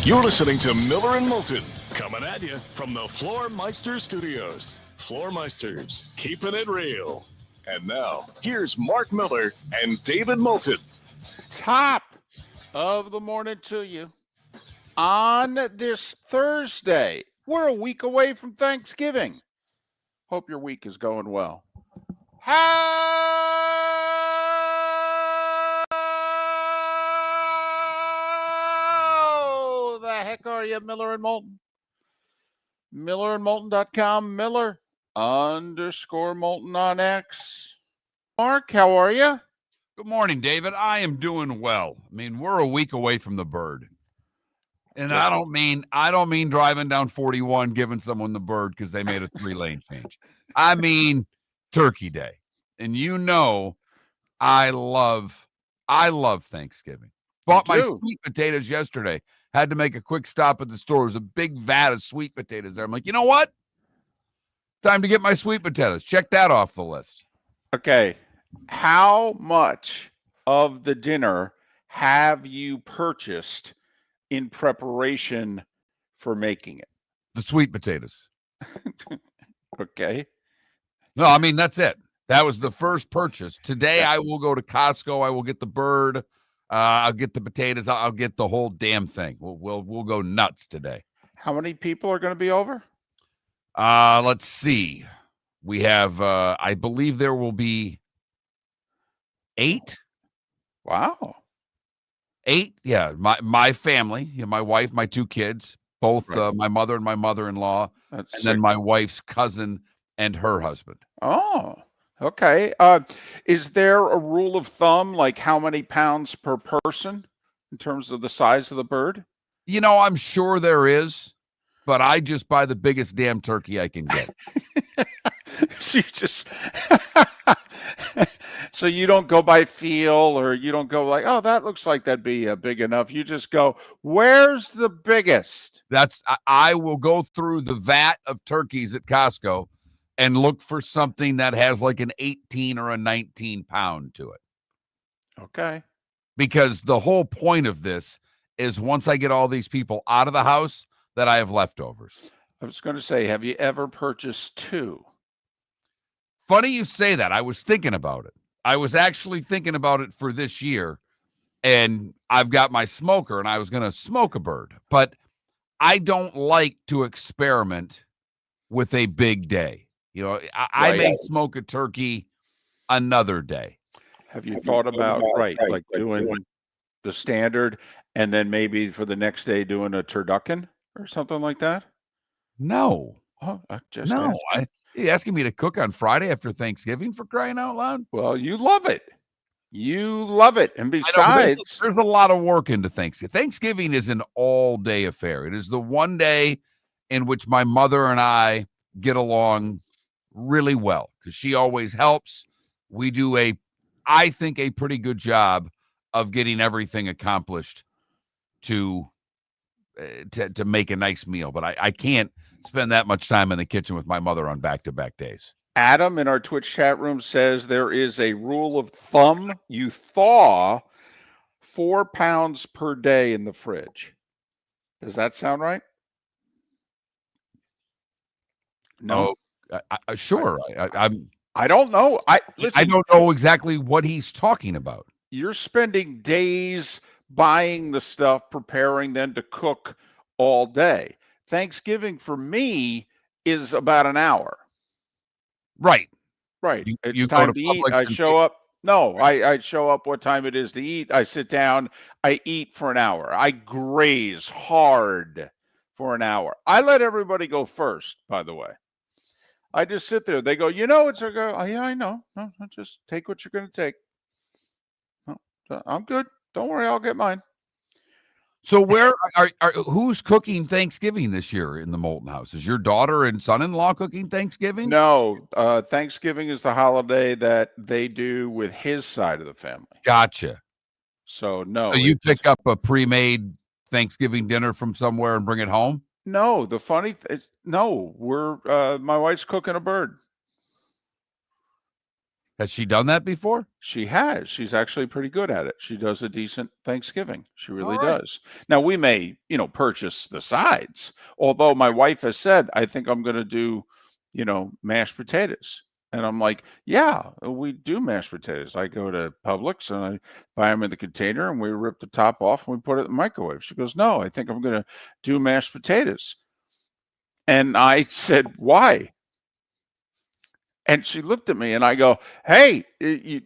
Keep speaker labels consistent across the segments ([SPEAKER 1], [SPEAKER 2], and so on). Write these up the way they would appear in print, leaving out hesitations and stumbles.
[SPEAKER 1] You're listening to Miller and Moulton, coming at you from the Floor Meister Studios. Floor Meisters, keeping it real. And now, here's Mark Miller and David Moulton.
[SPEAKER 2] Top of the morning to you on this Thursday. We're a week away from Thanksgiving. Hope your week is going well. How the heck are you, Miller and Moulton? MillerandMoulton.com, Miller_Moulton on X. Mark, how are you?
[SPEAKER 3] Good morning, David. I am doing well. I mean, we're a week away from the bird. And I don't mean driving down 41 giving someone the bird because they made a 3-lane change. I mean Turkey Day. And you know I love Thanksgiving. Bought my sweet potatoes yesterday. Had to make a quick stop at the store. There was a big vat of sweet potatoes there. I'm like, you know what? Time to get my sweet potatoes. Check that off the list.
[SPEAKER 2] Okay. How much of the dinner have you purchased in preparation for making it?
[SPEAKER 3] The sweet potatoes.
[SPEAKER 2] Okay.
[SPEAKER 3] No, I mean, that's it. That was the first purchase. Today, I will go to Costco. I will get the bird. I'll get the potatoes. I'll get the whole damn thing. We'll go nuts today.
[SPEAKER 2] How many people are going to be over?
[SPEAKER 3] Let's see. We have, I believe there will be 8.
[SPEAKER 2] Wow.
[SPEAKER 3] 8. Yeah. My family, my wife, my 2 kids, both my mother and my mother-in-law, and then my wife's cousin and her husband.
[SPEAKER 2] Oh, okay. Is there a rule of thumb, like how many pounds per person in terms of the size of the bird?
[SPEAKER 3] You know, I'm sure there is, but I just buy the biggest damn turkey I can get.
[SPEAKER 2] So you just so you don't go by feel, or you don't go like, oh, that looks like that'd be big enough. You just go, where's the biggest?
[SPEAKER 3] I will go through the vat of turkeys at Costco and look for something that has like an 18 or a 19 pound to it.
[SPEAKER 2] Okay.
[SPEAKER 3] Because the whole point of this is once I get all these people out of the house, that I have leftovers.
[SPEAKER 2] I was going to say, have you ever purchased 2?
[SPEAKER 3] Funny you say that. I was thinking about it. I was actually thinking about it for this year, and I've got my smoker, and I was going to smoke a bird, but I don't like to experiment with a big day. You know, I may smoke a turkey another day.
[SPEAKER 2] Have you thought about, like doing the standard and then maybe for the next day doing a turducken or something like that?
[SPEAKER 3] No.
[SPEAKER 2] Oh,
[SPEAKER 3] no. You asking me to cook on Friday after Thanksgiving, for crying out loud?
[SPEAKER 2] Well, you love it. You love it. And besides,
[SPEAKER 3] there's a lot of work into Thanksgiving. Thanksgiving is an all-day affair. It is the one day in which my mother and I get along really well because she always helps. We do I think, a pretty good job of getting everything accomplished to make a nice meal. But I can't spend that much time in the kitchen with my mother on back-to-back days.
[SPEAKER 2] Adam in our Twitch chat room says there is a rule of thumb. You thaw 4 pounds per day in the fridge. Does that sound right? No.
[SPEAKER 3] Sure.
[SPEAKER 2] I don't know.
[SPEAKER 3] I don't know exactly what he's talking about.
[SPEAKER 2] You're spending days buying the stuff, preparing, then to cook all day. Thanksgiving for me is about an hour.
[SPEAKER 3] Right.
[SPEAKER 2] It's time to eat. I show up. No, I show up what time it is to eat. I sit down. I eat for an hour. I graze hard for an hour. I let everybody go first, by the way. I just sit there. They go, it's a go. Oh, yeah, I know. No, just take what you're going to take. No, I'm good. Don't worry. I'll get mine.
[SPEAKER 3] So where who's cooking Thanksgiving this year in the Moulton house? Is your daughter and son-in-law cooking Thanksgiving?
[SPEAKER 2] No, Thanksgiving is the holiday that they do with his side of the family.
[SPEAKER 3] Gotcha.
[SPEAKER 2] So no.
[SPEAKER 3] So you pick up a pre-made Thanksgiving dinner from somewhere and bring it home?
[SPEAKER 2] No, the funny we're my wife's cooking a bird.
[SPEAKER 3] Has she done that before?
[SPEAKER 2] She has. She's actually pretty good at it. She does a decent Thanksgiving. She really
[SPEAKER 3] All right.
[SPEAKER 2] does. Now, we may, purchase the sides, although my wife has said, I think I'm going to do, mashed potatoes. And I'm like, yeah, we do mashed potatoes. I go to Publix and I buy them in the container and we rip the top off and we put it in the microwave. She goes, no, I think I'm going to do mashed potatoes. And I said, why? And she looked at me and I go, hey, you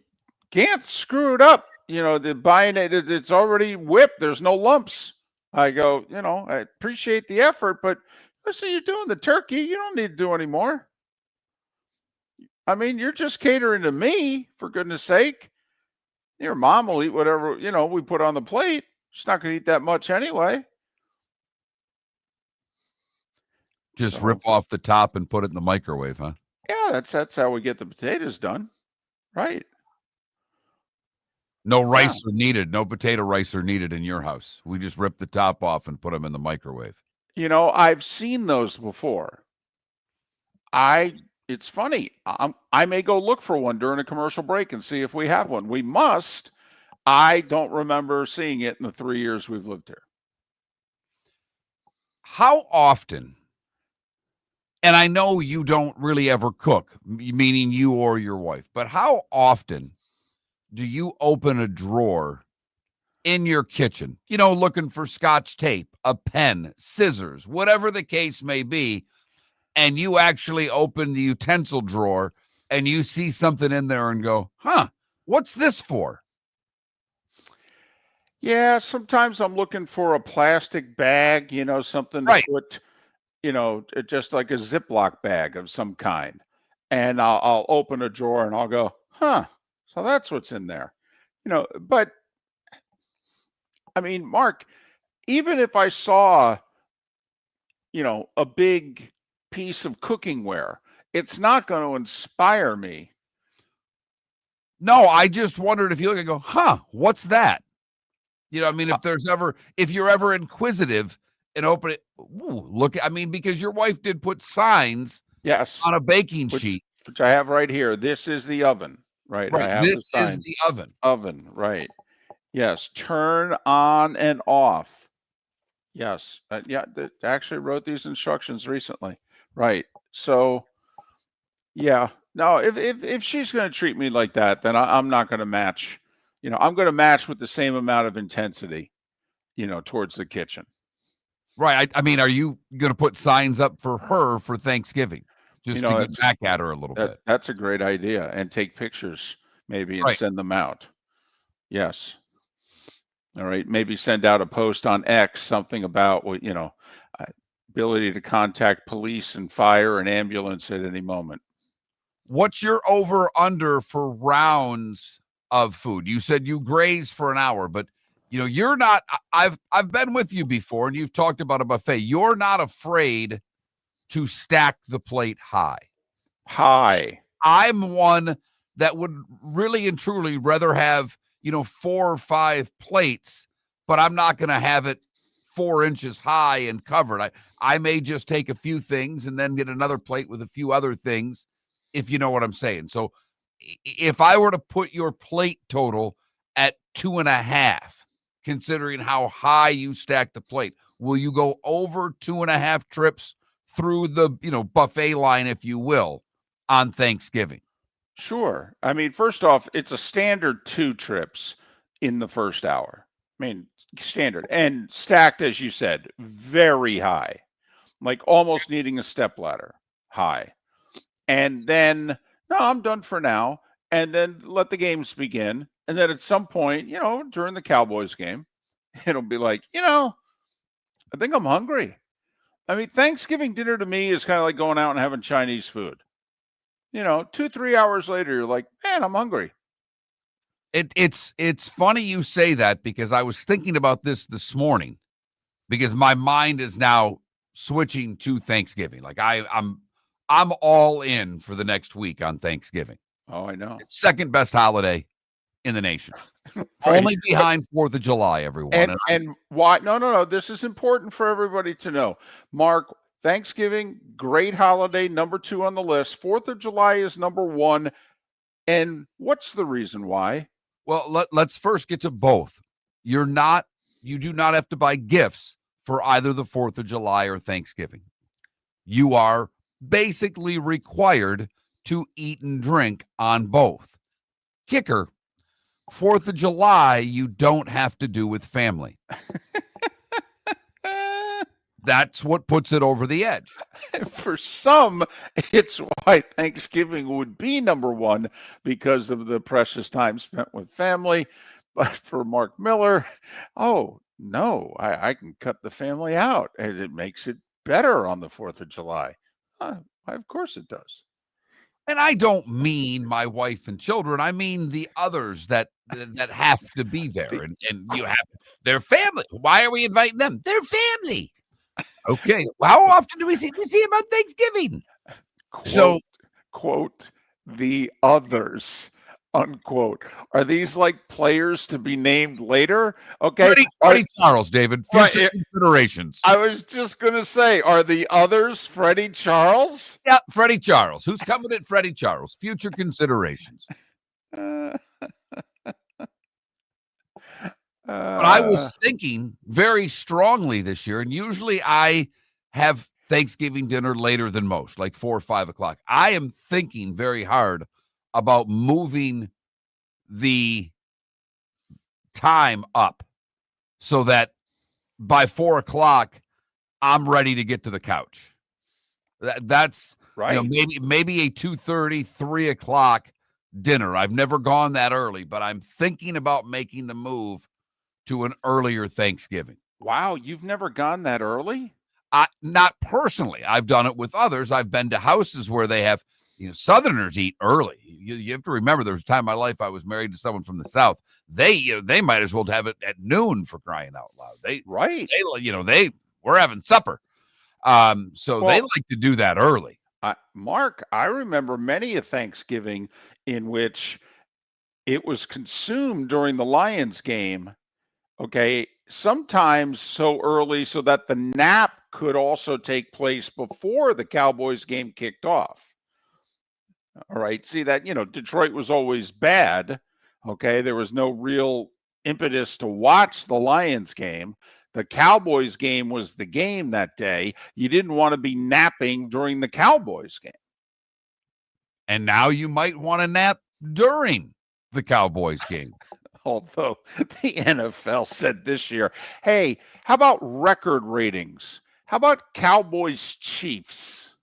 [SPEAKER 2] can't screw it up. The buying it's already whipped. There's no lumps. I go, I appreciate the effort, but listen, you're doing the turkey. You don't need to do any more. I mean, you're just catering to me, for goodness sake. Your mom will eat whatever, we put on the plate. She's not going to eat that much anyway.
[SPEAKER 3] Just rip off the top and put it in the microwave, huh?
[SPEAKER 2] Yeah, that's how we get the potatoes done. Right.
[SPEAKER 3] No rice are needed. No potato rice are needed in your house. We just rip the top off and put them in the microwave.
[SPEAKER 2] I've seen those before. It's funny. I may go look for one during a commercial break and see if we have one. We must. I don't remember seeing it in the 3 years we've lived here.
[SPEAKER 3] How often, and I know you don't really ever cook, meaning you or your wife, but how often do you open a drawer in your kitchen, looking for Scotch tape, a pen, scissors, whatever the case may be, and you actually open the utensil drawer and you see something in there and go, what's this for?
[SPEAKER 2] Yeah, sometimes I'm looking for a plastic bag, something
[SPEAKER 3] Right.
[SPEAKER 2] to put, just like a Ziploc bag of some kind. And I'll open a drawer and I'll go, so that's what's in there. But I mean, Mark, even if I saw, a big piece of cooking ware, it's not going to inspire me.
[SPEAKER 3] No, I just wondered if you look and go, what's that? If you're ever inquisitive and open it, because your wife did put signs on a baking sheet.
[SPEAKER 2] Which I have right here. This is the oven, right?
[SPEAKER 3] Right.
[SPEAKER 2] I have
[SPEAKER 3] this is the oven.
[SPEAKER 2] Oven, right. Yes. Turn on and off. Yes. I actually wrote these instructions recently. Right. So, yeah. No, if she's going to treat me like that, then I'm not going to match. I'm going to match with the same amount of intensity, towards the kitchen.
[SPEAKER 3] Right. I mean, are you going to put signs up for her for Thanksgiving? Just to get back at her a little bit.
[SPEAKER 2] That's a great idea. And take pictures maybe and send them out. Yes. All right. Maybe send out a post on X, something about, ability to contact police and fire and ambulance at any moment.
[SPEAKER 3] What's your over under for rounds of food? You said you graze for an hour, but you're not, I've been with you before and you've talked about a buffet. You're not afraid to stack the plate high. I'm one that would really and truly rather have, 4 or 5 plates, but I'm not going to have it 4 inches high and covered. I may just take a few things and then get another plate with a few other things, if you know what I'm saying. So if I were to put your plate total at 2.5, considering how high you stack the plate, will you go over 2.5 trips through the, buffet line, if you will, on Thanksgiving?
[SPEAKER 2] Sure. I mean, first off, it's a standard 2 trips in the first hour. I mean, standard and stacked, as you said, very high, like almost needing a stepladder high. And then, no, I'm done for now. And then let the games begin. And then at some point, during the Cowboys game, it'll be like, I think I'm hungry. I mean, Thanksgiving dinner to me is kind of like going out and having Chinese food. 2-3 hours later, you're like, man, I'm hungry.
[SPEAKER 3] It's funny you say that, because I was thinking about this morning, because my mind is now switching to Thanksgiving. Like I'm all in for the next week on Thanksgiving.
[SPEAKER 2] Oh, I know.
[SPEAKER 3] It's second best holiday in the nation. Right. Only behind 4th of July, everyone.
[SPEAKER 2] And why? No. This is important for everybody to know. Mark, Thanksgiving, great holiday, number 2 on the list. 4th of July is number 1. And what's the reason why?
[SPEAKER 3] Well, let's first get to both. You do not have to buy gifts for either the 4th of July or Thanksgiving. You are basically required to eat and drink on both. Kicker, 4th of July, you don't have to do with family. That's what puts it over the edge.
[SPEAKER 2] For some, it's why Thanksgiving would be number one because of the precious time spent with family. But for Mark Miller, oh, no, I can cut the family out. And it makes it better on the 4th of July. Of course it does.
[SPEAKER 3] And I don't mean my wife and children. I mean the others that have to be there. And you have their family. Why are we inviting them? They're family. Okay. Well, how often do we see? We see them on Thanksgiving.
[SPEAKER 2] Quote, the others, unquote. Are these like players to be named later? Okay.
[SPEAKER 3] Freddie Charles, David. Future considerations.
[SPEAKER 2] I was just going to say, are the others Freddie Charles?
[SPEAKER 3] Yeah, Freddie Charles. Who's coming at Freddie Charles? Future considerations. But I was thinking very strongly this year, and usually I have Thanksgiving dinner later than most, like 4 or 5 o'clock. I am thinking very hard about moving the time up so that by 4 o'clock, I'm ready to get to the couch. That's right. Maybe a 2:30, 3 o'clock dinner. I've never gone that early, but I'm thinking about making the move to an earlier Thanksgiving.
[SPEAKER 2] Wow, you've never gone that early?
[SPEAKER 3] Not personally. I've done it with others. I've been to houses where they have, Southerners eat early. You have to remember there was a time in my life I was married to someone from the South. They might as well have it at noon, for crying out loud. We're having supper. So they like to do that early.
[SPEAKER 2] Mark, I remember many a Thanksgiving in which it was consumed during the Lions game. Okay, sometimes so early so that the nap could also take place before the Cowboys game kicked off. All right, see that, Detroit was always bad. Okay, there was no real impetus to watch the Lions game. The Cowboys game was the game that day. You didn't want to be napping during the Cowboys game.
[SPEAKER 3] And now you might want to nap during the Cowboys game.
[SPEAKER 2] Although the NFL said this year, hey, how about record ratings? How about Cowboys Chiefs?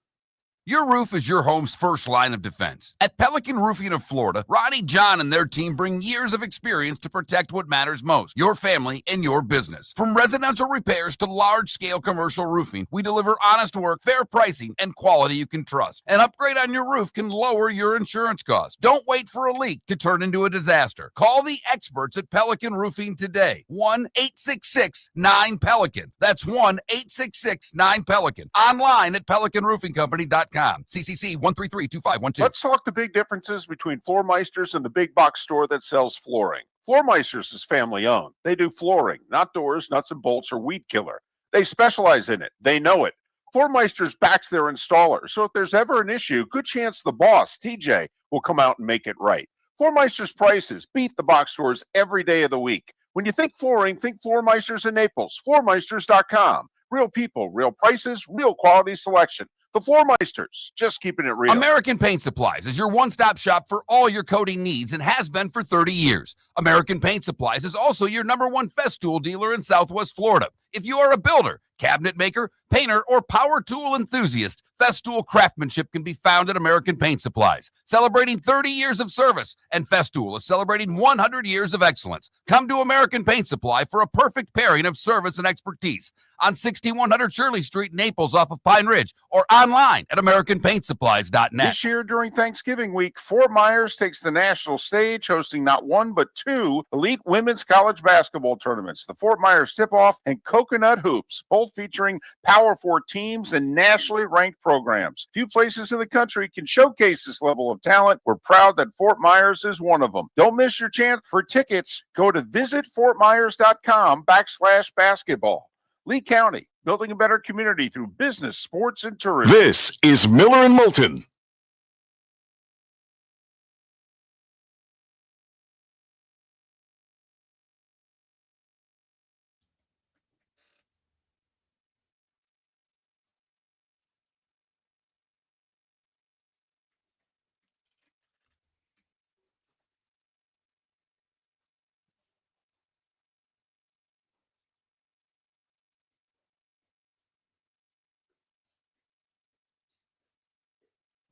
[SPEAKER 3] Your roof is your home's first line of defense. At Pelican Roofing of Florida, Ronnie, John, and their team bring years of experience to protect what matters most, your family and your business. From residential repairs to large-scale commercial roofing, we deliver honest work, fair pricing, and quality you can trust. An upgrade on your roof can lower your insurance costs. Don't wait for a leak to turn into a disaster. Call the experts at Pelican Roofing today. 1-866-9-PELICAN. That's 1-866-9-PELICAN. Online at pelicanroofingcompany.com. CCC 1332512.
[SPEAKER 4] Let's talk the big differences between Floor Meisters and the big box store that sells flooring. Floor Meisters is family owned. They do flooring, not doors, nuts and bolts, or weed killer. They specialize in it. They know it. Floor Meisters backs their installer, so if there's ever an issue, good chance the boss, TJ, will come out and make it right. Floor Meisters prices beat the box stores every day of the week. When you think flooring, think Floor Meisters in Naples. FloorMeisters.com. Real people, real prices, real quality selection. The Floor Meisters, just keeping it real.
[SPEAKER 3] American Paint Supplies is your one-stop shop for all your coating needs and has been for 30 years. American Paint Supplies is also your #1 Festool dealer in Southwest Florida. If you are a builder, cabinet maker, painter, or power tool enthusiast, Festool craftsmanship can be found at American Paint Supplies. Celebrating 30 years of service, and Festool is celebrating 100 years of excellence. Come to American Paint Supply for a perfect pairing of service and expertise on 6100 Shirley Street, Naples, off of Pine Ridge, or online at AmericanPaintSupplies.net.
[SPEAKER 4] This year during Thanksgiving week, Fort Myers takes the national stage, hosting not one but two elite women's college basketball tournaments, the Fort Myers Tip-Off and Coconut Hoops, both featuring Power 4 teams and nationally ranked programs. Few places in the country can showcase this level of talent. We're proud that Fort Myers is one of them. Don't miss your chance. For tickets, go to visitfortmyers.com/basketball. Lee County, building a better community through business, sports, and tourism.
[SPEAKER 1] This is Miller and Moulton.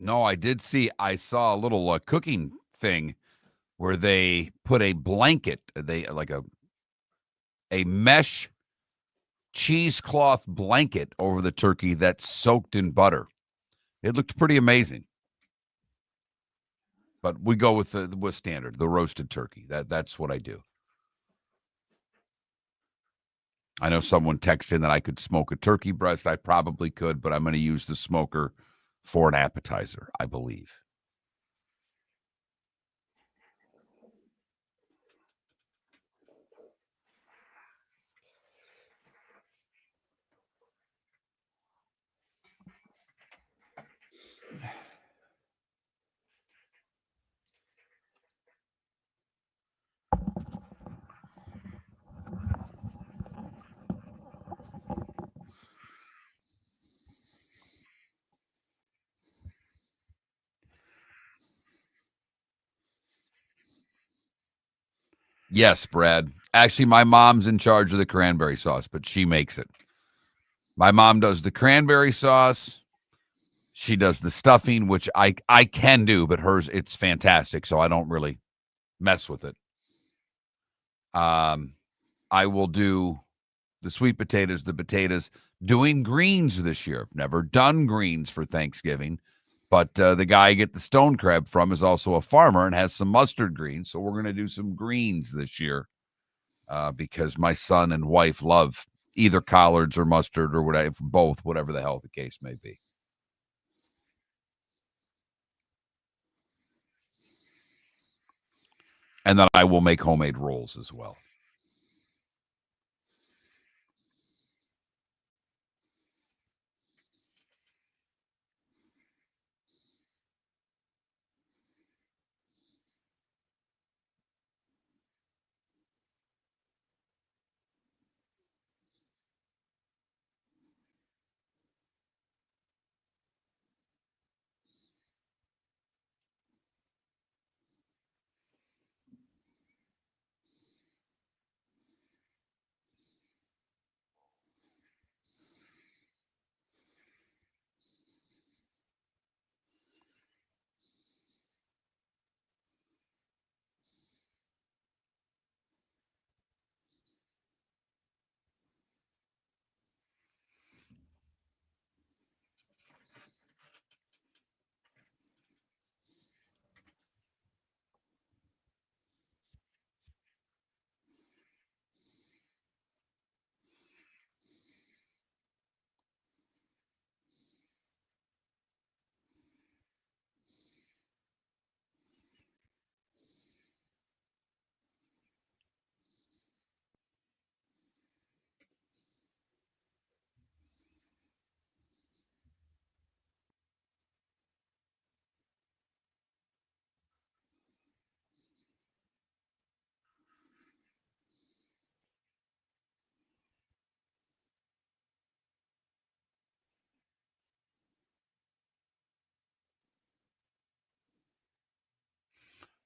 [SPEAKER 3] No, I saw a little cooking thing where they put a blanket, a mesh cheesecloth blanket over the turkey that's soaked in butter. It looked pretty amazing. But we go with the standard, the roasted turkey. That's what I do. I know someone texted in that I could smoke a turkey breast. I probably could, but I'm going to use the smoker for an appetizer, I believe. Yes, Brad. Actually, my mom's in charge of the cranberry sauce, but she makes it. My mom does the cranberry sauce. She does the stuffing, which I can do, but hers, it's fantastic, so I don't really mess with it. I will do the sweet potatoes, the potatoes, doing greens this year. I've never done greens for Thanksgiving, but the guy I get the stone crab from is also a farmer and has some mustard greens, so we're going to do some greens this year because my son and wife love either collards or mustard or whatever, both, whatever the hell the case may be. And then I will make homemade rolls as well.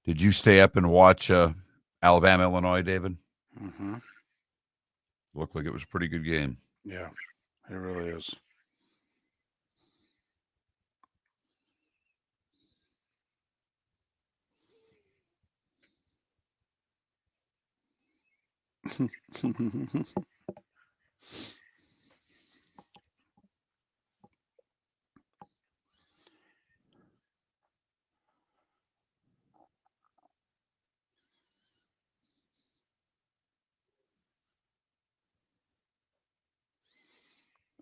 [SPEAKER 3] Did you stay up and watch Alabama, Illinois, David?
[SPEAKER 2] Mm-hmm.
[SPEAKER 3] Looked like it was a pretty good game.
[SPEAKER 2] Yeah, it really is.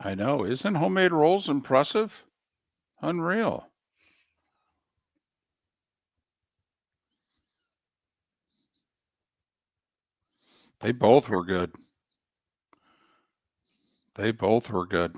[SPEAKER 2] I know. Isn't homemade rolls impressive? Unreal. They both were good. They both were good.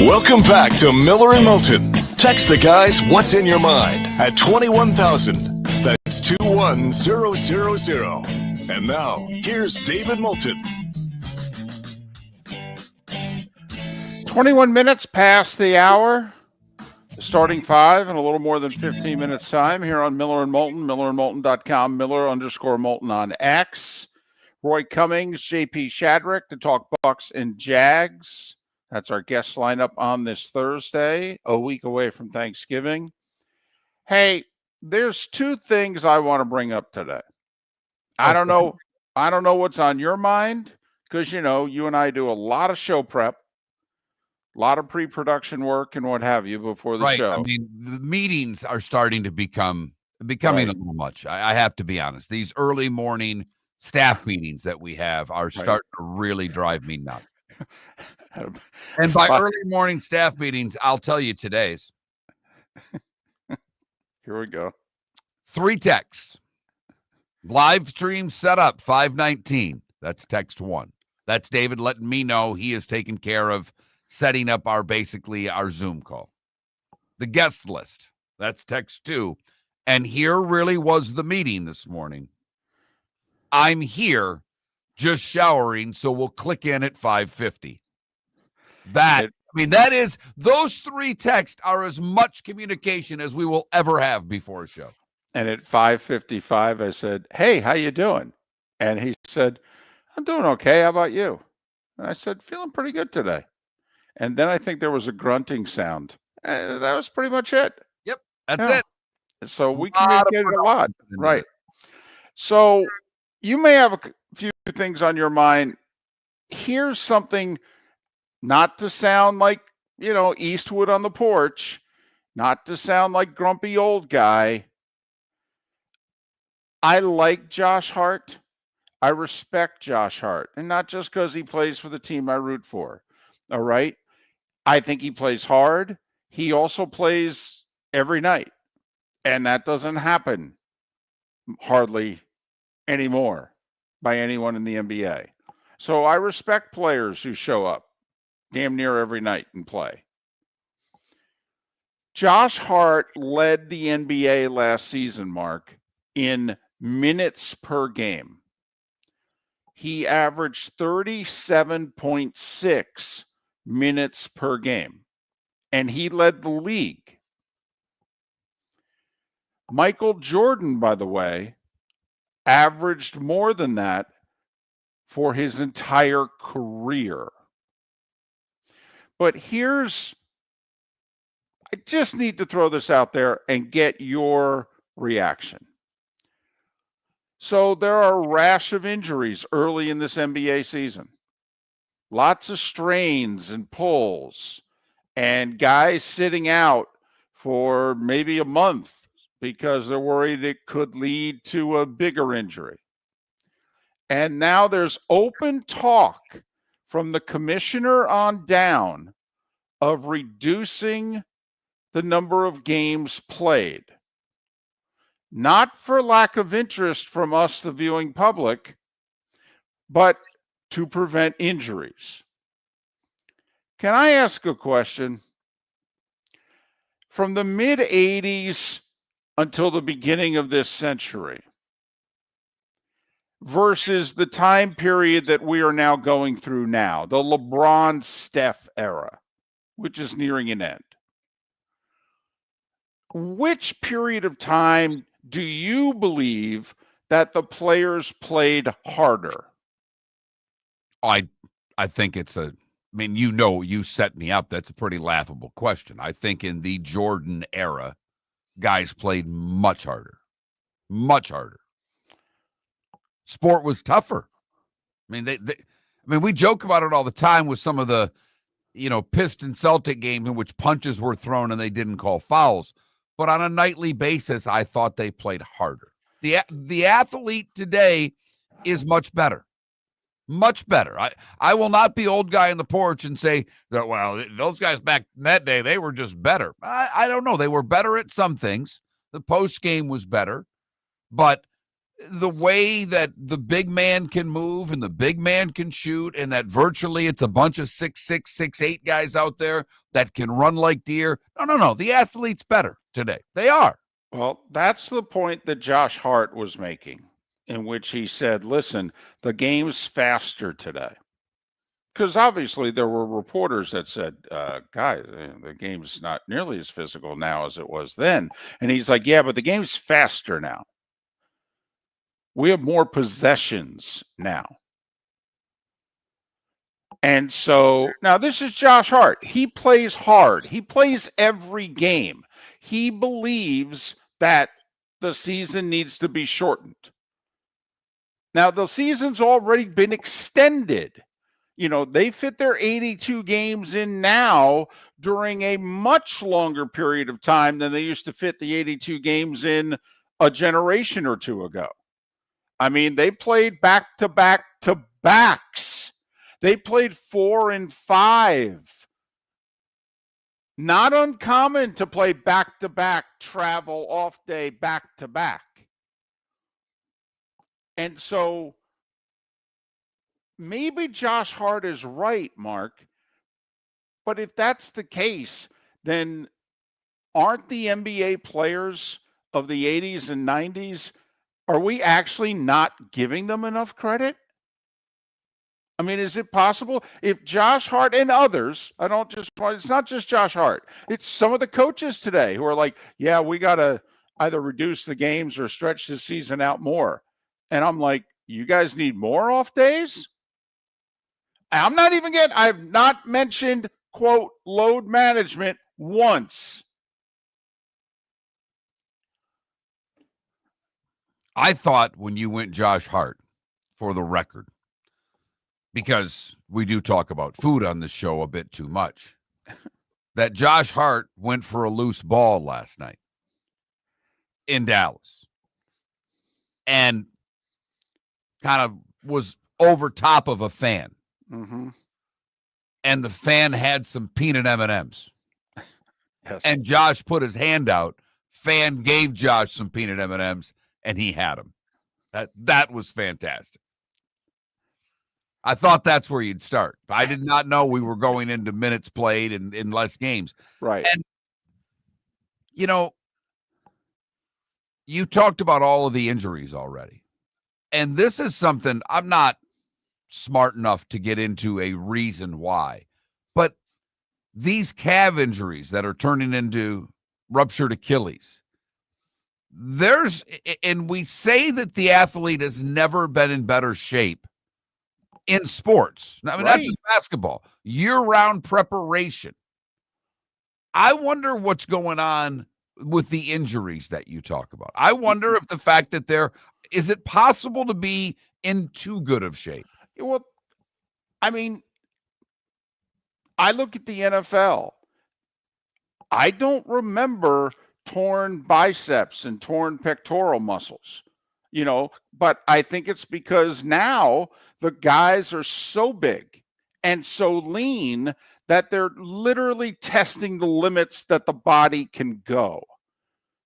[SPEAKER 1] Welcome back to Miller and Moulton. Text the guys what's in your mind at 21,000. That's 21000. And now, here's David Moulton.
[SPEAKER 2] 21 minutes past the hour. Starting 5 in a little more than 15 minutes time here on Miller and Moulton, millerandmoulton.com, Miller_Moulton on X. Roy Cummings, JP Shadrick to talk Bucs and Jags. That's our guest lineup on this Thursday, a week away from Thanksgiving. Hey, there's two things I want to bring up today. I don't know what's on your mind because, you and I do a lot of show prep, a lot of pre-production work and what have you before the show.
[SPEAKER 3] I mean, the meetings are starting to becoming a little much. I have to be honest. These early morning staff meetings that we have are starting to really drive me nuts. And by early morning staff meetings, I'll tell you today's.
[SPEAKER 2] Here we go.
[SPEAKER 3] 3 texts. Live stream set up 5:19. That's text 1. That's David letting me know he is taking care of setting up our Zoom call. The guest list. That's text 2. And here really was the meeting this morning. I'm here just showering, so we'll click in at 5:50. Those 3 texts are as much communication as we will ever have before a show.
[SPEAKER 2] And at 5:55, I said, "Hey, how you doing?" And he said, "I'm doing okay. How about you?" And I said, "Feeling pretty good today." And then I think there was a grunting sound. That was pretty much it.
[SPEAKER 3] Yep, that's it.
[SPEAKER 2] So we communicated a lot. Right. So you may have a few things on your mind. Here's something, not to sound like, Eastwood on the porch, not to sound like grumpy old guy. I like Josh Hart. I respect Josh Hart. And not just because he plays for the team I root for. All right. I think he plays hard. He also plays every night. And that doesn't happen hardly anymore by anyone in the NBA. So I respect players who show up damn near every night and play. Josh Hart led the NBA last season, Mark, in minutes per game. He averaged 37.6 minutes per game, and he led the league. Michael Jordan, by the way, averaged more than that for his entire career. But I just need to throw this out there and get your reaction. So there are a rash of injuries early in this NBA season. Lots of strains and pulls, and guys sitting out for maybe a month because they're worried it could lead to a bigger injury. And now there's open talk from the commissioner on down of reducing the number of games played. Not for lack of interest from us, the viewing public, but to prevent injuries. Can I ask a question? From the mid-'80s until the beginning of this century versus the time period that we are now going through now, the LeBron-Steph era, which is nearing an end. Which period of time do you believe that the players played harder?
[SPEAKER 3] I think you set me up. That's a pretty laughable question. I think in the Jordan era, guys played much harder. Much harder. Sport was tougher. We joke about it all the time with some of the, Piston Celtic game in which punches were thrown and they didn't call fouls. But on a nightly basis, I thought they played harder. The athlete today is much better. Much better. I will not be old guy on the porch and say that, well, those guys back in that day, they were just better. I don't know. They were better at some things. The post game was better. But the way that the big man can move and the big man can shoot, and that virtually it's a bunch of 6'6", 6'8" guys out there that can run like deer. No. The athlete's better today. They are.
[SPEAKER 2] Well, that's the point that Josh Hart was making, in which he said, listen, the game's faster today. Because obviously there were reporters that said, guys, the game's not nearly as physical now as it was then. And he's like, yeah, but the game's faster now. We have more possessions now. And so now this is Josh Hart. He plays hard. He plays every game. He believes that the season needs to be shortened. Now, the season's already been extended. They fit their 82 games in now during a much longer period of time than they used to fit the 82 games in a generation or two ago. I mean, they played back-to-backs. They played 4 and 5. Not uncommon to play back-to-back, travel, off day, back-to-back. And so maybe Josh Hart is right, Mark. But if that's the case, then aren't the NBA players of the 80s and 90s, are we actually not giving them enough credit? I mean, is it possible if Josh Hart and others, it's not just Josh Hart, it's some of the coaches today who are like, yeah, we got to either reduce the games or stretch the season out more. And I'm like, you guys need more off days? I've not mentioned, quote, load management once.
[SPEAKER 3] I thought when you went Josh Hart, for the record, because we do talk about food on this show a bit too much, that Josh Hart went for a loose ball last night in Dallas and kind of was over top of a fan.
[SPEAKER 2] Mm-hmm.
[SPEAKER 3] And the fan had some peanut M&Ms.
[SPEAKER 2] Yes.
[SPEAKER 3] And Josh put his hand out. Fan gave Josh some peanut M&Ms, and he had them. That was fantastic. I thought that's where you'd start. I did not know we were going into minutes played and in less games.
[SPEAKER 2] Right.
[SPEAKER 3] And, you talked about all of the injuries already. And this is something I'm not smart enough to get into a reason why. But these calf injuries that are turning into ruptured Achilles, and we say that the athlete has never been in better shape in sports. I mean,
[SPEAKER 2] right.
[SPEAKER 3] Not just basketball, year-round preparation. I wonder what's going on with the injuries that you talk about. I wonder if the fact that is it possible to be in too good of shape?
[SPEAKER 2] Well, I mean, I look at the NFL. I don't remember torn biceps and torn pectoral muscles, but I think it's because now the guys are so big and so lean that they're literally testing the limits that the body can go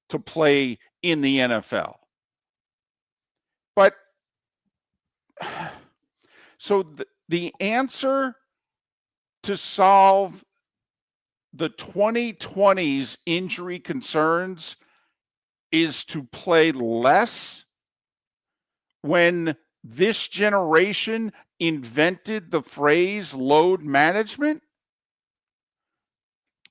[SPEAKER 2] to play in the NFL. But so the answer to solve the 2020's injury concerns is to play less when this generation invented the phrase load management.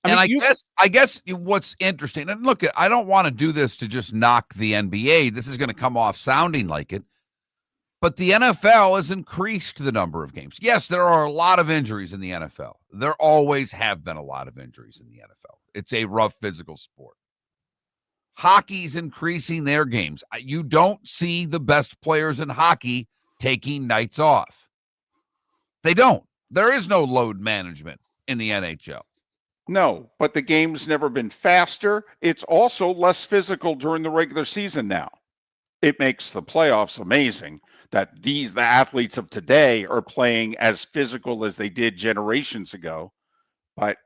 [SPEAKER 3] I guess what's interesting, and look, I don't want to do this to just knock the NBA. This is going to come off sounding like it. But the NFL has increased the number of games. Yes, there are a lot of injuries in the NFL. There always have been a lot of injuries in the NFL. It's a rough physical sport. Hockey's increasing their games. You don't see the best players in hockey taking nights off. They don't. There is no load management in the NHL.
[SPEAKER 2] No, but the game's never been faster. It's also less physical during the regular season now. It makes the playoffs amazing that the athletes of today are playing as physical as they did generations ago. But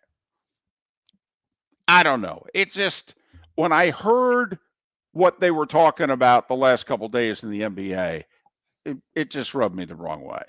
[SPEAKER 2] I don't know. It just, when I heard what they were talking about the last couple of days in the NBA, it just rubbed me the wrong way.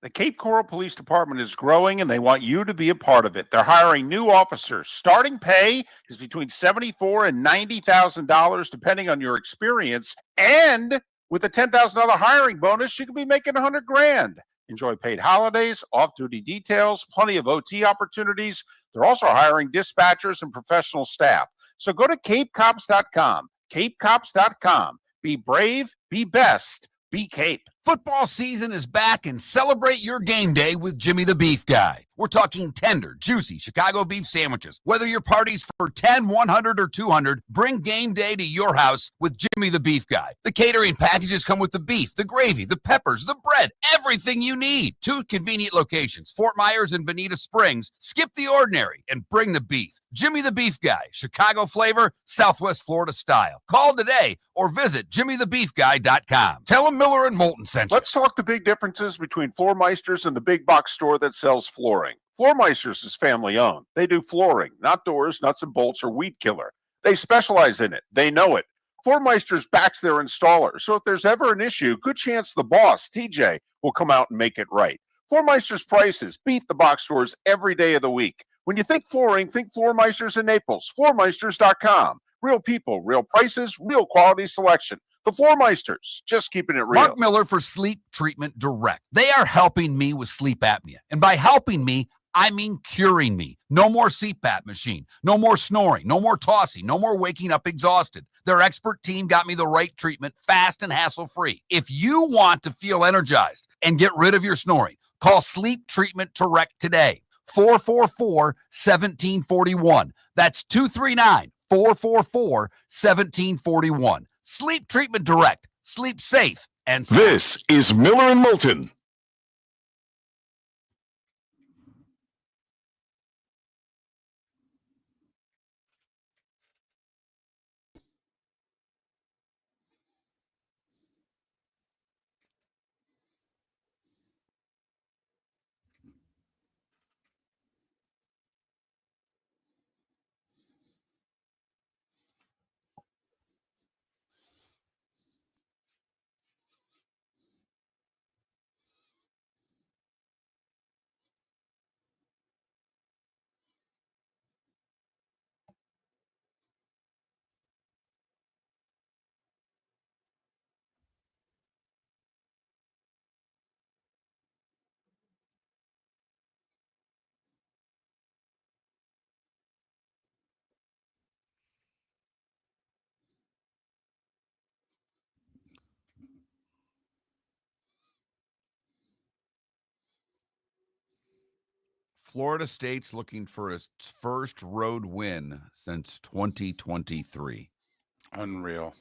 [SPEAKER 4] The Cape Coral Police Department is growing, and they want you to be a part of it. They're hiring new officers. Starting pay is between $74,000 and $90,000, depending on your experience. And with a $10,000 hiring bonus, you could be making $100,000. Enjoy paid holidays, off-duty details, plenty of OT opportunities. They're also hiring dispatchers and professional staff. So go to CapeCops.com. CapeCops.com. Be brave, be best, be Cape.
[SPEAKER 3] Football season is back, and celebrate your game day with Jimmy the Beef Guy. We're talking tender, juicy Chicago beef sandwiches. Whether your party's for 10, 100, or 200, bring game day to your house with Jimmy the Beef Guy. The catering packages come with the beef, the gravy, the peppers, the bread, everything you need. 2 convenient locations, Fort Myers and Bonita Springs. Skip the ordinary and bring the beef. Jimmy the Beef Guy, Chicago flavor, Southwest Florida style. Call today or visit jimmythebeefguy.com. Tell him Miller and Moulton sent you.
[SPEAKER 4] Let's talk the big differences between Floor Meisters and the big box store that sells flooring. Floor Meisters is family owned. They do flooring, not doors, nuts and bolts, or weed killer. They specialize in it. They know it. Floor Meisters backs their installer, so if there's ever an issue, good chance the boss, TJ, will come out and make it right. Floor Meisters prices beat the box stores every day of the week. When you think flooring, think Floor Meisters in Naples. FloorMeisters.com. Real people, real prices, real quality selection. The Floor Meisters, just keeping it real.
[SPEAKER 3] Mark Miller for Sleep Treatment Direct. They are helping me with sleep apnea. And by helping me, I mean curing me. No more CPAP machine. No more snoring. No more tossing. No more waking up exhausted. Their expert team got me the right treatment, fast and hassle-free. If you want to feel energized and get rid of your snoring, call Sleep Treatment Direct today. 444-1741. That's 239-444-1741. Sleep Treatment Direct. Sleep safe and sound.
[SPEAKER 1] This is Miller and Moulton.
[SPEAKER 3] Florida State's looking for its first road win since 2023.
[SPEAKER 2] Unreal.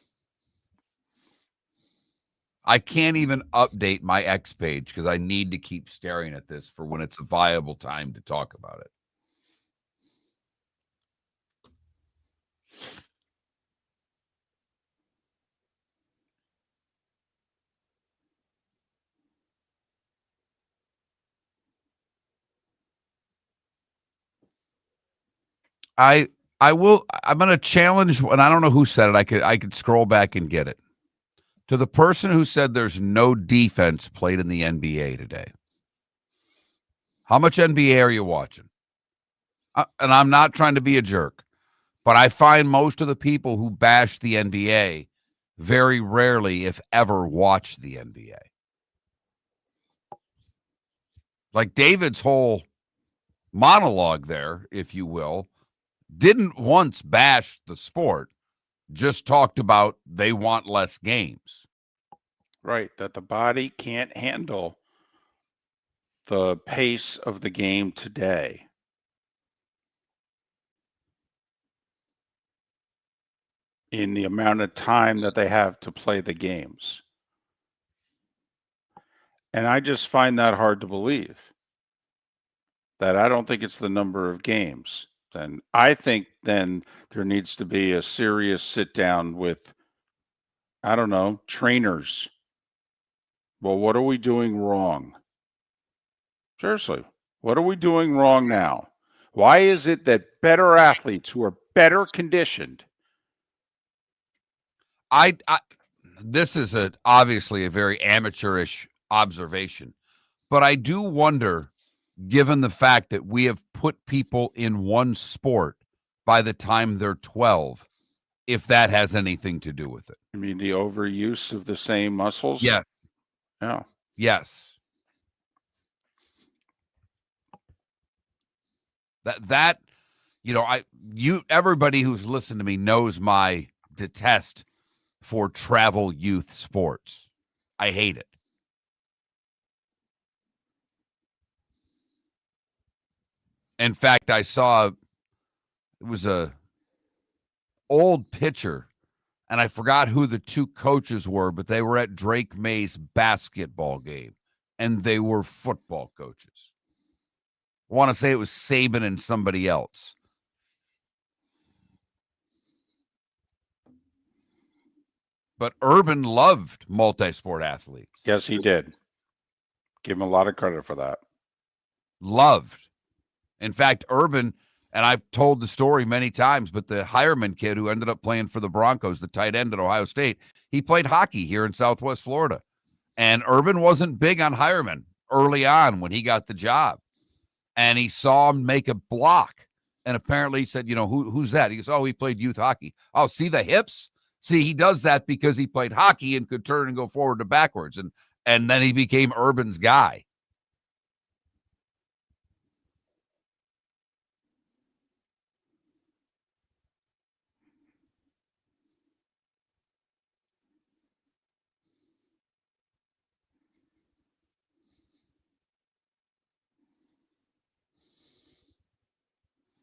[SPEAKER 3] I can't even update my X page because I need to keep staring at this for when it's a viable time to talk about it. I'm going to challenge, and I don't know who said it. I could scroll back and get it. To the person who said there's no defense played in the NBA today. How much NBA are you watching? And I'm not trying to be a jerk, but I find most of the people who bash the NBA very rarely, if ever, watch the NBA. Like David's whole monologue there, if you will, didn't once bash the sport, just talked about they want less games.
[SPEAKER 2] Right, that the body can't handle the pace of the game today. In the amount of time that they have to play the games. And I just find that hard to believe. That I don't think it's the number of games. Then I think then there needs to be a serious sit down with, I don't know, trainers. Well, what are we doing wrong? Seriously, what are we doing wrong now? Why is it that better athletes who are better conditioned?
[SPEAKER 3] This is obviously a very amateurish observation, but I do wonder, given the fact that we have put people in one sport by the time they're 12, if that has anything to do with it.
[SPEAKER 2] I mean, the overuse of the same muscles?
[SPEAKER 3] Yes.
[SPEAKER 2] Yeah.
[SPEAKER 3] Yes. That everybody who's listened to me knows my detest for travel youth sports. I hate it. In fact, I saw it was a old pitcher, and I forgot who the two coaches were, but they were at Drake May's basketball game, and they were football coaches. I want to say it was Saban and somebody else. But Urban loved multi-sport athletes.
[SPEAKER 2] Yes, he did. Give him a lot of credit for that.
[SPEAKER 3] Loved. In fact, Urban, and I've told the story many times, but the Hireman kid who ended up playing for the Broncos, the tight end at Ohio State, he played hockey here in Southwest Florida. And Urban wasn't big on Hireman early on when he got the job. And he saw him make a block. And apparently he said, who's that? He goes, oh, he played youth hockey. Oh, see the hips? See, he does that because he played hockey and could turn and go forward to backwards. And then he became Urban's guy.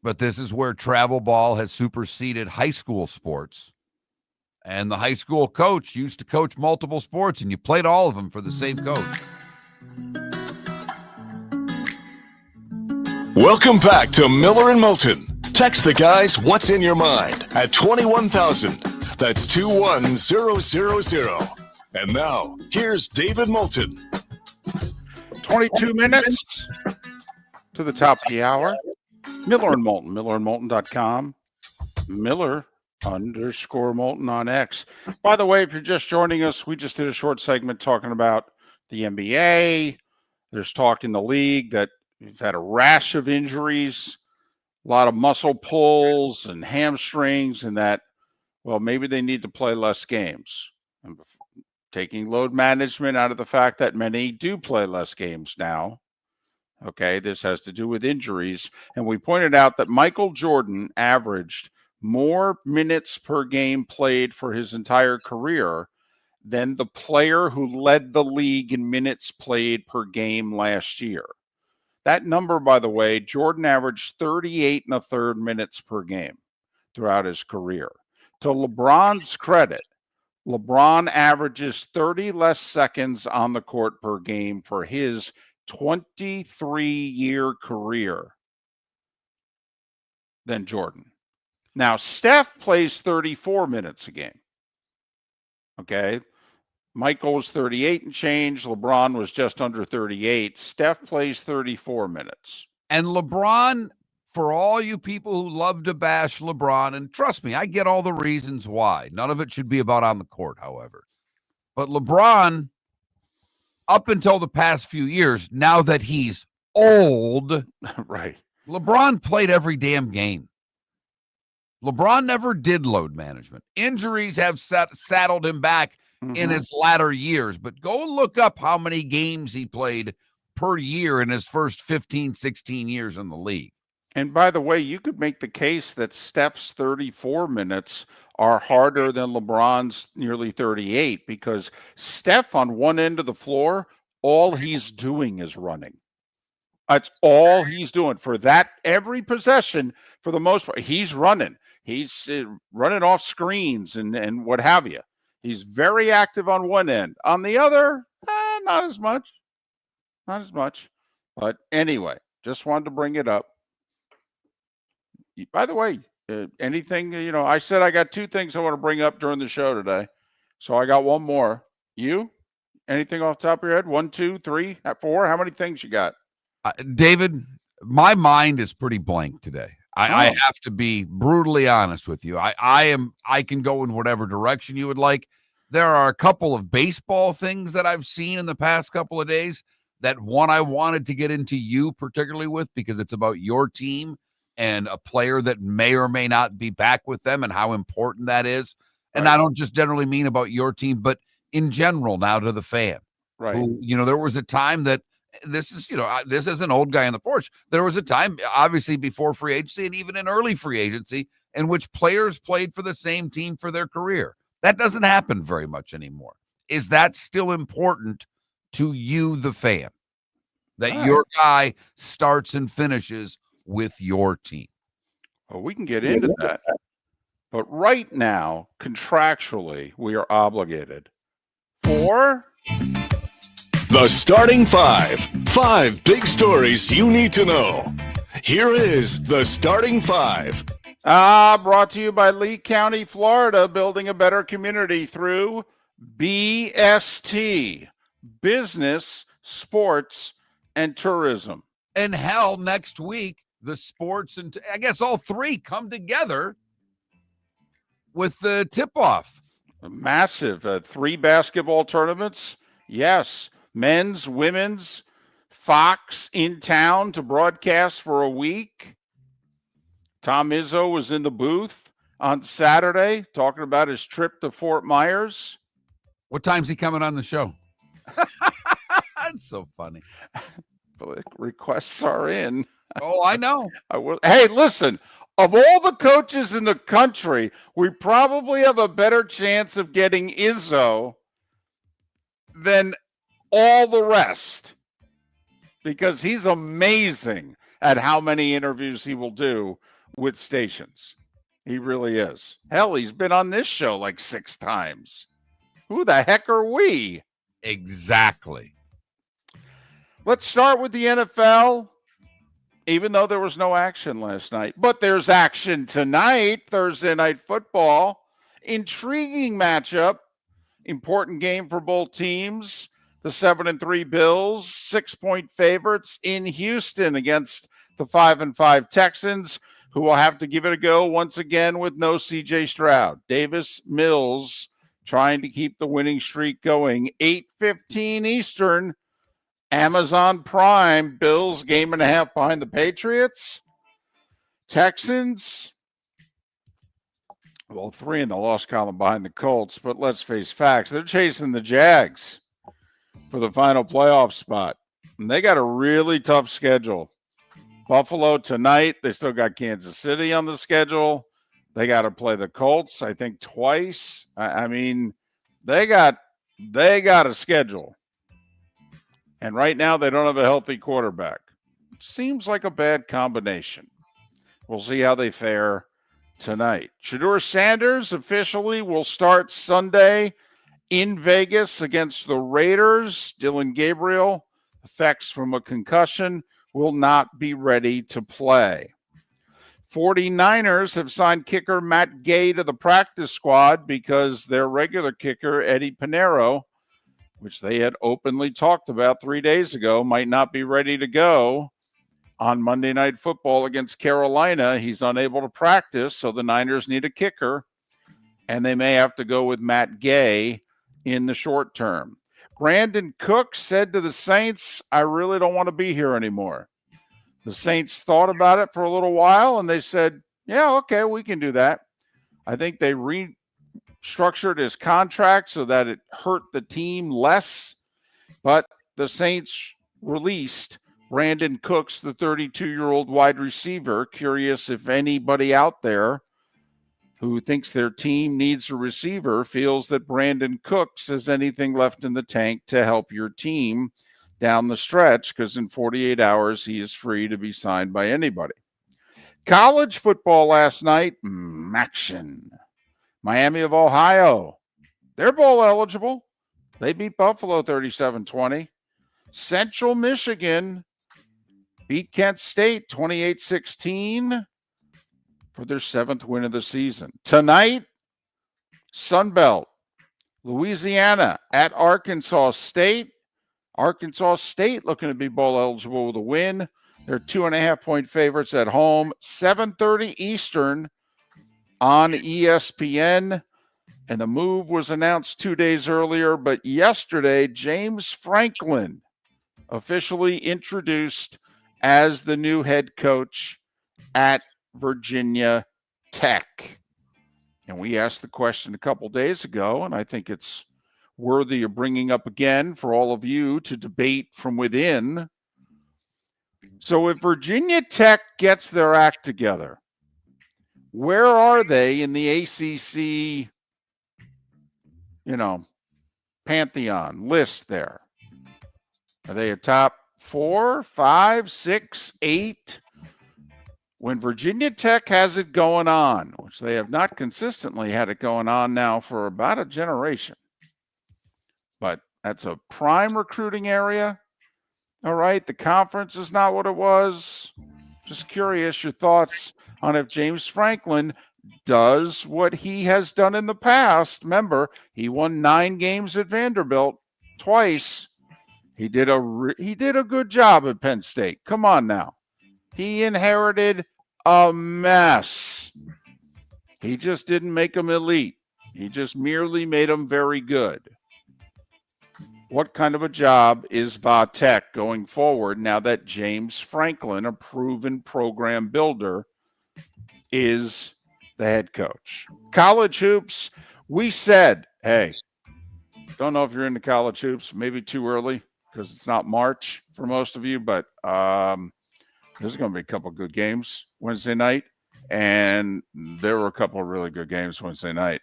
[SPEAKER 3] But this is where travel ball has superseded high school sports. And the high school coach used to coach multiple sports, and you played all of them for the same coach.
[SPEAKER 1] Welcome back to Miller and Moulton. Text the guys what's in your mind at 21,000. That's 21000. And now, here's David Moulton.
[SPEAKER 2] 22 minutes to the top of the hour. Miller and Moulton, millerandmoulton.com. Miller_Moulton on X. By the way, if you're just joining us, we just did a short segment talking about the NBA. There's talk in the league that we've had a rash of injuries, a lot of muscle pulls and hamstrings, and that, well, maybe they need to play less games. And taking load management out of the fact that many do play less games now. Okay, this has to do with injuries. And we pointed out that Michael Jordan averaged more minutes per game played for his entire career than the player who led the league in minutes played per game last year. That number, by the way, Jordan averaged 38 1/3 minutes per game throughout his career. To LeBron's credit, LeBron averages 30 less seconds on the court per game for his 23-year career than Jordan. Now, Steph plays 34 minutes a game. Okay. Michael was 38 and change. LeBron was just under 38. Steph plays 34 minutes.
[SPEAKER 3] And LeBron, for all you people who love to bash LeBron, and trust me, I get all the reasons why. None of it should be about on the court, however. But LeBron, up until the past few years, now that he's old,
[SPEAKER 2] right?
[SPEAKER 3] LeBron played every damn game. LeBron never did load management. Injuries have saddled him back in his latter years, but go and look up how many games he played per year in his first 15, 16 years in the league.
[SPEAKER 2] And by the way, you could make the case that Steph's 34 minutes are harder than LeBron's nearly 38 because Steph on one end of the floor, all he's doing is running. That's all he's doing for that every possession. For the most part, he's running. He's running off screens and what have you. He's very active on one end. On the other, not as much. Not as much. But anyway, just wanted to bring it up. By the way, anything, I said I got two things I want to bring up during the show today. So I got one more. You? Anything off the top of your head? 1, 2, 3, 4? How many things you got?
[SPEAKER 3] David, my mind is pretty blank today. I have to be brutally honest with you. I can go in whatever direction you would like. There are a couple of baseball things that I've seen in the past couple of days that one I wanted to get into you particularly with because it's about your team and a player that may or may not be back with them and how important that is. And right. I don't just generally mean about your team, but in general now to the fan.
[SPEAKER 2] Right.
[SPEAKER 3] Who, there was a time that this is an old guy on the porch. There was a time, obviously before free agency and even in early free agency, in which players played for the same team for their career. That doesn't happen very much anymore. Is that still important to you, the fan, that your guy starts and finishes with your team?
[SPEAKER 2] Well, we can get into that. But right now, contractually, we are obligated for
[SPEAKER 1] The Starting Five. 5 big stories you need to know. Here is the Starting Five.
[SPEAKER 2] Brought to you by Lee County, Florida, building a better community through BST, Business, Sports, and Tourism.
[SPEAKER 3] And hell, next week, the sports and I guess all three come together with the tip-off.
[SPEAKER 2] Massive 3 basketball tournaments. Yes, men's, women's, Fox in town to broadcast for a week. Tom Izzo was in the booth on Saturday talking about his trip to Fort Myers.
[SPEAKER 3] What time's he coming on the show? That's so funny.
[SPEAKER 2] Requests are in.
[SPEAKER 3] Oh, I know.
[SPEAKER 2] Hey, listen, of all the coaches in the country, we probably have a better chance of getting Izzo than all the rest because he's amazing at how many interviews he will do with stations. He really is. Hell, he's been on this show like 6 times. Who the heck are we?
[SPEAKER 3] Exactly.
[SPEAKER 2] Let's start with the NFL, even though there was no action last night. But there's action tonight, Thursday Night Football. Intriguing matchup. Important game for both teams. The 7-3 Bills, 6-point favorites in Houston against the 5-5 Texans, who will have to give it a go once again with no C.J. Stroud. Davis Mills trying to keep the winning streak going. 8:15 Eastern, Amazon Prime. Bills game and a half behind the Patriots. Texans, well, 3 in the loss column behind the Colts, but let's face facts. They're chasing the Jags for the final playoff spot. And they got a really tough schedule. Buffalo tonight. They still got Kansas City on the schedule. They got to play the Colts, I think, twice. I mean, they got a schedule. And right now they don't have a healthy quarterback. Seems like a bad combination. We'll see how they fare tonight. Shadrick Sanders officially will start Sunday in Vegas against the Raiders. Dylan Gabriel, effects from a concussion, will not be ready to play. 49ers have signed kicker Matt Gay to the practice squad because their regular kicker, Eddie Pinheiro, which they had openly talked about 3 days ago, might not be ready to go on Monday Night Football against Carolina. He's unable to practice, so the Niners need a kicker, and they may have to go with Matt Gay in the short term. Brandon Cooks said to the Saints, I really don't want to be here anymore. The Saints thought about it for a little while, and they said, yeah, okay, we can do that. I think they restructured his contract so that it hurt the team less, but the Saints released Brandon Cooks, the 32-year-old wide receiver. Curious if anybody out there who thinks their team needs a receiver feels that Brandon Cooks has anything left in the tank to help your team down the stretch, because in 48 hours, he is free to be signed by anybody. College football last night, action. Miami of Ohio, they're bowl eligible. They beat Buffalo 37-20. Central Michigan beat Kent State 28-16 for their 7th win of the season. Tonight, Sun Belt, Louisiana at Arkansas State. Arkansas State looking to be bowl eligible with a win. They're 2.5-point favorites at home. 7:30 Eastern on ESPN. And the move was announced 2 days earlier, but yesterday, James Franklin officially introduced as the new head coach at Virginia Tech. And we asked the question a couple days ago, and I think it's worthy of bringing up again for all of you to debate from within. So if Virginia Tech gets their act together, where are they in the ACC pantheon list there. Are they a top 4, 5, 6, 8? When Virginia Tech has it going on, which they have not consistently had it going on now for about a generation, but that's a prime recruiting area. All right, the conference is not what it was. Just curious, your thoughts on if James Franklin does what he has done in the past. Remember, he won 9 games at Vanderbilt twice. He did a good job at Penn State. Come on now. He inherited a mess. He just didn't make them elite. He just merely made them very good. What kind of a job is Va Tech going forward now that James Franklin, a proven program builder, is the head coach? College hoops, we said, hey, don't know if you're into college hoops, maybe too early because it's not March for most of you, but there's going to be a couple of good games Wednesday night, and there were a couple of really good games Wednesday night.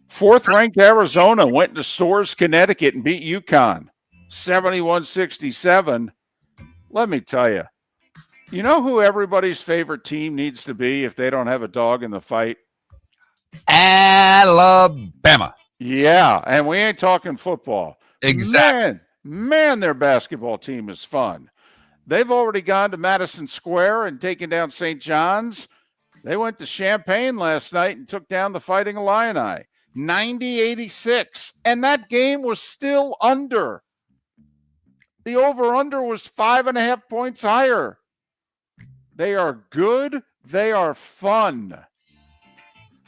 [SPEAKER 2] 4th-ranked Arizona went to Storrs, Connecticut, and beat UConn 71-67. Let me tell you, you know who everybody's favorite team needs to be if they don't have a dog in the fight?
[SPEAKER 3] Alabama.
[SPEAKER 2] Yeah, and we ain't talking football.
[SPEAKER 3] Exactly.
[SPEAKER 2] Man, their basketball team is fun. They've already gone to Madison Square and taken down St. John's. They went to Champaign last night and took down the Fighting Illini 90-86, and that game was still under. The over-under was 5.5 points higher. They are good. They are fun.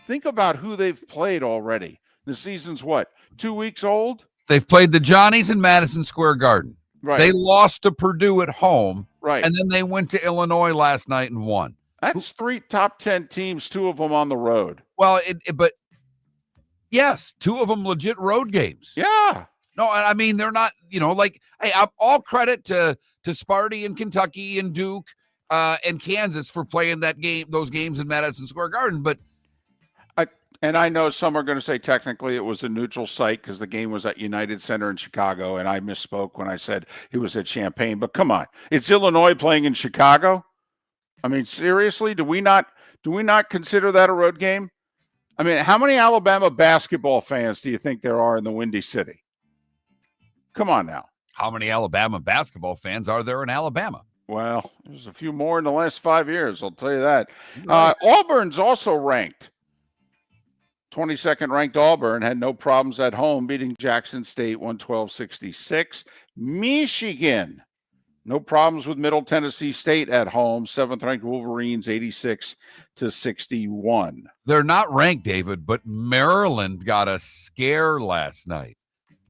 [SPEAKER 2] Think about who they've played already. The season's what, 2 weeks old?
[SPEAKER 3] They've played the Johnnies in Madison Square Garden.
[SPEAKER 2] Right.
[SPEAKER 3] They lost to Purdue at home.
[SPEAKER 2] Right.
[SPEAKER 3] And then they went to Illinois last night and won.
[SPEAKER 2] That's 3 top 10 teams, 2 of them on the road.
[SPEAKER 3] Well, but yes, 2 of them legit road games.
[SPEAKER 2] Yeah.
[SPEAKER 3] No, I mean, they're not, hey, all credit to Sparty and Kentucky and Duke and Kansas for playing those games in Madison Square Garden. But
[SPEAKER 2] and I know some are going to say technically it was a neutral site because the game was at United Center in Chicago, and I misspoke when I said it was at Champaign. But come on, it's Illinois playing in Chicago. I mean, seriously, do we not consider that a road game? I mean, how many Alabama basketball fans do you think there are in the Windy City? Come on now.
[SPEAKER 3] How many Alabama basketball fans are there in Alabama?
[SPEAKER 2] Well, there's a few more in the last 5 years, I'll tell you that. Auburn's also ranked. 22nd ranked Auburn had no problems at home, beating Jackson State 112-66. Michigan, no problems with Middle Tennessee State at home. 7th ranked Wolverines 86-61.
[SPEAKER 3] They're not ranked, David, but Maryland got a scare last night.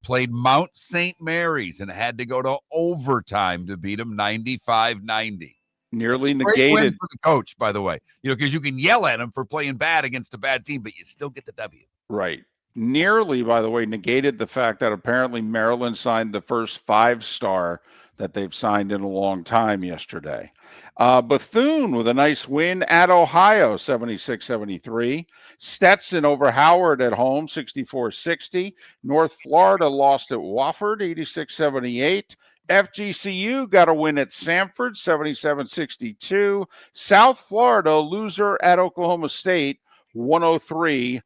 [SPEAKER 3] Played Mount St. Mary's and had to go to overtime to beat them 95-90.
[SPEAKER 2] Nearly
[SPEAKER 3] Great
[SPEAKER 2] negated
[SPEAKER 3] win for the coach, by the way. Because you can yell at him for playing bad against a bad team, but you still get the W.
[SPEAKER 2] Right. Nearly, by the way, negated the fact that apparently Maryland signed the first 5-star that they've signed in a long time yesterday. Bethune with a nice win at Ohio, 76-73. Stetson over Howard at home, 64-60. North Florida lost at Wofford, 86-78. FGCU got a win at Samford, 77-62. South Florida loser at Oklahoma State, 103-95.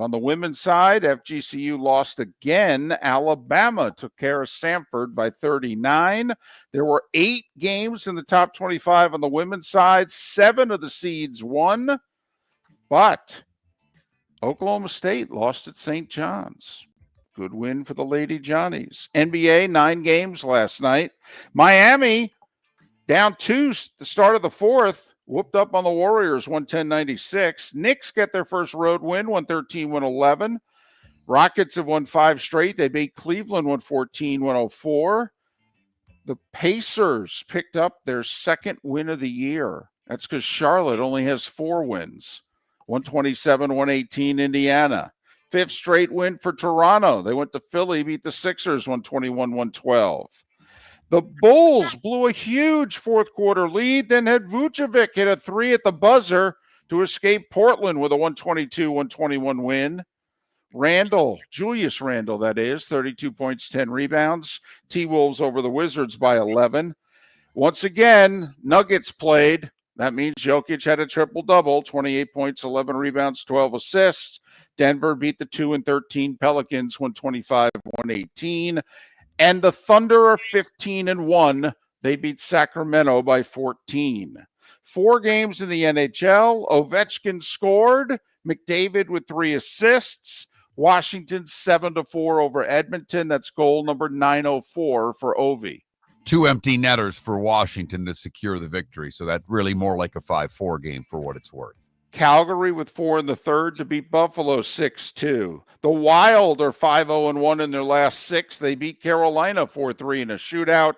[SPEAKER 2] On the women's side, FGCU lost again. Alabama took care of Samford by 39. There were 8 games in the top 25 on the women's side. 7 of the seeds won, but Oklahoma State lost at St. John's. Good win for the Lady Johnnies. NBA, 9 games last night. Miami down 2 the start of the 4th. Whooped up on the Warriors, 110-96. Knicks get their first road win, 113-111. Rockets have won 5 straight. They beat Cleveland, 114-104. The Pacers picked up their second win of the year. That's because Charlotte only has 4 wins, 127-118 Indiana. 5th straight win for Toronto. They went to Philly, beat the Sixers 121-112. The Bulls blew a huge 4th quarter lead, then had Vucevic hit a 3 at the buzzer to escape Portland with a 122-121 win. Julius Randle, that is, 32 points, 10 rebounds. T-Wolves over the Wizards by 11. Once again, Nuggets played. That means Jokic had a triple-double, 28 points, 11 rebounds, 12 assists. Denver beat the 2-13 Pelicans, 125-118. And the Thunder are 15-1. They beat Sacramento by 14. 4 games in the NHL. Ovechkin scored. McDavid with 3 assists. Washington 7-4 over Edmonton. That's goal number 904 for Ovi.
[SPEAKER 3] 2 empty netters for Washington to secure the victory. So that's really more like a 5-4 game for what it's worth.
[SPEAKER 2] Calgary with 4 in the third to beat Buffalo 6-2. The Wild are 5-0-1 in their last 6. They beat Carolina 4-3 in a shootout.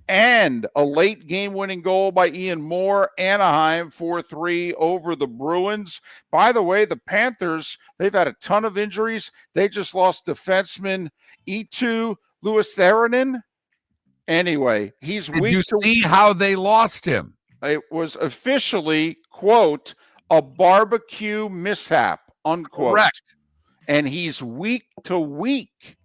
[SPEAKER 2] And a late game-winning goal by Ian Moore. Anaheim 4-3 over the Bruins. By the way, the Panthers, they've had a ton of injuries. They just lost defenseman E2 Louis Theranen. Anyway, he's weak.
[SPEAKER 3] Did you see how they lost him?
[SPEAKER 2] It was officially, quote, a barbecue mishap, unquote.
[SPEAKER 3] Correct.
[SPEAKER 2] And he's week to week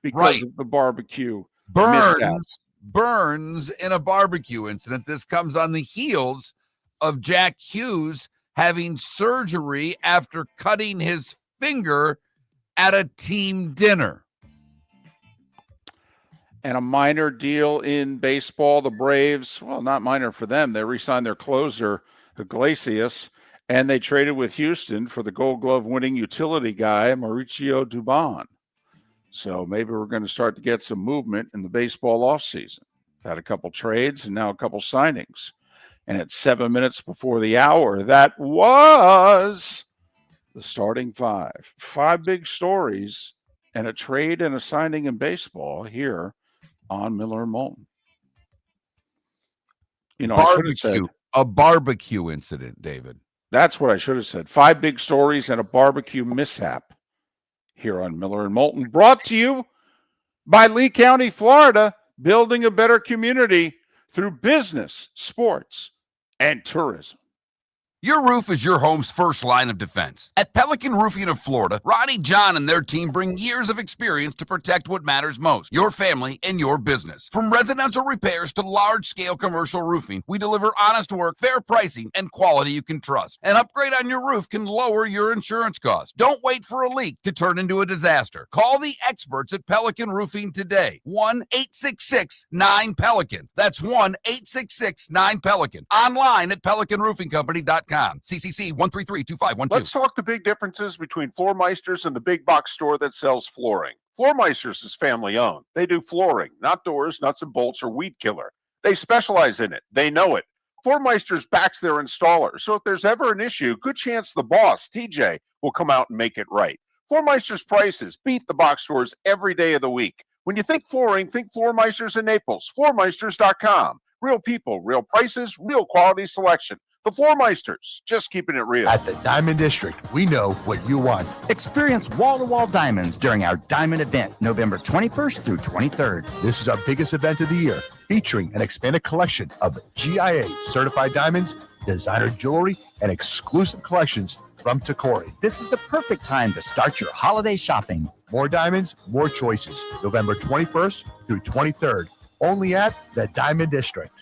[SPEAKER 2] because of the barbecue mishap.
[SPEAKER 3] Burns in a barbecue incident. This comes on the heels of Jack Hughes having surgery after cutting his finger at a team dinner.
[SPEAKER 2] And a minor deal in baseball. The Braves, well, not minor for them. They re-signed their closer, Iglesias, and they traded with Houston for the Gold Glove winning utility guy, Mauricio Dubon. So maybe we're going to start to get some movement in the baseball offseason. Had a couple trades and now a couple signings. And at 7 minutes before the hour, that was the starting 5. 5 big stories and a trade and a signing in baseball here on Miller and Moulton. You know, I should have said
[SPEAKER 3] a barbecue incident, David.
[SPEAKER 2] That's what I should have said. 5 big stories and a barbecue mishap here on Miller and Moulton. Brought to you by Lee County, Florida, building a better community through business, sports, and tourism.
[SPEAKER 3] Your roof is your home's first line of defense. At Pelican Roofing of Florida, Ronnie, John, and their team bring years of experience to protect what matters most, your family and your business. From residential repairs to large-scale commercial roofing, we deliver honest work, fair pricing, and quality you can trust. An upgrade on your roof can lower your insurance costs. Don't wait for a leak to turn into a disaster. Call the experts at Pelican Roofing today. 1-866-9-PELICAN. That's 1-866-9-PELICAN. Online at pelicanroofingcompany.com. CCC 1332512.
[SPEAKER 4] Let's talk the big differences between Floor Meisters and the big box store that sells flooring. Floor Meisters is family owned. They do flooring, not doors, nuts and bolts, or weed killer. They specialize in it. They know it. Floor Meisters backs their installer. So if there's ever an issue, good chance the boss, TJ, will come out and make it right. Floor Meisters prices beat the box stores every day of the week. When you think flooring, think Floor Meisters in Naples. FloorMeisters.com. Real people, real prices, real quality selection. The Floor Meisters, just keeping it real.
[SPEAKER 5] At the Diamond District, we know what you want.
[SPEAKER 6] Experience wall-to-wall diamonds during our Diamond event, November 21st through 23rd.
[SPEAKER 5] This is our biggest event of the year, featuring an expanded collection of GIA certified diamonds, designer jewelry, and exclusive collections from Tacori.
[SPEAKER 6] This is the perfect time to start your holiday shopping.
[SPEAKER 5] More diamonds, more choices. November 21st through 23rd, only at the Diamond District.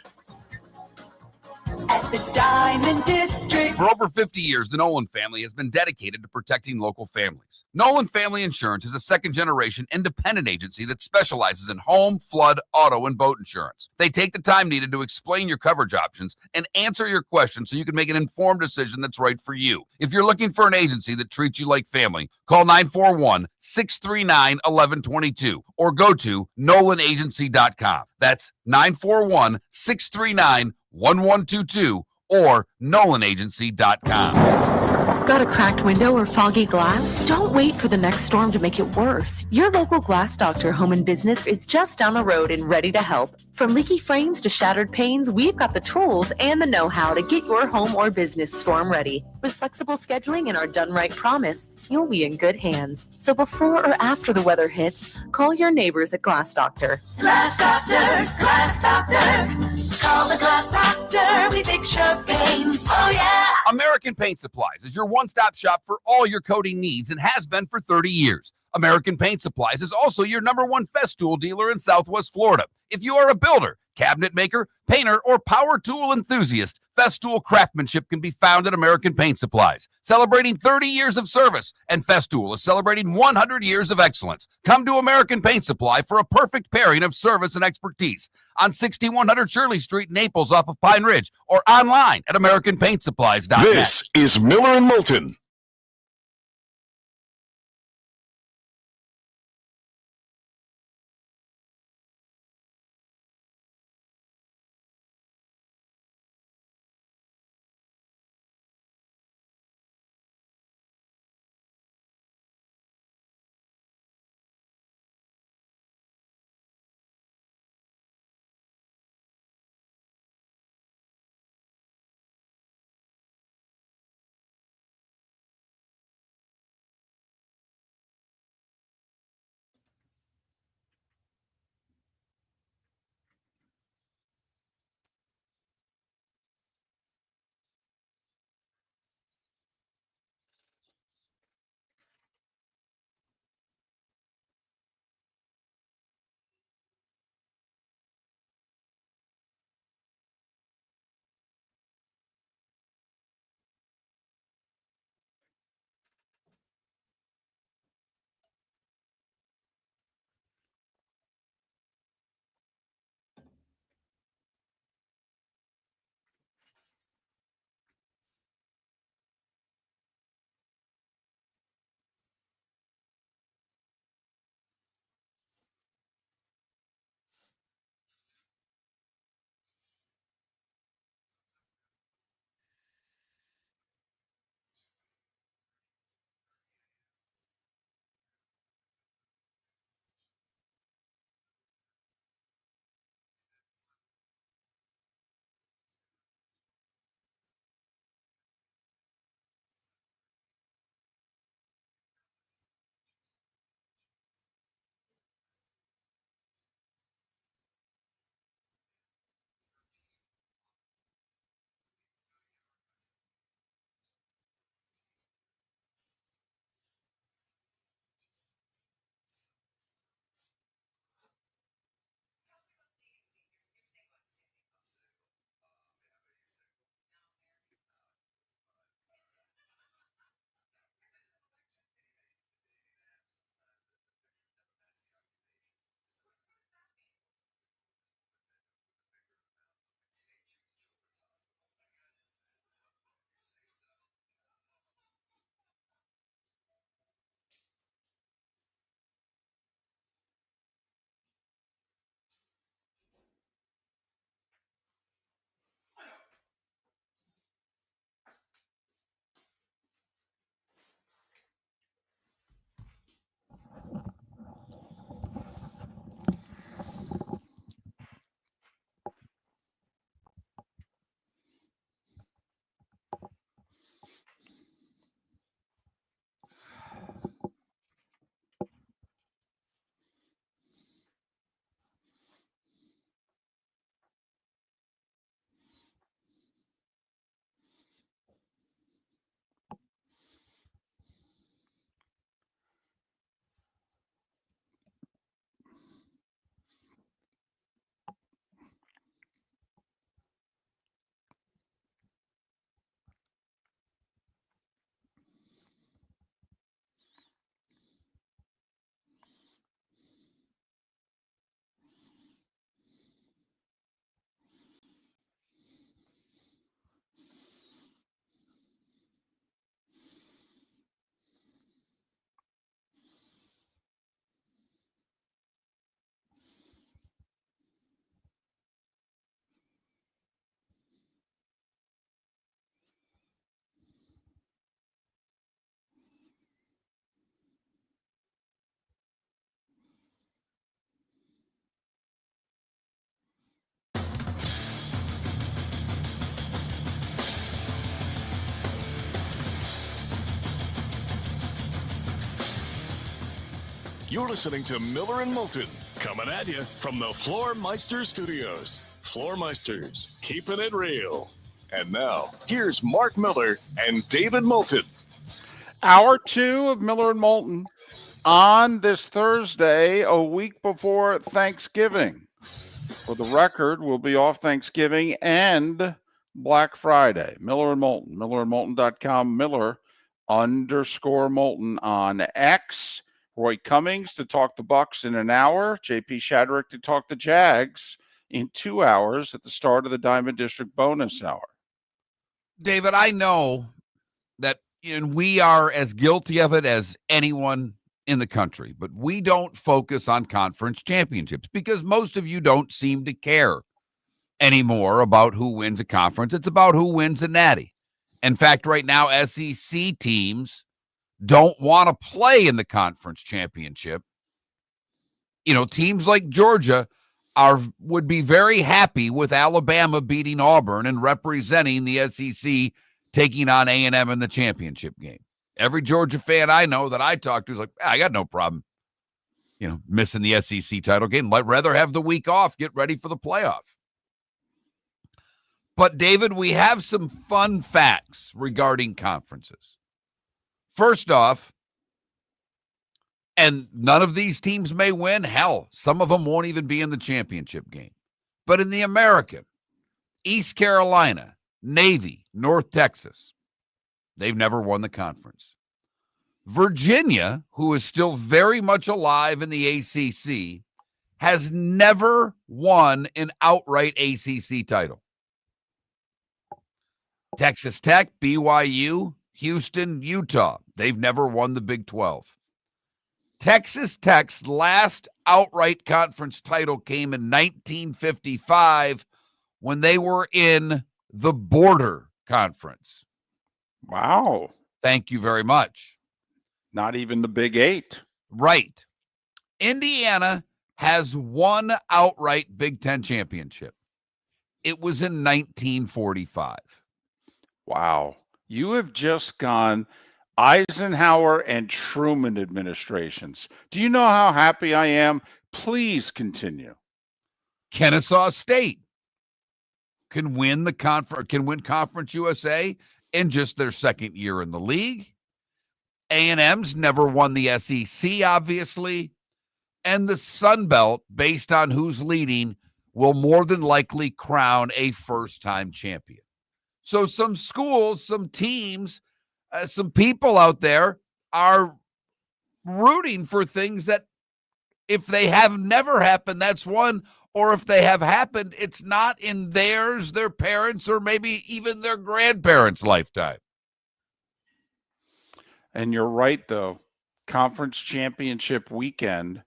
[SPEAKER 7] At the Diamond District.
[SPEAKER 3] For over 50 years, the Nolan family has been dedicated to protecting local families. Nolan Family Insurance is a second-generation independent agency that specializes in home, flood, auto, and boat insurance. They take the time needed to explain your coverage options and answer your questions so you can make an informed decision that's right for you. If you're looking for an agency that treats you like family, call 941-639-1122 or go to nolanagency.com. That's 941-639-1122 or nolanagency.com.
[SPEAKER 8] Got a cracked window or foggy glass? Don't wait for the next storm to make it worse. Your local Glass Doctor Home and Business is just down the road and ready to help. From leaky frames to shattered panes, we've got the tools and the know-how to get your home or business storm ready. With flexible scheduling and our done right promise, you'll be in good hands. So before or after the weather hits, call your neighbors at Glass Doctor.
[SPEAKER 7] Glass Doctor, Glass Doctor. Call the Glass Doctor. We fix your pains. Oh, yeah.
[SPEAKER 3] American Paint Supplies is your one-stop shop for all your coating needs and has been for 30 years. American Paint Supplies is also your #1 Festool dealer in Southwest Florida. If you are a builder, cabinet maker, painter, or power tool enthusiast, Festool craftsmanship can be found at American Paint Supplies. Celebrating 30 years of service, and Festool is celebrating 100 years of excellence. Come to American Paint Supply for a perfect pairing of service and expertise on 6100 Shirley Street, Naples, off of Pine Ridge, or online at AmericanPaintSupplies.net.
[SPEAKER 1] This is Miller and Moulton. You're listening to Miller and Moulton, coming at you from the Floor Meister Studios. Floor Meisters, keeping it real. And now, here's Mark Miller and David Moulton.
[SPEAKER 2] Hour 2 of Miller and Moulton on this Thursday, a week before Thanksgiving. For the record, we'll be off Thanksgiving and Black Friday. Miller and Moulton, millerandmoulton.com, Miller_Moulton on X. Roy Cummings to talk the Bucs in an hour. JP Shadrick to talk the Jags in 2 hours at the start of the Diamond District bonus hour.
[SPEAKER 3] David, I know that we are as guilty of it as anyone in the country, but we don't focus on conference championships because most of you don't seem to care anymore about who wins a conference. It's about who wins a natty. In fact, right now, SEC teams don't want to play in the conference championship. Teams like Georgia would be very happy with Alabama beating Auburn and representing the SEC taking on A&M in the championship game. Every Georgia fan I know that I talk to is like, I got no problem, missing the SEC title game. I'd rather have the week off, get ready for the playoff. But, David, we have some fun facts regarding conferences. First off, and none of these teams may win. Hell, some of them won't even be in the championship game. But in the American, East Carolina, Navy, North Texas, they've never won the conference. Virginia, who is still very much alive in the ACC, has never won an outright ACC title. Texas Tech, BYU, Houston, Utah, they've never won the Big 12. Texas Tech's last outright conference title came in 1955 when they were in the Border Conference.
[SPEAKER 2] Wow.
[SPEAKER 3] Thank you very much.
[SPEAKER 2] Not even the Big 8.
[SPEAKER 3] Right. Indiana has one outright Big Ten championship. It was in 1945.
[SPEAKER 2] Wow. You have just gone Eisenhower and Truman administrations. Do you know how happy I am? Please continue.
[SPEAKER 3] Kennesaw State can win Conference USA in just their second year in the league. A&M's never won the SEC, obviously. And the Sun Belt, based on who's leading, will more than likely crown a first-time champion. So some schools, some teams, some people out there are rooting for things that if they have never happened, that's one. Or if they have happened, it's not in theirs, their parents, or maybe even their grandparents' lifetime.
[SPEAKER 2] And you're right, though. Conference championship weekend,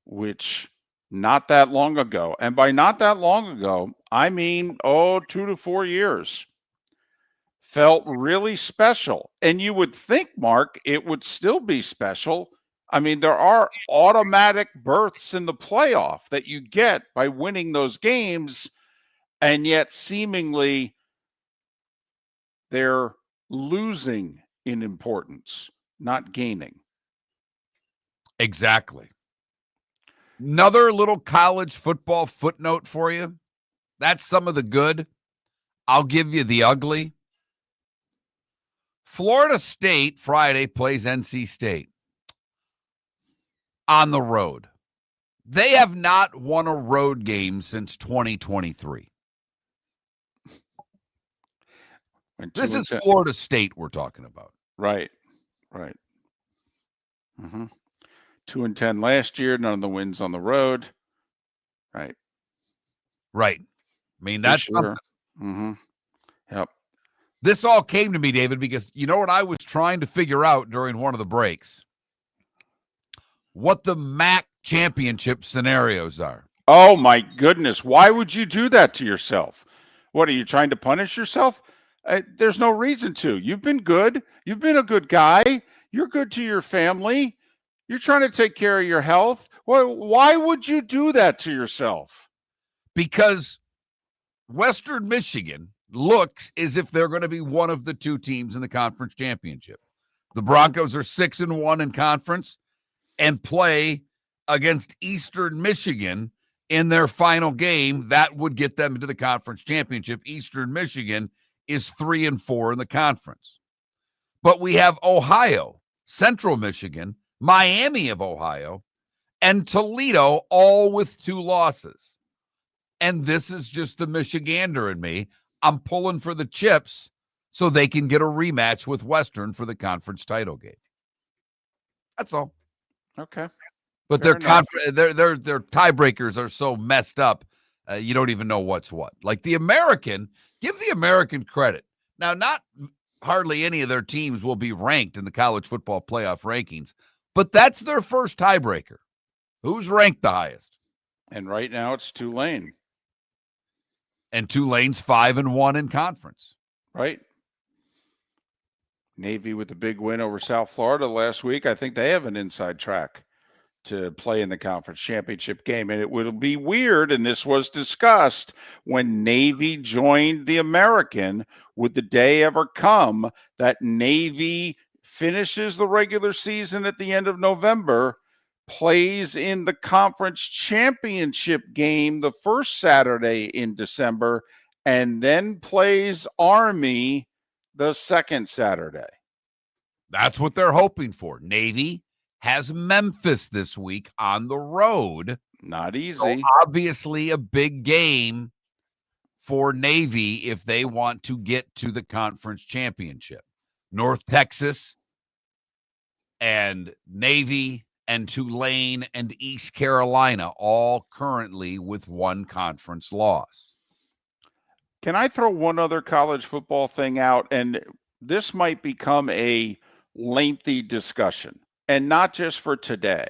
[SPEAKER 2] which not that long ago, and by not that long ago, I mean, 2 to 4 years, felt really special. And you would think, Mark, it would still be special. I mean, there are automatic berths in the playoff that you get by winning those games, and yet seemingly they're losing in importance, not gaining.
[SPEAKER 3] Exactly. Another little college football footnote for you. That's some of the good. I'll give you the ugly. Florida State Friday plays NC State on the road. They have not won a road game since 2023. This is Florida State we're talking about.
[SPEAKER 2] Right. 2-10 last year, none of the wins on the road. Right.
[SPEAKER 3] I mean, that's something.
[SPEAKER 2] Yep.
[SPEAKER 3] This all came to me, David, because you know what I was trying to figure out during one of the breaks? What the MAC championship scenarios are.
[SPEAKER 2] Oh, my goodness. Why would you do that to yourself? What, are you trying to punish yourself? There's no reason to. You've been good. You've been a good guy. You're good to your family. You're trying to take care of your health. Why would you do that to yourself?
[SPEAKER 3] Because Western Michigan looks as if they're going to be one of the two teams in the conference championship. The Broncos are 6-1 in conference and play against Eastern Michigan in their final game. That would get them into the conference championship. Eastern Michigan is 3-4 in the conference. But we have Ohio, Central Michigan, Miami of Ohio, and Toledo all with 2 losses. And this is just the Michigander in me. I'm pulling for the chips so they can get a rematch with Western for the conference title game. That's all.
[SPEAKER 2] Okay.
[SPEAKER 3] But their tiebreakers are so messed up, you don't even know what's what. Like the American, give the American credit. Now, not hardly any of their teams will be ranked in the college football playoff rankings, but that's their first tiebreaker. Who's ranked the highest?
[SPEAKER 2] And right now it's Tulane.
[SPEAKER 3] And Tulane's 5-1 in conference.
[SPEAKER 2] Right. Navy with the big win over South Florida last week. I think they have an inside track to play in the conference championship game. And it would be weird, and this was discussed, when Navy joined the American, would the day ever come that Navy finishes the regular season at the end of November, plays in the conference championship game the first Saturday in December, and then plays Army the second Saturday?
[SPEAKER 3] That's what they're hoping for. Navy has Memphis this week on the road.
[SPEAKER 2] Not easy.
[SPEAKER 3] So obviously a big game for Navy if they want to get to the conference championship. North Texas and Navy and Tulane and East Carolina all currently with 1 conference loss.
[SPEAKER 2] Can I throw one other college football thing out? And this might become a lengthy discussion, and not just for today.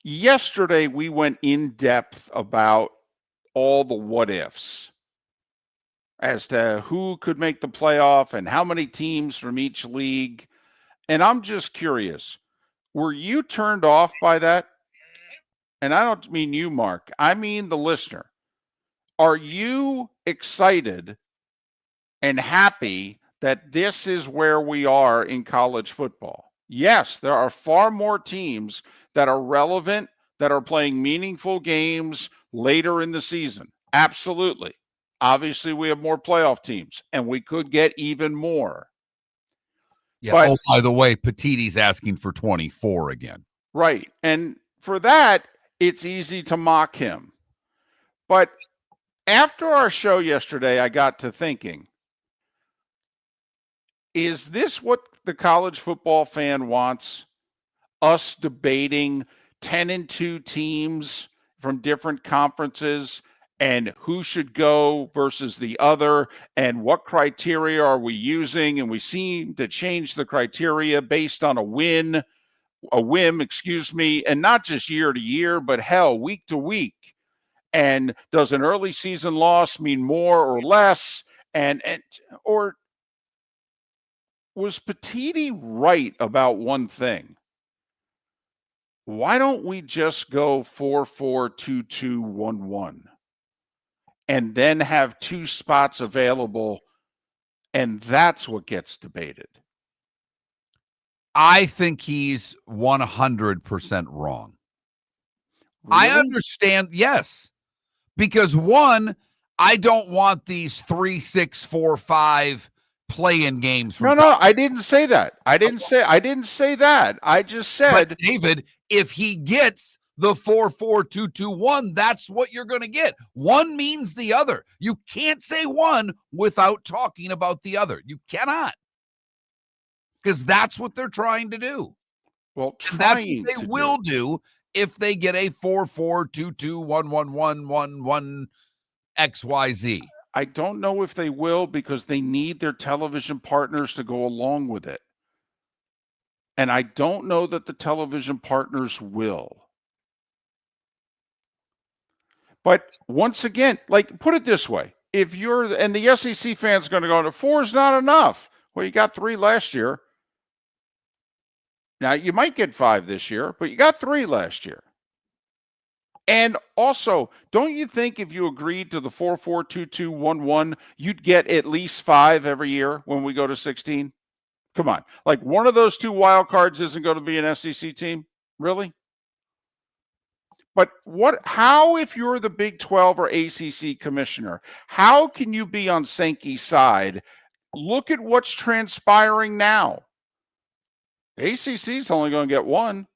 [SPEAKER 2] Yesterday, we went in depth about all the what ifs as to who could make the playoff and how many teams from each league. And I'm just curious, were you turned off by that? And I don't mean you, Mark. I mean the listener. Are you excited and happy that this is where we are in college football? Yes, there are far more teams that are relevant, that are playing meaningful games later in the season. Absolutely. Obviously, we have more playoff teams, and we could get even more.
[SPEAKER 3] Yeah.
[SPEAKER 2] But,
[SPEAKER 3] by the way, Petiti's asking for 24 again.
[SPEAKER 2] Right. And for that, it's easy to mock him. But after our show yesterday, I got to thinking, is this what the college football fan wants? Us debating 10-2 teams from different conferences and who should go versus the other and what criteria are we using? And we seem to change the criteria based on a whim, and not just year to year, but hell, week to week. And does an early season loss mean more or less? Or was Petiti right about one thing? Why don't we just go 4-4-2-2-1-1 and then have 2 spots available, and that's what gets debated?
[SPEAKER 3] I think he's 100% wrong.
[SPEAKER 2] Really?
[SPEAKER 3] I understand, yes, because one, I don't want these 3-6-4-5 play-in games.
[SPEAKER 2] No, I didn't say that. I didn't say that. I just said,
[SPEAKER 3] but David, if he gets the 4-4-2-2-1, that's what you're going to get. One means the other. You can't say one without talking about the other. You cannot. Because that's what they're trying to do.
[SPEAKER 2] Well,
[SPEAKER 3] that's what they will do if they get a 4-4-2-2-1-1-1-1-1 XYZ.
[SPEAKER 2] I don't know if they will, because they need their television partners to go along with it. And I don't know that the television partners will. But once again, like, put it this way. If you're, and the SEC fans going to go, 4 is not enough. Well, you got 3 last year. Now, you might get 5 this year, but you got 3 last year. And also, don't you think if you agreed to the 4-4-2-2-1-1, you'd get at least 5 every year when we go to 16? Come on. Like, one of those 2 wild cards isn't going to be an SEC team? Really? But how, if you're the Big 12 or ACC commissioner, how can you be on Sankey's side? Look at what's transpiring now. The ACC is only going to get one.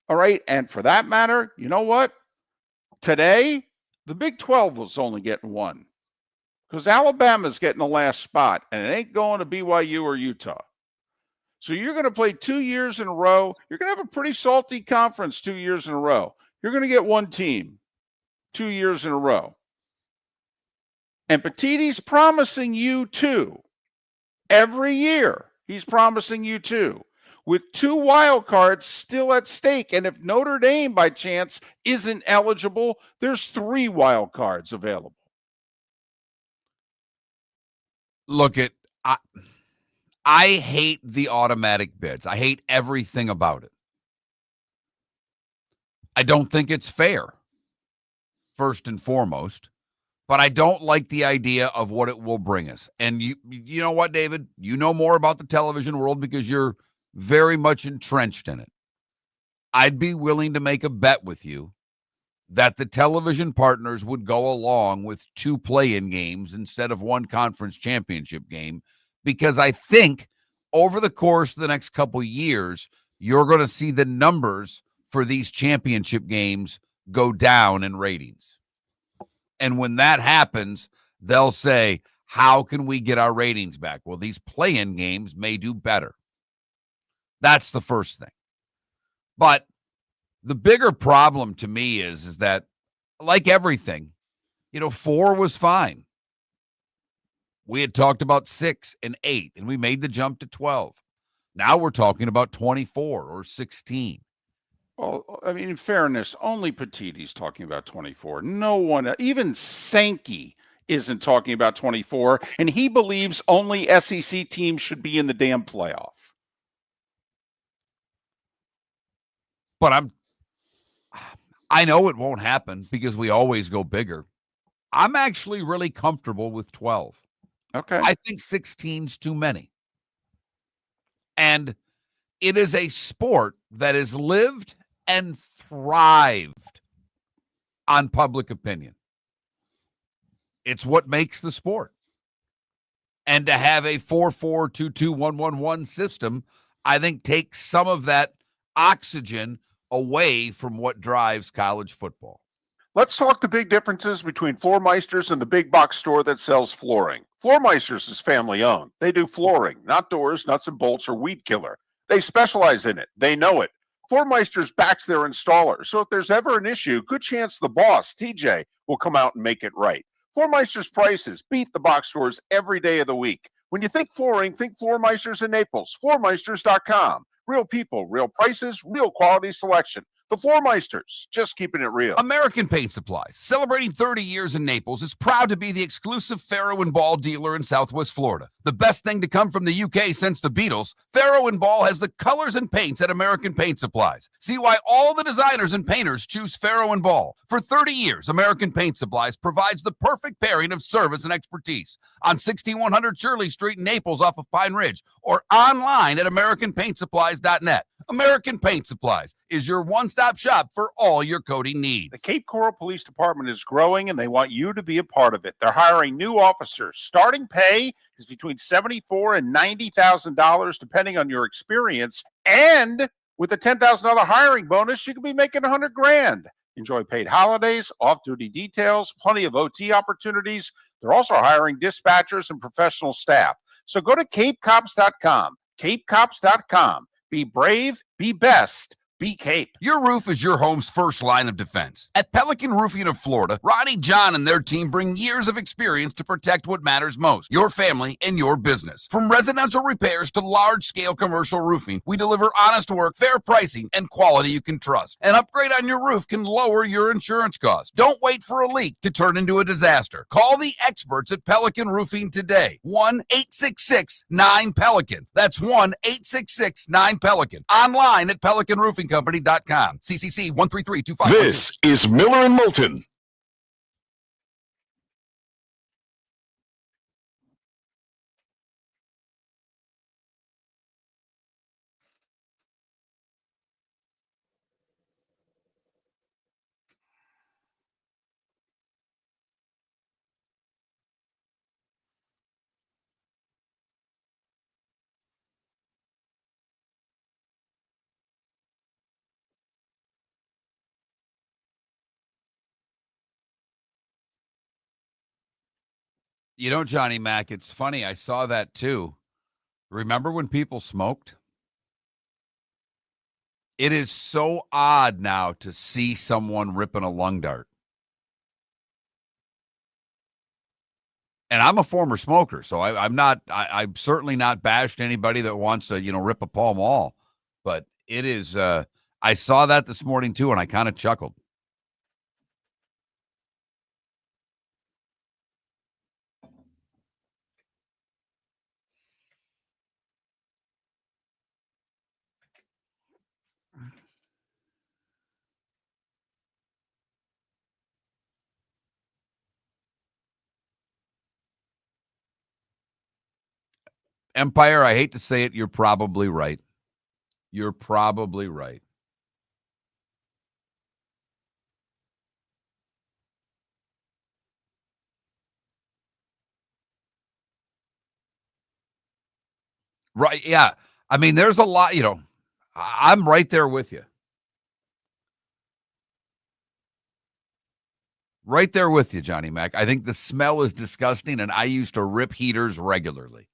[SPEAKER 2] All right. And for that matter, you know what? Today, the Big 12 was only getting one because Alabama's getting the last spot, and it ain't going to BYU or Utah. So you're going to play 2 years in a row. You're going to have a pretty salty conference 2 years in a row. You're going to get one team 2 years in a row. And Petitti's promising you two. Every year, he's promising you two. With 2 wild cards still at stake. And if Notre Dame, by chance, isn't eligible, there's 3 wild cards available.
[SPEAKER 3] Look, I hate the automatic bids. I hate everything about it. I don't think it's fair, first and foremost, but I don't like the idea of what it will bring us. And you know what, David? You know more about the television world because you're very much entrenched in it. I'd be willing to make a bet with you that the television partners would go along with 2 play-in games instead of 1 conference championship game, because I think over the course of the next couple of years, you're going to see the numbers for these championship games go down in ratings. And when that happens, they'll say, how can we get our ratings back? Well, these play-in games may do better. That's the first thing. But the bigger problem to me is that, like everything, 4 was fine. We had talked about 6 and 8, and we made the jump to 12. Now we're talking about 24 or 16.
[SPEAKER 2] Well, I mean, in fairness, only Petitti's talking about 24. No one, even Sankey, isn't talking about 24, and he believes only SEC teams should be in the damn playoff.
[SPEAKER 3] But I know it won't happen because we always go bigger. I'm actually really comfortable with 12.
[SPEAKER 2] Okay.
[SPEAKER 3] I think 16's too many. And it is a sport that has lived and thrived on public opinion. It's what makes the sport. And to have a 4-4-2-2-1-1-1 system, I think takes some of that oxygen away from what drives college football.
[SPEAKER 4] Let's talk the big differences between Floor Meisters and the big box store that sells flooring. Floor Meisters is family owned. They do flooring, not doors, nuts and bolts, or weed killer. They specialize in it. They know it. Floor Meisters backs their installer. So if there's ever an issue, good chance the boss, TJ, will come out and make it right. Floor Meisters prices beat the box stores every day of the week. When you think flooring, think Floor Meisters in Naples. Floormeisters.com. Real people, real prices, real quality selection. The Floor Meisters, just keeping it real.
[SPEAKER 3] American Paint Supplies, celebrating 30 years in Naples, is proud to be the exclusive Farrow and Ball dealer in Southwest Florida. The best thing to come from the UK since the Beatles, Farrow and Ball has the colors and paints at American Paint Supplies. See why all the designers and painters choose Farrow and Ball. For 30 years, American Paint Supplies provides the perfect pairing of service and expertise on 6100 Shirley Street in Naples off of Pine Ridge, or online at AmericanPaintSupplies.net. American Paint Supplies is your one-stop shop for all your coating needs.
[SPEAKER 4] The Cape Coral Police Department is growing, and they want you to be a part of it. They're hiring new officers. Starting pay is between $74,000 and $90,000, depending on your experience. And with a $10,000 hiring bonus, you could be making $100,000. Enjoy paid holidays, off-duty details, plenty of OT opportunities. They're also hiring dispatchers and professional staff. So go to CapeCops.com. CapeCops.com. Be brave, be best, be Cape.
[SPEAKER 3] Your roof is your home's first line of defense. At Pelican Roofing of Florida, Ronnie, John, and their team bring years of experience to protect what matters most, your family and your business. From residential repairs to large-scale commercial roofing, we deliver honest work, fair pricing, and quality you can trust. An upgrade on your roof can lower your insurance costs. Don't wait for a leak to turn into a disaster. Call the experts at Pelican Roofing today. 1-866-9-PELICAN. That's 1-866-9-PELICAN. Online at PelicanRoofingCompany.com. CCC 13325.
[SPEAKER 1] This is Miller and Moulton.
[SPEAKER 3] You know, Johnny Mac, it's funny. I saw that too. Remember when people smoked? It is so odd now to see someone ripping a lung dart. And I'm a former smoker, so I'm certainly not bashed anybody that wants to, rip a Pall Mall. But it is, I saw that this morning too, and I kind of chuckled. Empire, I hate to say it, you're probably right. You're probably right. Right, yeah. I mean, there's a lot, I'm right there with you. Right there with you, Johnny Mac. I think the smell is disgusting, and I used to rip heaters regularly.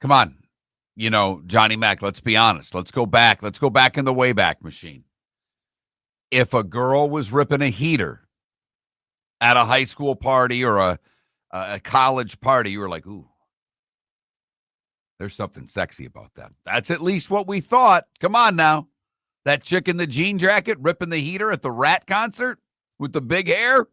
[SPEAKER 3] Come on. Johnny Mac, let's be honest. Let's go back. Let's go back in the Wayback Machine. If a girl was ripping a heater at a high school party or a college party, you were like, ooh, there's something sexy about that. That's at least what we thought. Come on now. That chick in the jean jacket ripping the heater at the Rat concert with the big hair.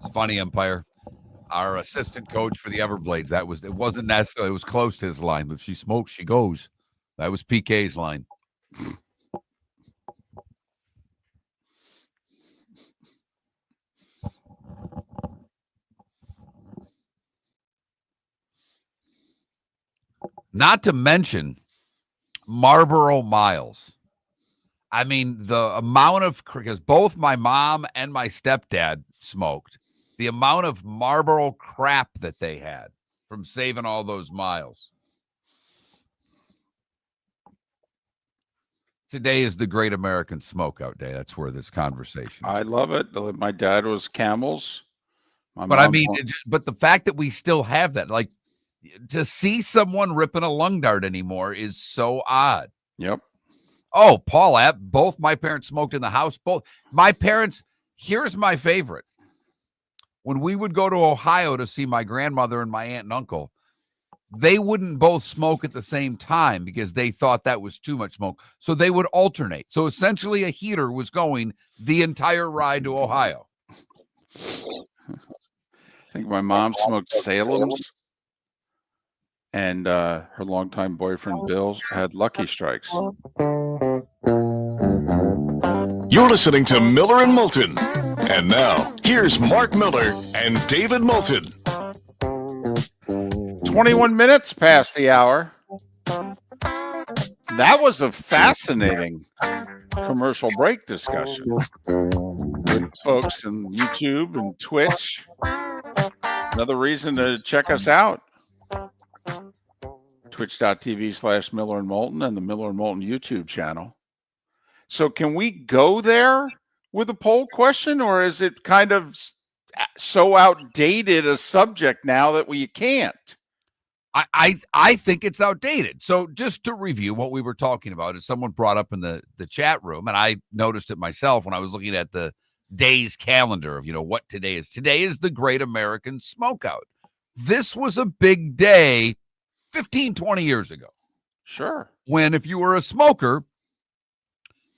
[SPEAKER 3] It's funny, Empire. Our assistant coach for the Everblades, it wasn't necessarily, it was close to his line, but if she smokes, she goes. That was PK's line. Not to mention Marlboro Miles. I mean, the amount of, because both my mom and my stepdad smoked, the amount of Marlboro crap that they had from saving all those miles. Today is the Great American Smokeout Day. That's where this conversation is.
[SPEAKER 2] I love it. My dad was Camels.
[SPEAKER 3] But I mean, but the fact that we still have that, like, to see someone ripping a lung dart anymore is so odd.
[SPEAKER 2] Yep.
[SPEAKER 3] Oh, Paul, both my parents smoked in the house. Both my parents, here's my favorite. When we would go to Ohio to see my grandmother and my aunt and uncle, they wouldn't both smoke at the same time because they thought that was too much smoke. So they would alternate. So essentially a heater was going the entire ride to Ohio.
[SPEAKER 2] I think my mom smoked Salem's, and her longtime boyfriend Bill had Lucky Strikes.
[SPEAKER 1] You're listening to Miller and Moulton. And now, here's Mark Miller and David Moulton.
[SPEAKER 2] 21 minutes past the hour. That was a fascinating commercial break discussion with folks in YouTube and Twitch. Another reason to check us out. Twitch.tv/Miller and Moulton and the Miller and Moulton YouTube channel. So can we go there with a poll question, or is it kind of so outdated a subject now that we can't?
[SPEAKER 3] I think it's outdated. So just to review what we were talking about, is someone brought up in the chat room, and I noticed it myself when I was looking at the day's calendar of, what today is. Today is the Great American Smokeout. This was a big day 15, 20 years ago.
[SPEAKER 2] Sure.
[SPEAKER 3] When if you were a smoker,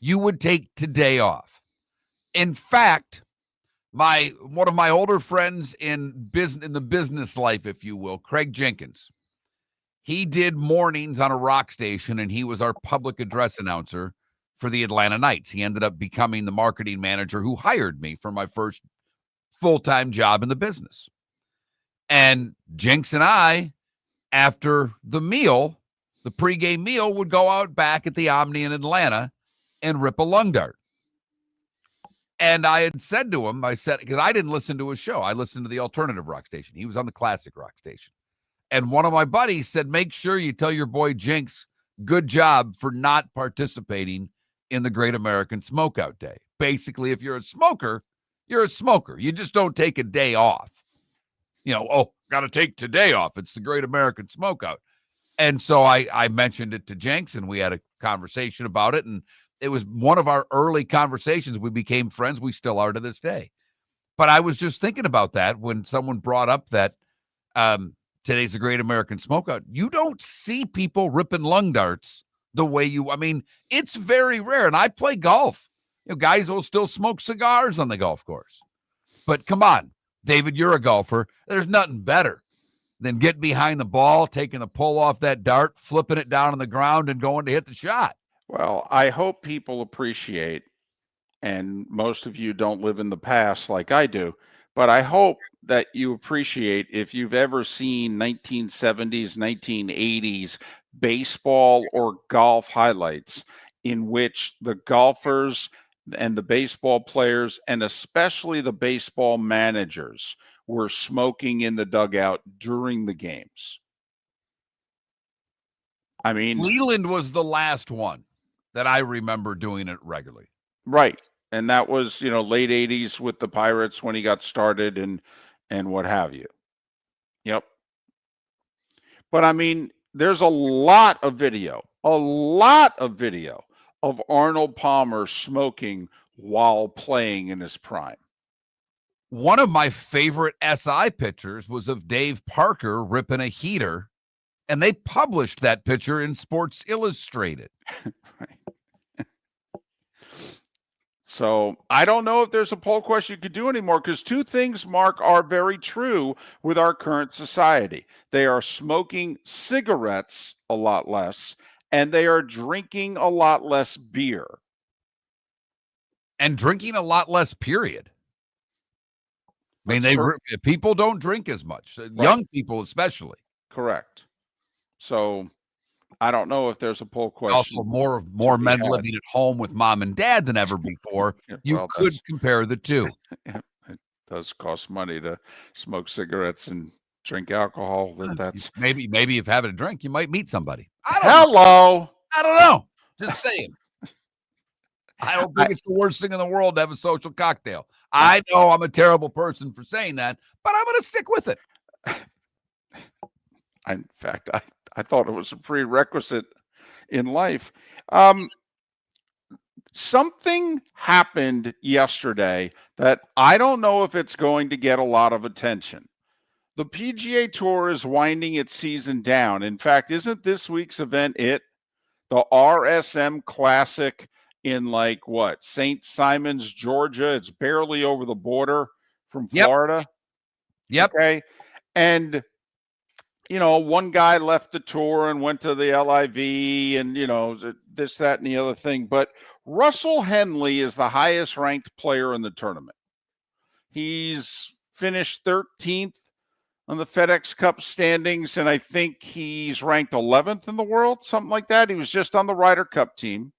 [SPEAKER 3] you would take today off. In fact, one of my older friends in the business life, if you will, Craig Jenkins, he did mornings on a rock station, and he was our public address announcer for the Atlanta Knights. He ended up becoming the marketing manager who hired me for my first full-time job in the business. And Jinx and I, after the meal, the pregame meal, would go out back at the Omni in Atlanta and rip a lung dart. And I had said to him, because I didn't listen to his show. I listened to the alternative rock station. He was on the classic rock station. And one of my buddies said, make sure you tell your boy Jinx, good job for not participating in the Great American Smokeout Day. Basically, if you're a smoker, you're a smoker. You just don't take a day off. Got to take today off. It's the Great American Smokeout. And so I mentioned it to Jinx, and we had a conversation about it. And it was one of our early conversations. We became friends. We still are to this day. But I was just thinking about that when someone brought up that today's the Great American Smokeout. You don't see people ripping lung darts the way it's very rare. And I play golf. Guys will still smoke cigars on the golf course. But come on, David, you're a golfer. There's nothing better than getting behind the ball, taking the pull off that dart, flipping it down on the ground, and going to hit the shot.
[SPEAKER 2] Well, I hope people appreciate, and most of you don't live in the past like I do, but I hope that you appreciate, if you've ever seen 1970s, 1980s baseball or golf highlights in which the golfers and the baseball players, and especially the baseball managers, were smoking in the dugout during the games. I mean,
[SPEAKER 3] Leland was the last one that I remember doing it regularly.
[SPEAKER 2] Right. And that was, late 80s with the Pirates when he got started and what have you. Yep. But I mean, there's a lot of video of Arnold Palmer smoking while playing in his prime.
[SPEAKER 3] One of my favorite SI pictures was of Dave Parker ripping a heater, and they published that picture in Sports Illustrated.
[SPEAKER 2] Right. So I don't know if there's a poll question you could do anymore, because two things, Mark, are very true with our current society. They are smoking cigarettes a lot less, and they are drinking a lot less beer.
[SPEAKER 3] And drinking a lot less, period. I mean, people don't drink as much. Right. Young people especially.
[SPEAKER 2] Correct. So I don't know if there's a poll question.
[SPEAKER 3] Also, more men living at home with mom and dad than ever before. You could compare the two.
[SPEAKER 2] It does cost money to smoke cigarettes and drink alcohol. That's
[SPEAKER 3] maybe if having a drink, you might meet somebody.
[SPEAKER 2] I
[SPEAKER 3] don't know. Just saying. I don't think it's the worst thing in the world to have a social cocktail. I know I'm a terrible person for saying that, but I'm going to stick with it.
[SPEAKER 2] In fact, I thought it was a prerequisite in life. Something happened yesterday that I don't know if it's going to get a lot of attention. The PGA Tour is winding its season down. In fact, isn't this week's event the RSM Classic in St. Simons, Georgia? It's barely over the border from Florida.
[SPEAKER 3] Yep.
[SPEAKER 2] Okay. And one guy left the tour and went to the LIV and, this, that, and the other thing. But Russell Henley is the highest ranked player in the tournament. He's finished 13th on the FedEx Cup standings, and I think he's ranked 11th in the world, something like that. He was just on the Ryder Cup team.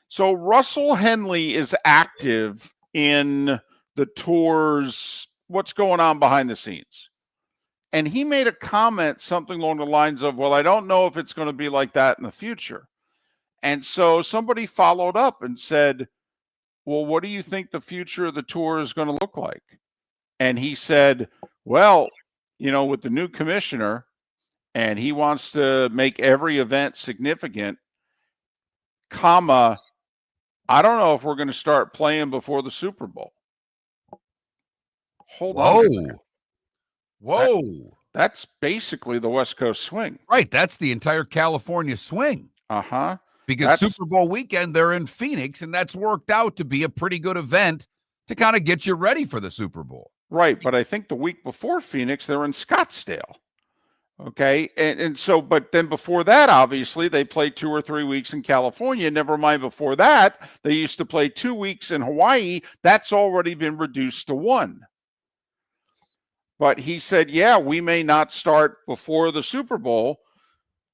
[SPEAKER 2] So Russell Henley is active in the tour's what's going on behind the scenes. And he made a comment, something along the lines of, well, I don't know if it's going to be like that in the future. And so somebody followed up and said, well, what do you think the future of the tour is going to look like? And he said, well, with the new commissioner, and he wants to make every event significant, I don't know if we're going to start playing before the Super Bowl. Hold on.
[SPEAKER 3] Whoa.
[SPEAKER 2] That's basically the West Coast swing.
[SPEAKER 3] Right. That's the entire California swing.
[SPEAKER 2] Uh-huh.
[SPEAKER 3] Because Super Bowl weekend, they're in Phoenix, and that's worked out to be a pretty good event to kind of get you ready for the Super Bowl.
[SPEAKER 2] Right. But I think the week before Phoenix, they're in Scottsdale. Okay. And so, but then before that, obviously, they played 2 or 3 weeks in California. Never mind before that, they used to play 2 weeks in Hawaii. That's already been reduced to 1. But he said, yeah, we may not start before the Super Bowl,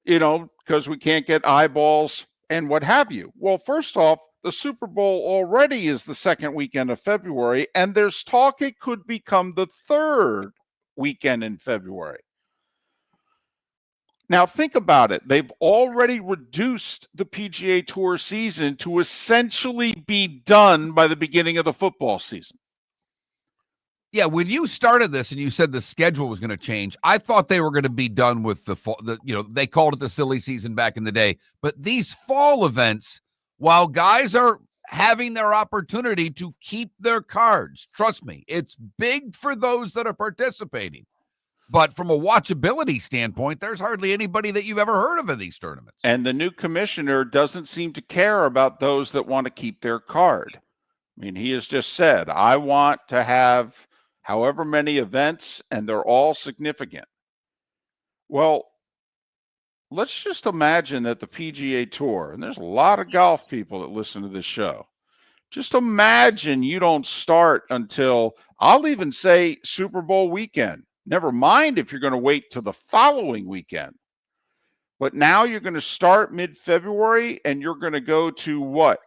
[SPEAKER 2] because we can't get eyeballs and what have you. Well, first off, the Super Bowl already is the second weekend of February, and there's talk it could become the third weekend in February. Now, think about it. They've already reduced the PGA Tour season to essentially be done by the beginning of the football season.
[SPEAKER 3] Yeah, when you started this and you said the schedule was going to change, I thought they were going to be done with they called it the silly season back in the day. But these fall events, while guys are having their opportunity to keep their cards, trust me, it's big for those that are participating. But from a watchability standpoint, there's hardly anybody that you've ever heard of in these tournaments.
[SPEAKER 2] And the new commissioner doesn't seem to care about those that want to keep their card. I mean, he has just said, I want to have however many events, and they're all significant. Well, let's just imagine that the PGA Tour, and there's a lot of golf people that listen to this show, just imagine you don't start until, I'll even say, Super Bowl weekend. Never mind if you're going to wait till the following weekend. But now you're going to start mid-February, and you're going to go to what?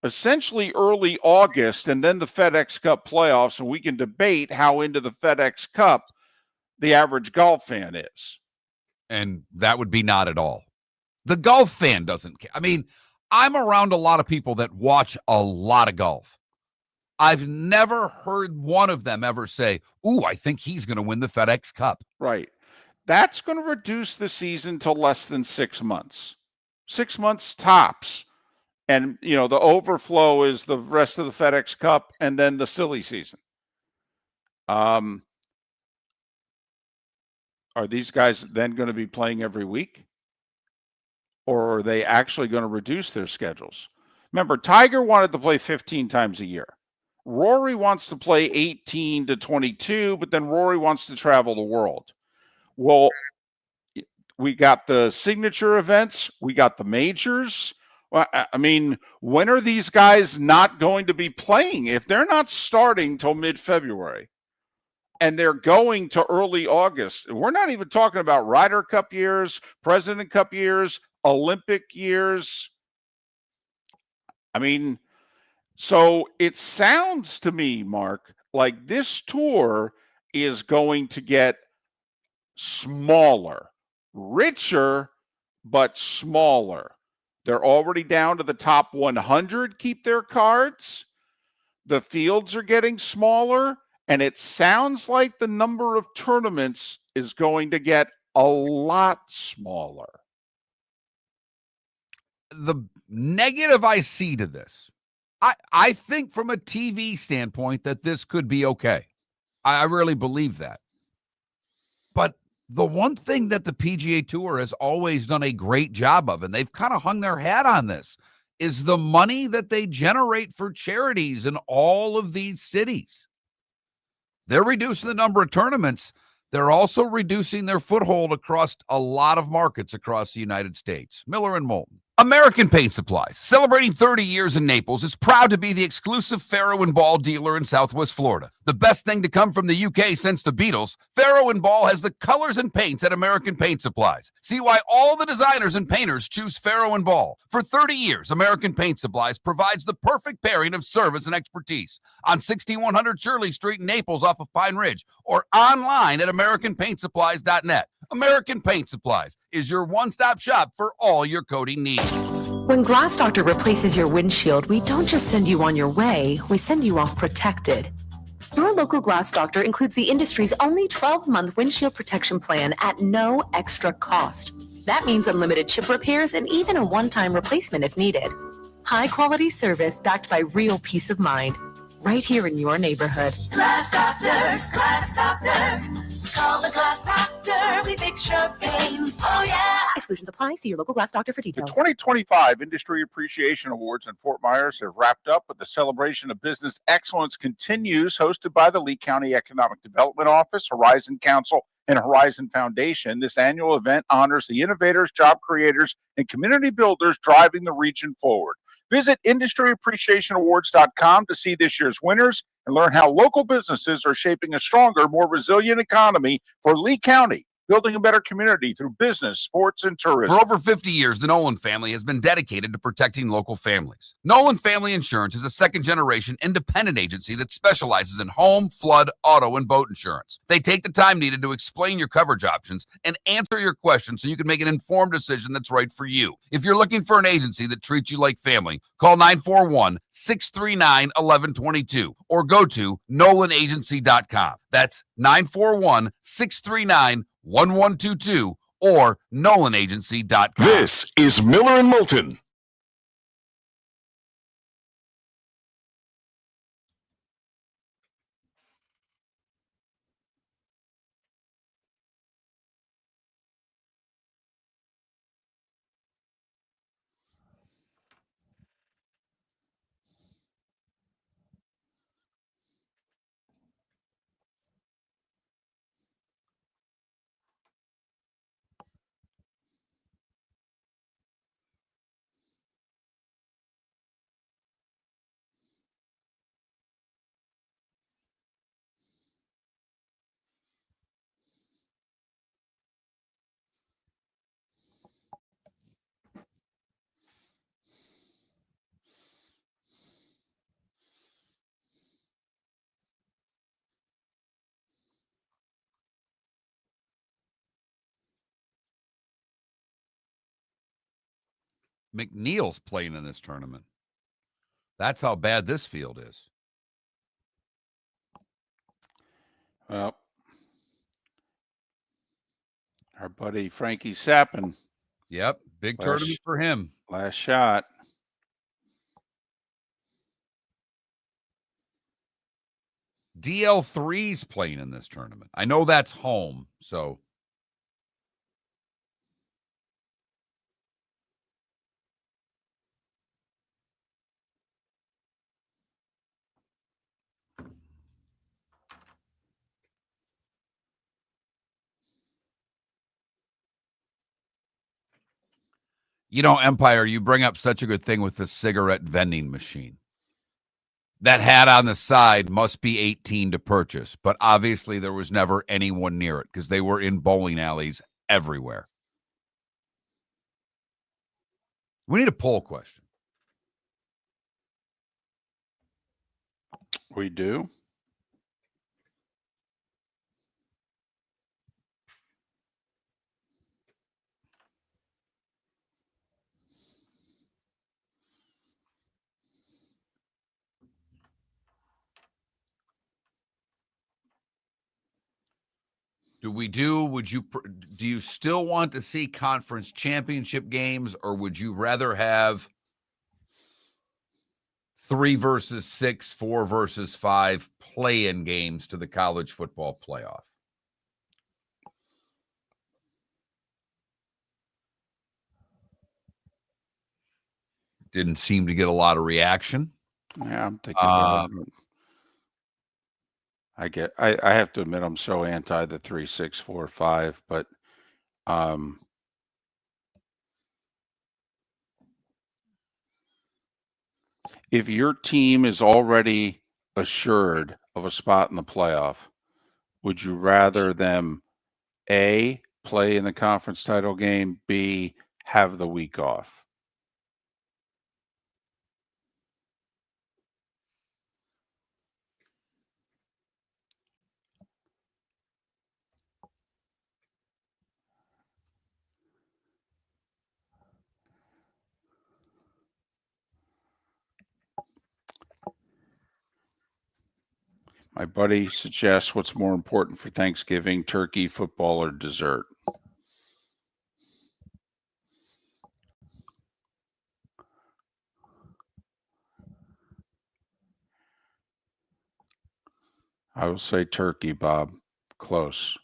[SPEAKER 2] Essentially early August, and then the FedEx Cup playoffs, and we can debate how into the FedEx Cup the average golf fan is.
[SPEAKER 3] And that would be not at all. The golf fan doesn't care. I mean, I'm around a lot of people that watch a lot of golf. I've never heard one of them ever say, ooh, I think he's going to win the FedEx Cup.
[SPEAKER 2] Right. That's going to reduce the season to less than 6 months. 6 months tops. And, the overflow is the rest of the FedEx Cup and then the silly season. Are these guys then going to be playing every week? Or are they actually going to reduce their schedules? Remember, Tiger wanted to play 15 times a year. Rory wants to play 18 to 22, but then Rory wants to travel the world. Well, we got the signature events. We got the majors. I mean, when are these guys not going to be playing? If they're not starting till mid-February and they're going to early August, we're not even talking about Ryder Cup years, President Cup years, Olympic years. I mean, so it sounds to me, Mark, like this tour is going to get smaller, richer, but smaller. They're already down to the top 100 keep their cards. The fields are getting smaller, and it sounds like the number of tournaments is going to get a lot smaller.
[SPEAKER 3] The negative I see to this, I think from a TV standpoint that this could be okay. I really believe that. But the one thing that the PGA Tour has always done a great job of, and they've kind of hung their hat on this, is the money that they generate for charities in all of these cities. They're reducing the number of tournaments. They're also reducing their foothold across a lot of markets across the United States. Miller and Moulton. American Paint Supplies, celebrating 30 years in Naples, is proud to be the exclusive Farrow & Ball dealer in Southwest Florida. The best thing to come from the UK since the Beatles, Farrow & Ball has the colors and paints at American Paint Supplies. See why all the designers and painters choose Farrow & Ball. For 30 years, American Paint Supplies provides the perfect pairing of service and expertise on 6100 Shirley Street in Naples off of Pine Ridge, or online at AmericanPaintSupplies.net. American Paint Supplies is your one-stop shop for all your coating needs.
[SPEAKER 8] When Glass Doctor replaces your windshield, we don't just send you on your way, we send you off protected. Your local Glass Doctor includes the industry's only 12-month windshield protection plan at no extra cost. That means unlimited chip repairs and even a one-time replacement if needed. High-quality service backed by real peace of mind, right here in your neighborhood.
[SPEAKER 7] Glass Doctor, Glass Doctor. Call the Glass Doctor. We fix your pains. Oh, yeah.
[SPEAKER 8] Exclusions apply. See your local Glass Doctor for
[SPEAKER 4] The
[SPEAKER 8] details.
[SPEAKER 4] 2025 Industry Appreciation Awards in Fort Myers have wrapped up, but the celebration of business excellence continues, hosted by the Lee County Economic Development Office, Horizon Council, and Horizon Foundation. This annual event honors the innovators, job creators, and community builders driving the region forward. Visit industryappreciationawards.com to see this year's winners and learn how local businesses are shaping a stronger, more resilient economy for Lee County, building a better community through business, sports, and tourism.
[SPEAKER 3] For over 50 years, the Nolan family has been dedicated to protecting local families. Nolan Family Insurance is a second-generation independent agency that specializes in home, flood, auto, and boat insurance. They take the time needed to explain your coverage options and answer your questions so you can make an informed decision that's right for you. If you're looking for an agency that treats you like family, call 941-639-1122 or go to nolanagency.com. That's 941-639-1122 or nolanagency.com.
[SPEAKER 1] This is Miller and Moulton.
[SPEAKER 3] McNeil's playing in this tournament. That's how bad this field is.
[SPEAKER 2] Well, our buddy Frankie Sappin.
[SPEAKER 3] Yep, big tournament for him.
[SPEAKER 2] Last shot.
[SPEAKER 3] DL3's playing in this tournament. I know that's home, so. You know, Empire, you bring up such a good thing with the cigarette vending machine. That hat on the side must be 18 to purchase, but obviously there was never anyone near it because they were in bowling alleys everywhere. We need a poll question.
[SPEAKER 2] We do.
[SPEAKER 3] Do you still want to see conference championship games, or would you rather have 3 versus 6, 4 versus 5 play-in games to the college football playoff? Didn't seem to get a lot of reaction.
[SPEAKER 2] Yeah, I'm thinking about it. I have to admit I'm so anti the 3, 6, 4, 5, but if your team is already assured of a spot in the playoff, would you rather them A, play in the conference title game, B, have the week off? My buddy suggests what's more important for Thanksgiving, turkey, football, or dessert. I will say turkey, Bob. Close.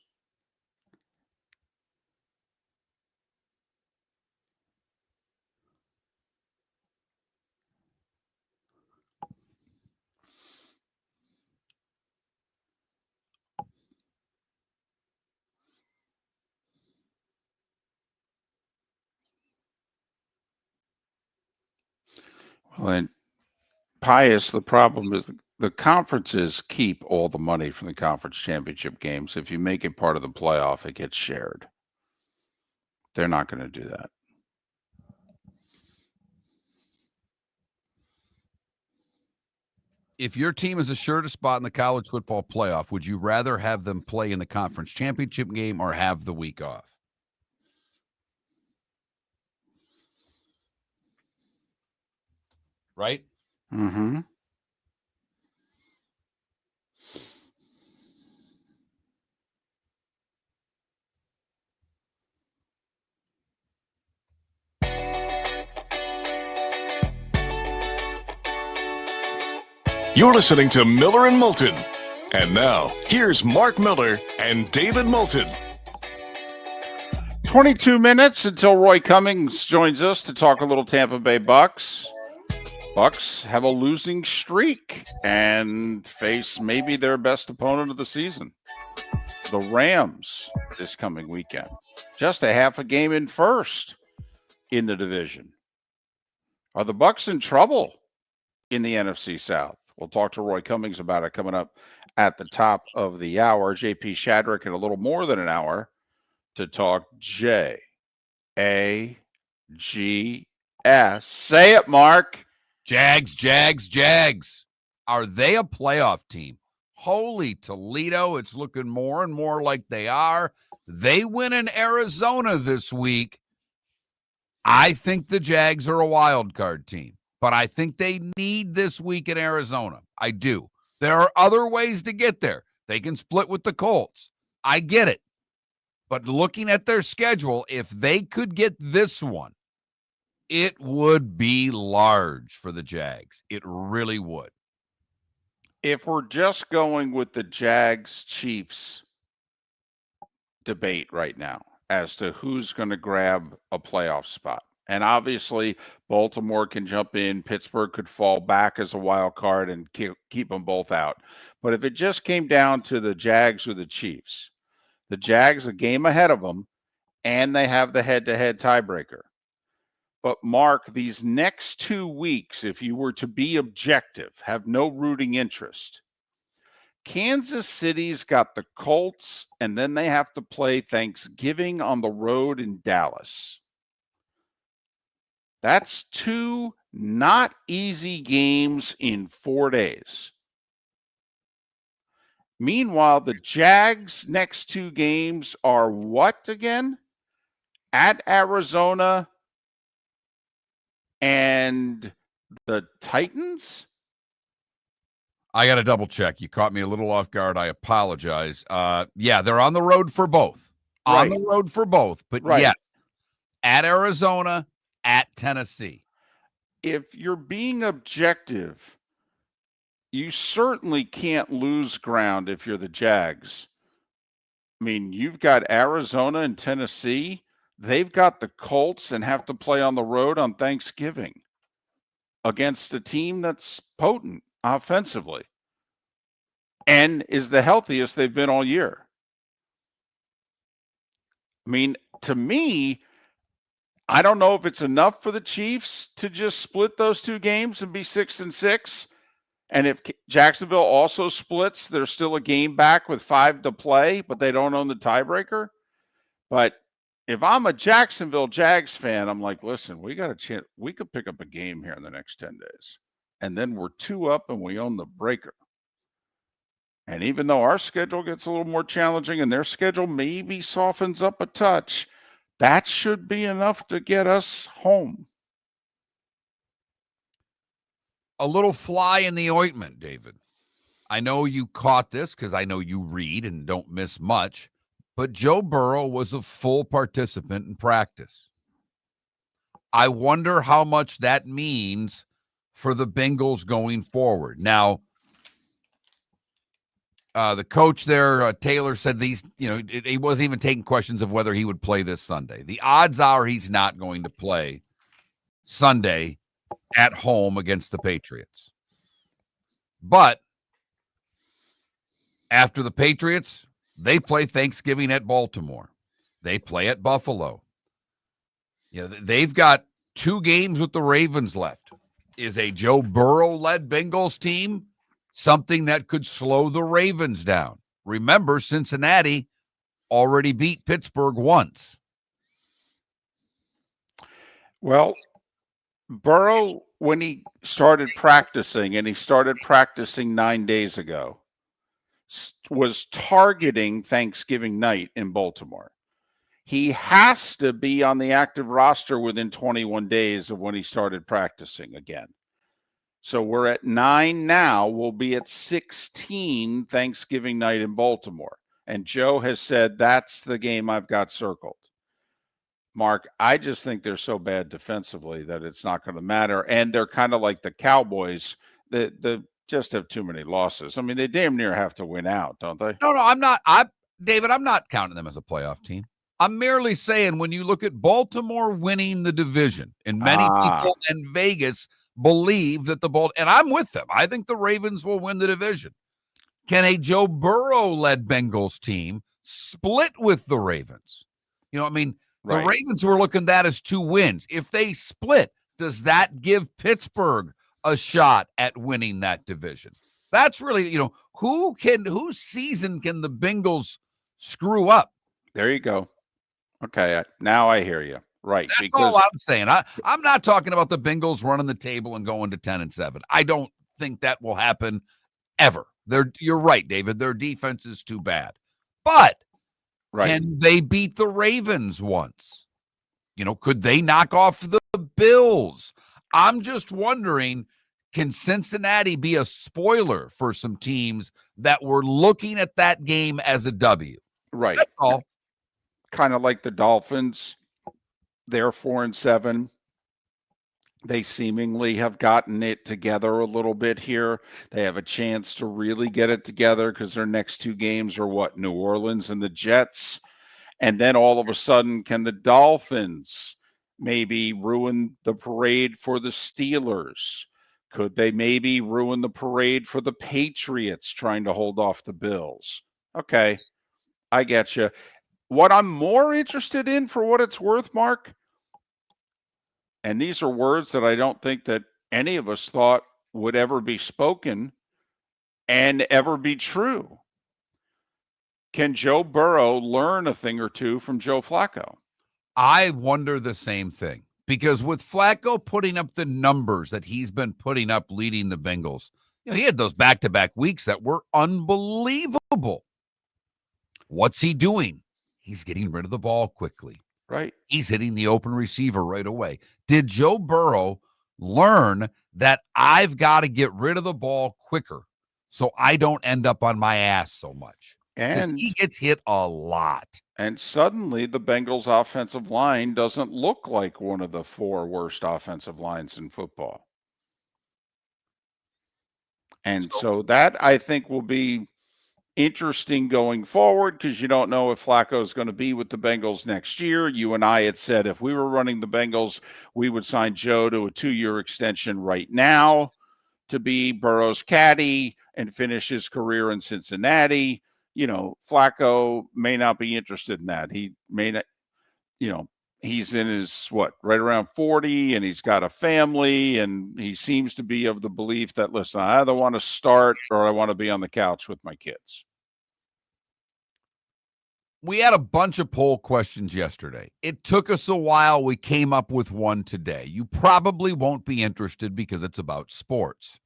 [SPEAKER 2] Well, and Pius, the problem is the conferences keep all the money from the conference championship games. If you make it part of the playoff, it gets shared. They're not going to do that.
[SPEAKER 3] If your team is assured a spot in the college football playoff, would you rather have them play in the conference championship game or have the week off? Right?
[SPEAKER 2] Mm-hmm.
[SPEAKER 1] You're listening to Miller and Moulton. And now, here's Mark Miller and David Moulton.
[SPEAKER 2] 22 minutes until Roy Cummings joins us to talk a little Tampa Bay Bucs. Bucs have a losing streak and face maybe their best opponent of the season, the Rams, this coming weekend. Just a half a game in first in the division. Are the Bucs in trouble in the NFC South? We'll talk to Roy Cummings about it coming up at the top of the hour. JP Shadrick in a little more than an hour to talk Jags. Say it, Mark.
[SPEAKER 3] Jags. Are they a playoff team? Holy Toledo, it's looking more and more like they are. They win in Arizona this week. I think the Jags are a wild card team, but I think they need this week in Arizona. I do. There are other ways to get there. They can split with the Colts. I get it. But looking at their schedule, if they could get this one, it would be large for the Jags. It really would.
[SPEAKER 2] If we're just going with the Jags-Chiefs debate right now as to who's going to grab a playoff spot, and obviously Baltimore can jump in, Pittsburgh could fall back as a wild card and keep them both out. But if it just came down to the Jags or the Chiefs, the Jags a game ahead of them, and they have the head-to-head tiebreaker. But Mark, these next 2 weeks, if you were to be objective, have no rooting interest. Kansas City's got the Colts, and then they have to play Thanksgiving on the road in Dallas. That's 2 not easy games in 4 days. Meanwhile, the Jags' next 2 games are what again? At Arizona and the Titans?
[SPEAKER 3] I got to double check. You caught me a little off guard. I apologize. Yeah, they're on the road for both. On the road for both. But yes, at Arizona, at Tennessee.
[SPEAKER 2] If you're being objective, you certainly can't lose ground if you're the Jags. I mean, you've got Arizona and Tennessee. They've got the Colts and have to play on the road on Thanksgiving against a team that's potent offensively and is the healthiest they've been all year. I mean, to me, I don't know if it's enough for the Chiefs to just split those 2 games and be 6-6. And if Jacksonville also splits, they're still a game back with 5 to play, but they don't own the tiebreaker. But if I'm a Jacksonville Jags fan, I'm like, listen, we got a chance. We could pick up a game here in the next 10 days. And then we're 2 up and we own the breaker. And even though our schedule gets a little more challenging and their schedule maybe softens up a touch, that should be enough to get us home.
[SPEAKER 3] A little fly in the ointment, David. I know you caught this because I know you read and don't miss much, but Joe Burrow was a full participant in practice. I wonder how much that means for the Bengals going forward. Now, the coach there, Taylor, said he wasn't even taking questions of whether he would play this Sunday. The odds are he's not going to play Sunday at home against the Patriots. But after the Patriots, they play Thanksgiving at Baltimore. They play at Buffalo. They've got 2 games with the Ravens left. Is a Joe Burrow-led Bengals team something that could slow the Ravens down? Remember, Cincinnati already beat Pittsburgh once.
[SPEAKER 2] Well, Burrow, when he started practicing, and he started practicing 9 days ago, was targeting Thanksgiving night in Baltimore. He has to be on the active roster within 21 days of when he started practicing again. So we're at 9 now. We'll be at 16 Thanksgiving night in Baltimore. And Joe has said that's the game I've got circled. Mark, I just think they're so bad defensively that it's not going to matter. And they're kind of like the Cowboys that just have too many losses. I mean, they damn near have to win out, don't they?
[SPEAKER 3] No, I'm not. David, I'm not counting them as a playoff team. I'm merely saying when you look at Baltimore winning the division, and many people in Vegas believe that and I'm with them. I think the Ravens will win the division. Can a Joe Burrow-led Bengals team split with the Ravens? The Ravens were looking at that as 2 wins. If they split, does that give Pittsburgh a shot at winning that division? That's really, whose season can the Bengals screw up?
[SPEAKER 2] There you go. Okay, now I hear you. Right.
[SPEAKER 3] That's all I'm saying. I'm not talking about the Bengals running the table and going to 10-7. I don't think that will happen ever. You're right, David. Their defense is too bad. But can they beat the Ravens once? Could they knock off the Bills? I'm just wondering, can Cincinnati be a spoiler for some teams that were looking at that game as a W?
[SPEAKER 2] Right.
[SPEAKER 3] That's all.
[SPEAKER 2] Kind of like the Dolphins. They're 4-7. They seemingly have gotten it together a little bit here. They have a chance to really get it together because their next 2 games are New Orleans and the Jets. And then all of a sudden, can the Dolphins maybe ruin the parade for the Steelers? Could they maybe ruin the parade for the Patriots trying to hold off the Bills? Okay, I get you. What I'm more interested in, for what it's worth, Mark, and these are words that I don't think that any of us thought would ever be spoken and ever be true. Can Joe Burrow learn a thing or two from Joe Flacco?
[SPEAKER 3] I wonder the same thing, because with Flacco putting up the numbers that he's been putting up leading the Bengals, he had those back-to-back weeks that were unbelievable. What's he doing? He's getting rid of the ball quickly.
[SPEAKER 2] Right.
[SPEAKER 3] He's hitting the open receiver right away. Did Joe Burrow learn that I've got to get rid of the ball quicker so I don't end up on my ass so much? And he gets hit a lot.
[SPEAKER 2] And suddenly the Bengals offensive line doesn't look like one of the 4 worst offensive lines in football. And so that, I think, will be interesting going forward, because you don't know if Flacco is going to be with the Bengals next year. You and I had said if we were running the Bengals, we would sign Joe to a 2-year extension right now to be Burrow's caddy and finish his career in Cincinnati. Flacco may not be interested in that. He may not, he's in his, right around 40, and he's got a family, and he seems to be of the belief that, listen, I either want to start or I want to be on the couch with my kids.
[SPEAKER 3] We had a bunch of poll questions yesterday. It took us a while. We came up with one today. You probably won't be interested because it's about sports.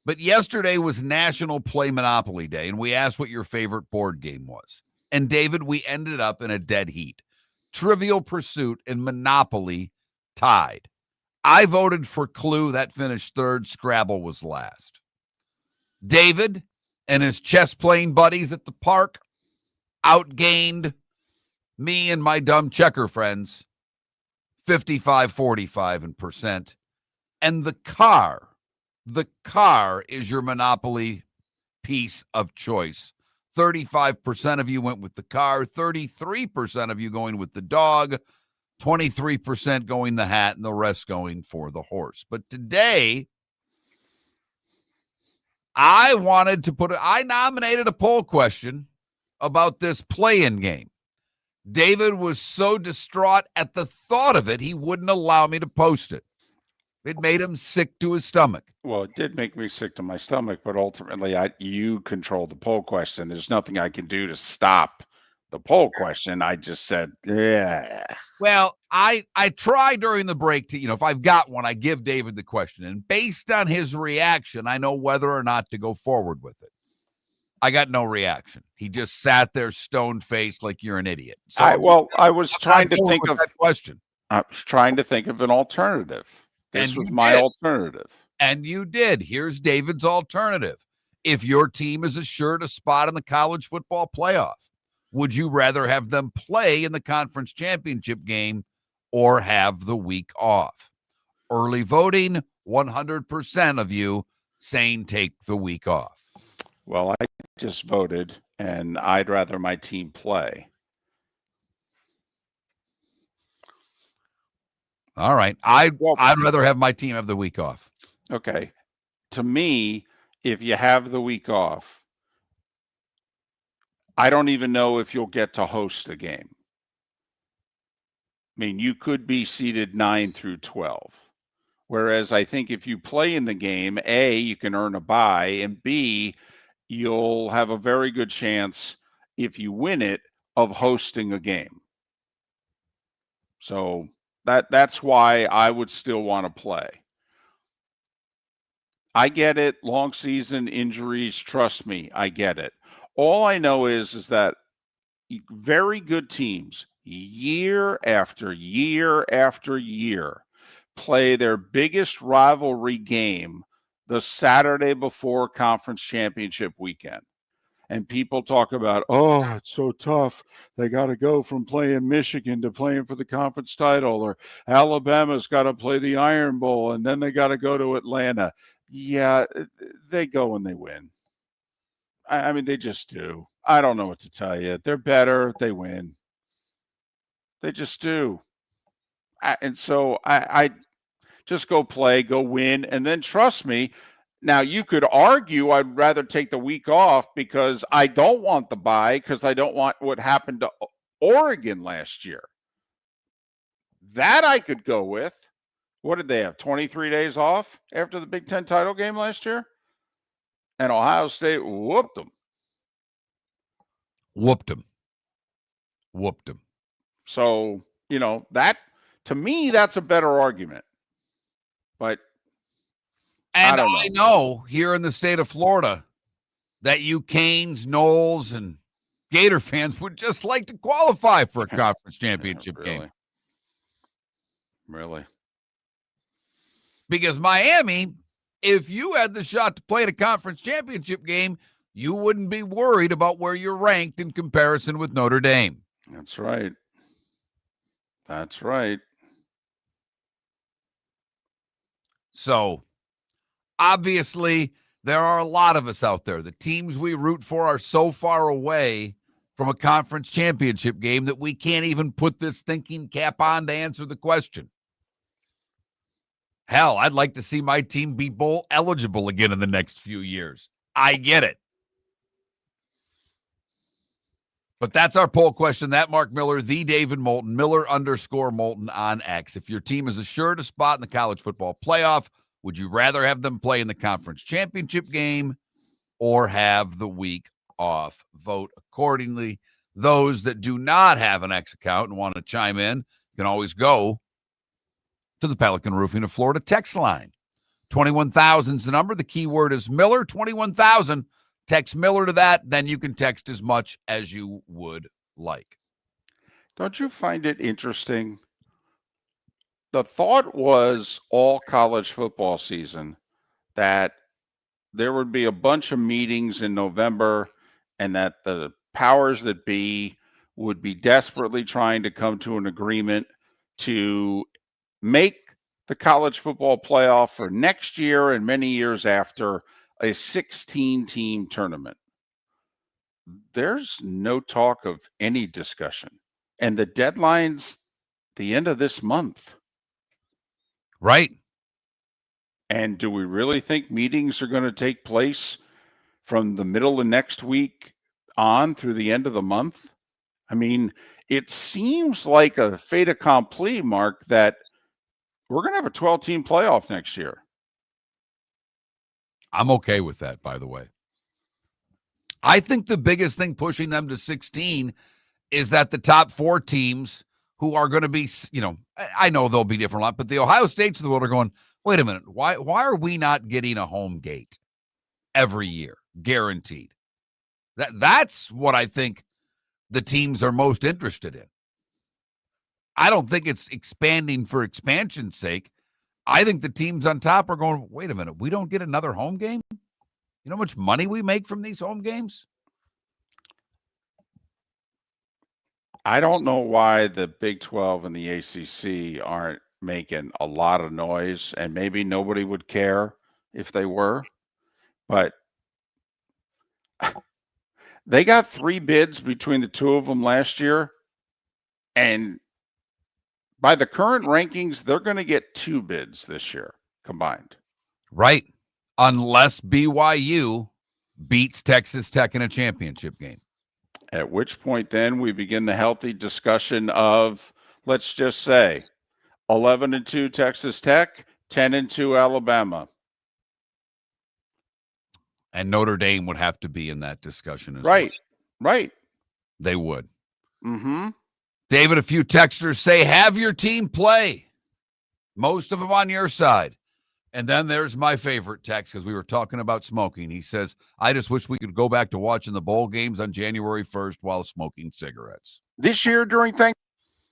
[SPEAKER 3] But yesterday was National Play Monopoly Day, and we asked what your favorite board game was. And, David, we ended up in a dead heat. Trivial Pursuit and Monopoly tied. I voted for Clue. That finished third. Scrabble was last. David and his chess playing buddies at the park outgained me and my dumb checker friends 55-45 in percent. And the car is your Monopoly piece of choice. 35% of you went with the car, 33% of you going with the dog, 23% going the hat, and the rest going for the horse. But today, I nominated a poll question about this play-in game. David was so distraught at the thought of it, he wouldn't allow me to post it. It made him sick to his stomach.
[SPEAKER 2] Well, it did make me sick to my stomach, but ultimately, you control the poll question. There's nothing I can do to stop the poll question. I just said, yeah.
[SPEAKER 3] Well, I try during the break to, if I've got one, I give David the question. And based on his reaction, I know whether or not to go forward with it. I got no reaction. He just sat there stone-faced like you're an idiot. So
[SPEAKER 2] I was trying to think of
[SPEAKER 3] that question.
[SPEAKER 2] I was trying to think of an alternative. This was my alternative.
[SPEAKER 3] And you did. Here's David's alternative. If your team is assured a spot in the college football playoff, would you rather have them play in the conference championship game or have the week off? Early voting, 100% of you saying take the week off.
[SPEAKER 2] Well, I just voted, and I'd rather my team play.
[SPEAKER 3] All right. I'd rather have my team have the week off.
[SPEAKER 2] Okay. To me, if you have the week off, I don't even know if you'll get to host a game. I mean, you could be seeded 9 through 12. Whereas I think if you play in the game, A, you can earn a bye, and B, you'll have a very good chance, if you win it, of hosting a game. So that's why I would still want to play. I get it. Long season, injuries, trust me, I get it. All I know is that very good teams, year after year after year, play their biggest rivalry game the Saturday before conference championship weekend. And people talk about, oh, it's so tough. They got to go from playing Michigan to playing for the conference title, or Alabama's got to play the Iron Bowl, and then they got to go to Atlanta. Yeah, they go and they win. I mean, they just do. I don't know what to tell you. They're better. They win. They just do. And so I just go play, go win, and then trust me. Now, you could argue I'd rather take the week off because I don't want the bye, because I don't want what happened to Oregon last year. That I could go with. What did they have, 23 days off after the Big Ten title game last year? And Ohio State whooped them.
[SPEAKER 3] Whooped them.
[SPEAKER 2] So, that, to me, that's a better argument. But
[SPEAKER 3] And I know here in the state of Florida that you Canes, Knowles, and Gator fans would just like to qualify for a conference championship game.
[SPEAKER 2] Really?
[SPEAKER 3] Because Miami, if you had the shot to play in a conference championship game, you wouldn't be worried about where you're ranked in comparison with Notre Dame.
[SPEAKER 2] That's right. That's right.
[SPEAKER 3] So, obviously, there are a lot of us out there. The teams we root for are so far away from a conference championship game that we can't even put this thinking cap on to answer the question. Hell, I'd like to see my team be bowl eligible again in the next few years. I get it. But that's our poll question. That Mark Miller, the David Moulton, Miller_Moulton on X. If your team is assured a spot in the college football playoff, would you rather have them play in the conference championship game or have the week off? Vote accordingly. Those that do not have an X account and want to chime in can always go to the Pelican Roofing of Florida text line. 21,000 is the number. The keyword is Miller. 21,000. Text Miller to that. Then you can text as much as you would like.
[SPEAKER 2] Don't you find it interesting? The thought was all college football season that there would be a bunch of meetings in November, and that the powers that be would be desperately trying to come to an agreement to make the college football playoff for next year and many years after a 16-team tournament. There's no talk of any discussion. And the deadline's the end of this month.
[SPEAKER 3] Right.
[SPEAKER 2] And do we really think meetings are going to take place from the middle of next week on through the end of the month? I mean, it seems like a fait accompli, Mark, that we're going to have a 12-team playoff next year.
[SPEAKER 3] I'm okay with that, by the way. I think the biggest thing pushing them to 16 is that the top 4 teams who are going to be, I know they'll be different a lot, but the Ohio States of the world are going, wait a minute, why are we not getting a home gate every year, guaranteed? That's what I think the teams are most interested in. I don't think it's expanding for expansion's sake. I think the teams on top are going, wait a minute, we don't get another home game? You know how much money we make from these home games?
[SPEAKER 2] I don't know why the Big 12 and the ACC aren't making a lot of noise, and maybe nobody would care if they were, but they got 3 bids between the 2 of them last year, and by the current rankings, they're going to get 2 bids this year combined.
[SPEAKER 3] Right. Unless BYU beats Texas Tech in a championship game.
[SPEAKER 2] At which point then we begin the healthy discussion of, let's just say, 11-2 Texas Tech, 10-2 Alabama.
[SPEAKER 3] And Notre Dame would have to be in that discussion as
[SPEAKER 2] well. Right.
[SPEAKER 3] They would.
[SPEAKER 2] Mm-hmm.
[SPEAKER 3] David, a few texters say, have your team play. Most of them on your side. And then there's my favorite text, because we were talking about smoking. He says, I just wish we could go back to watching the bowl games on January 1st while smoking cigarettes.
[SPEAKER 4] This year during Thanksgiving,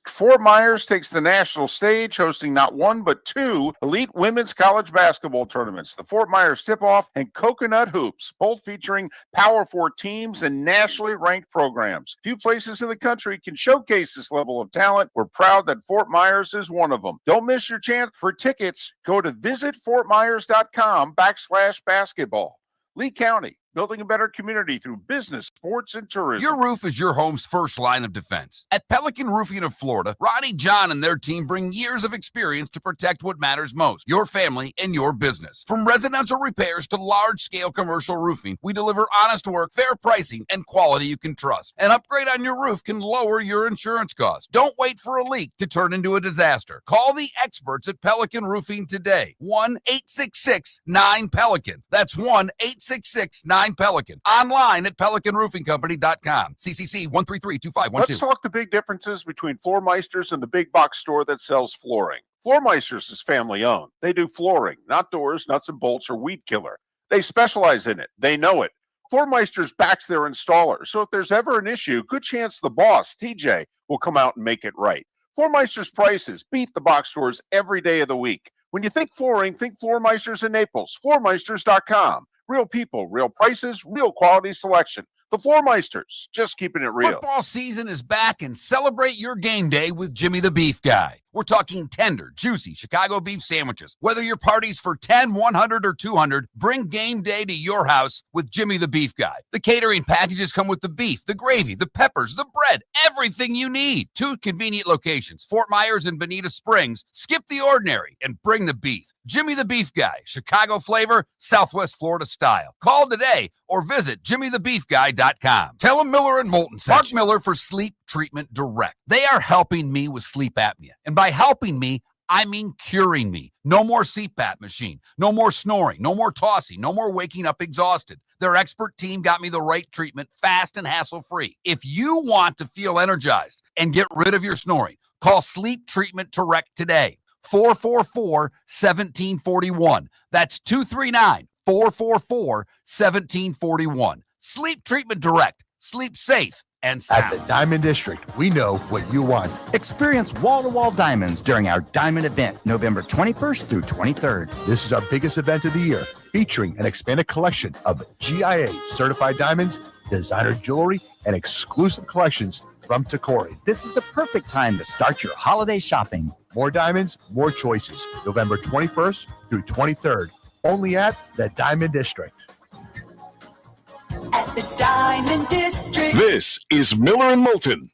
[SPEAKER 4] Fort Myers takes the national stage, hosting not 1 but 2 elite women's college basketball tournaments, the Fort Myers Tip-Off and Coconut Hoops, both featuring Power 4 teams and nationally ranked programs. Few places in the country can showcase this level of talent. We're proud that Fort Myers is one of them. Don't miss your chance. For tickets, go to visitfortmyers.com/basketball. Lee County, building a better community through business, sports, and tourism.
[SPEAKER 9] Your roof is your home's first line of defense. At Pelican Roofing of Florida, Ronnie, John, and their team bring years of experience to protect what matters most, your family and your business. From residential repairs to large-scale commercial roofing, we deliver honest work, fair pricing, and quality you can trust. An upgrade on your roof can lower your insurance costs. Don't wait for a leak to turn into a disaster. Call the experts at Pelican Roofing today. 1-866-9-PELICAN. That's 1-866-9-PELICAN. Online at pelicanroofingcompany.com. CCC 1332512.
[SPEAKER 4] Let's talk the big differences between Floor Meisters and the big box store that sells flooring. Floor Meisters is family owned. They do flooring, not doors, nuts and bolts, or weed killer. They specialize in it. They know it. Floor Meisters backs their installer, so if there's ever an issue, good chance the boss, TJ, will come out and make it right. Floor Meisters prices beat the box stores every day of the week. When you think flooring, think Floor Meisters in Naples. Floormeisters.com. Real people, real prices, real quality selection. The Floor Meisters, just keeping it real.
[SPEAKER 9] Football season is back, and celebrate your game day with Jimmy the Beef Guy. We're talking tender, juicy Chicago beef sandwiches. Whether your party's for 10, 100, or 200, bring game day to your house with Jimmy the Beef Guy. The catering packages come with the beef, the gravy, the peppers, the bread, everything you need. 2 convenient locations, Fort Myers and Bonita Springs. Skip the ordinary and bring the beef. Jimmy the Beef Guy, Chicago flavor, Southwest Florida style. Call today or visit jimmythebeefguy.com. Tell him Miller and Moulton sent Mark Miller for Sleep Treatment Direct. They are helping me with sleep apnea. And by helping me, I mean curing me. No more CPAP machine, no more snoring, no more tossing, no more waking up exhausted. Their expert team got me the right treatment, fast and hassle-free. If you want to feel energized and get rid of your snoring, call Sleep Treatment Direct today. 444-1741. That's 239-444-1741. Sleep Treatment Direct. Sleep safe and
[SPEAKER 5] At
[SPEAKER 9] sound.
[SPEAKER 5] the Diamond District, we know what you want.
[SPEAKER 6] Experience wall-to-wall diamonds during our diamond event, November 21st through 23rd.
[SPEAKER 5] This is our biggest event of the year, featuring an expanded collection of GIA certified diamonds, designer jewelry, and exclusive collections from Takori.
[SPEAKER 6] This is the perfect time to start your holiday shopping.
[SPEAKER 5] More diamonds, more choices. November 21st through 23rd, only at the Diamond District.
[SPEAKER 7] At the Diamond District.
[SPEAKER 1] This is Miller and Moulton.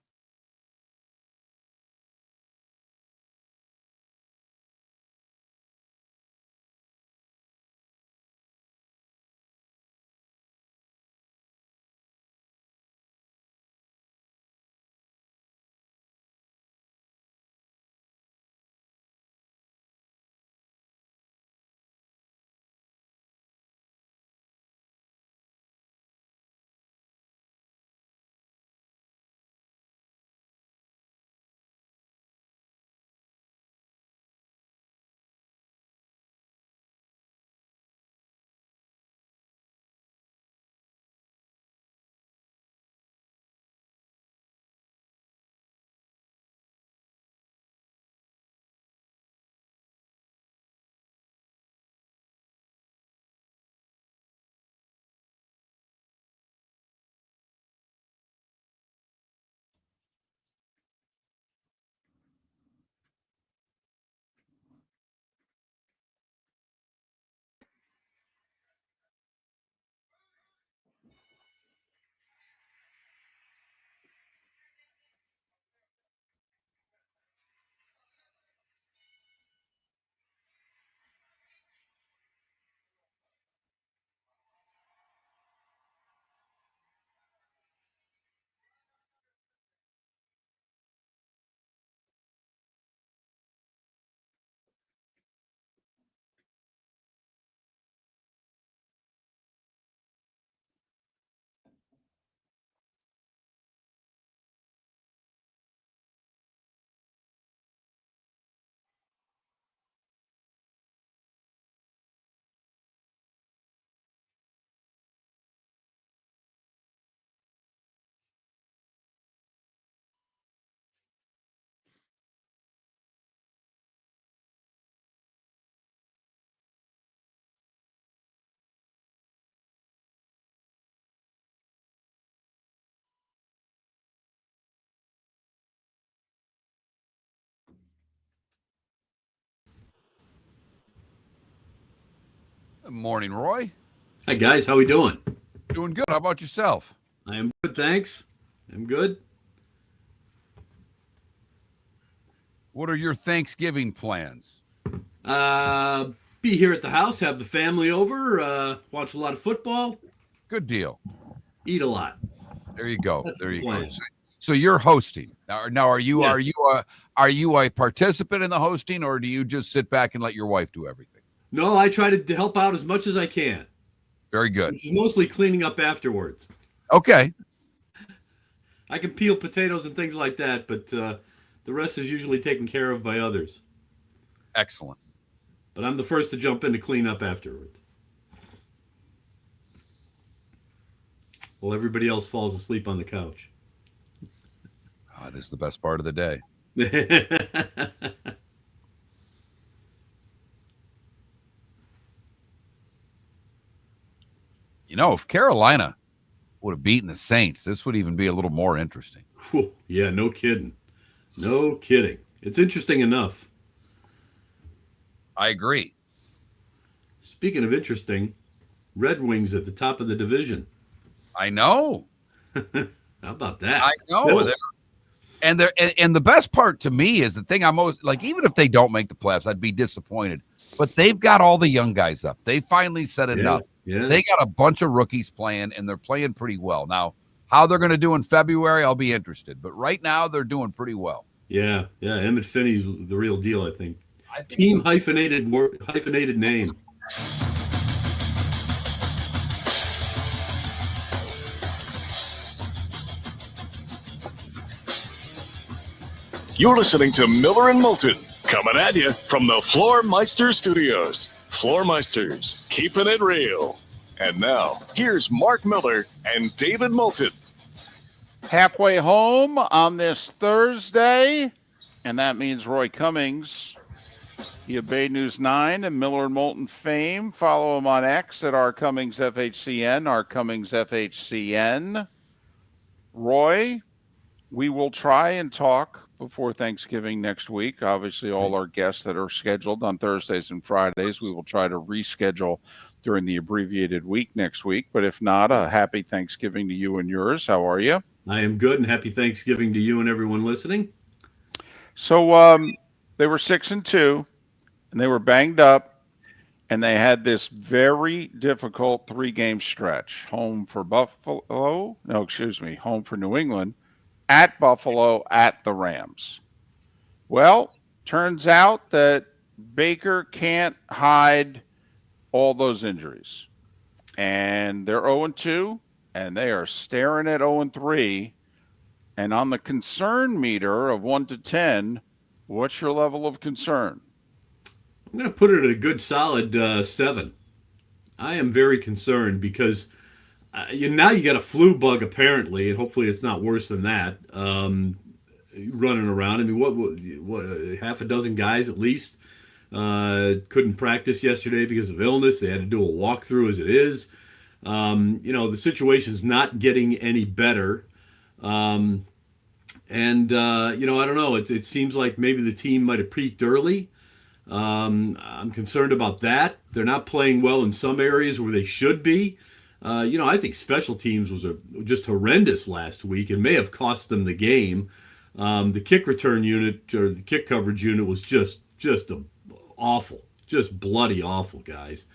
[SPEAKER 3] Good morning, Roy.
[SPEAKER 10] Hi, guys. How we doing?
[SPEAKER 3] Doing good. How about yourself?
[SPEAKER 10] I am good, thanks. I'm good.
[SPEAKER 3] What are your Thanksgiving plans?
[SPEAKER 10] Be here at the house, have the family over, watch a lot of football,
[SPEAKER 3] Good deal.
[SPEAKER 10] eat a lot.
[SPEAKER 3] There you go.
[SPEAKER 10] That's
[SPEAKER 3] There
[SPEAKER 10] the
[SPEAKER 3] you go.
[SPEAKER 10] plan.
[SPEAKER 3] So you're hosting now. Are you
[SPEAKER 10] Yes.
[SPEAKER 3] are you a participant in the hosting, or do you just sit back and let your wife do everything?
[SPEAKER 10] No, I try to help out as much as I can,
[SPEAKER 3] Very good.
[SPEAKER 10] which is mostly cleaning up afterwards.
[SPEAKER 3] Okay.
[SPEAKER 10] I can peel potatoes and things like that, but the rest is usually taken care of by others.
[SPEAKER 3] Excellent.
[SPEAKER 10] But I'm the first to jump in to clean up afterwards. While everybody else falls asleep on the couch.
[SPEAKER 3] That is the best part of the day. You know, if Carolina would have beaten the Saints, this would even be a little more interesting.
[SPEAKER 10] Whew, yeah, no kidding. No kidding. It's interesting enough.
[SPEAKER 3] I agree.
[SPEAKER 10] Speaking of interesting, Red Wings at the top of the division.
[SPEAKER 3] I know.
[SPEAKER 10] How about that?
[SPEAKER 3] I know. And the best part to me is the thing I'm most like, even if they don't make the playoffs, I'd be disappointed. But they've got all the young guys up. They finally said enough.
[SPEAKER 10] Yeah.
[SPEAKER 3] They got a bunch of rookies playing, and they're playing pretty well. Now, how they're going to do in February, I'll be interested. But right now, they're doing pretty well.
[SPEAKER 10] Yeah. Emmett Finney's the real deal, I think. Team hyphenated name.
[SPEAKER 1] You're listening to Miller and Moulton, coming at you from the Floor Meister Studios. Floor Meisters, keeping it real. And now, here's Mark Miller and David Moulton.
[SPEAKER 2] halfway home on this Thursday, and that means Roy Cummings. He of Bay News 9 and Miller and Moulton fame. Follow him on X at rcummingsfhcn, rcummingsfhcn. Roy, we will try and talk before Thanksgiving next week. Obviously, all our guests that are scheduled on Thursdays and Fridays, we will try to reschedule during the abbreviated week next week. But if not, a happy Thanksgiving to you and yours. How are you?
[SPEAKER 10] I am good, and happy Thanksgiving to you and everyone listening.
[SPEAKER 2] So they were 6-2, and they were banged up, and they had this very difficult 3-game stretch. Home for New England, at Buffalo, at the Rams. Well, turns out that Baker can't hide all those injuries. And they're 0-2, and they are staring at 0-3. And on the concern meter of 1 to 10, what's your level of concern?
[SPEAKER 10] I'm going to put it at a good solid 7. I am very concerned because now you got a flu bug apparently, and hopefully it's not worse than that. Running around. I mean, what half a dozen guys at least couldn't practice yesterday because of illness. They had to do a walkthrough as it is. The situation's not getting any better. I don't know. It seems like maybe the team might have peaked early. I'm concerned about that. They're not playing well in some areas where they should be. I think special teams was just horrendous last week and may have cost them the game. The kick return unit or the kick coverage unit was just awful, just bloody awful, guys.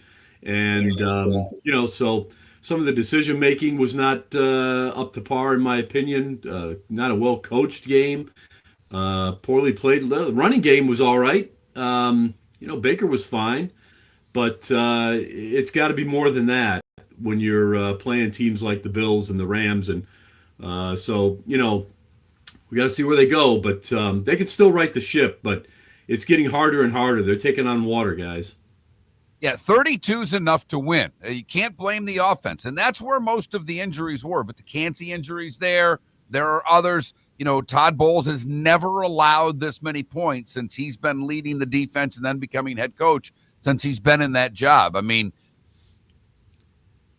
[SPEAKER 10] And so some of the decision making was not up to par in my opinion. Not a well coached game. Poorly played. The running game was all right. Baker was fine, but it's got to be more than that when you're playing teams like the Bills and the Rams. And we got to see where they go, but they can still right the ship, but it's getting harder and harder. They're taking on water, guys.
[SPEAKER 3] Yeah, 32 is enough to win. You can't blame the offense, and that's where most of the injuries were. But the Kancey injuries there are others. Todd Bowles has never allowed this many points since he's been leading the defense and then becoming head coach since he's been in that job. I mean,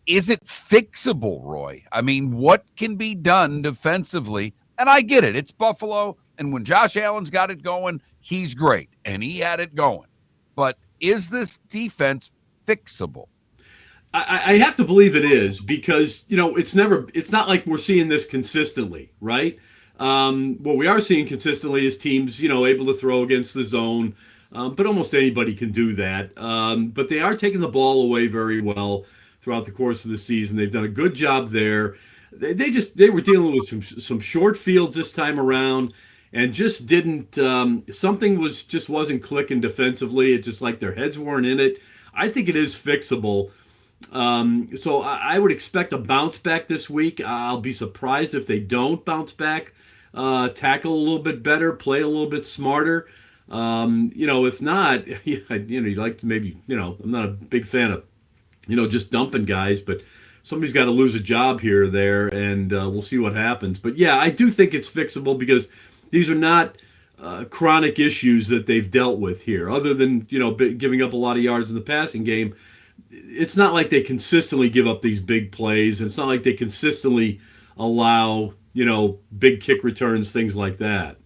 [SPEAKER 3] is it fixable, Roy? I mean, what can be done defensively? And I get it. It's Buffalo, and when Josh Allen's got it going, he's great, and he had it going. But is this defense fixable?
[SPEAKER 10] I have to believe it is because, it's not like we're seeing this consistently, right? What we are seeing consistently is teams, able to throw against the zone, but almost anybody can do that. But they are taking the ball away very well throughout the course of the season. They've done a good job there. They were dealing with some short fields this time around and just didn't something wasn't clicking defensively. It's just like their heads weren't in it. I think it is fixable. So I would expect a bounce back this week. I'll be surprised if they don't bounce back, tackle a little bit better, play a little bit smarter. If not, you'd like to maybe, I'm not a big fan of, just dumping guys, but somebody's got to lose a job here or there, and we'll see what happens. But yeah, I do think it's fixable because these are not chronic issues that they've dealt with here, other than, giving up a lot of yards in the passing game. It's not like they consistently give up these big plays. And it's not like they consistently allow, big kick returns, things like that.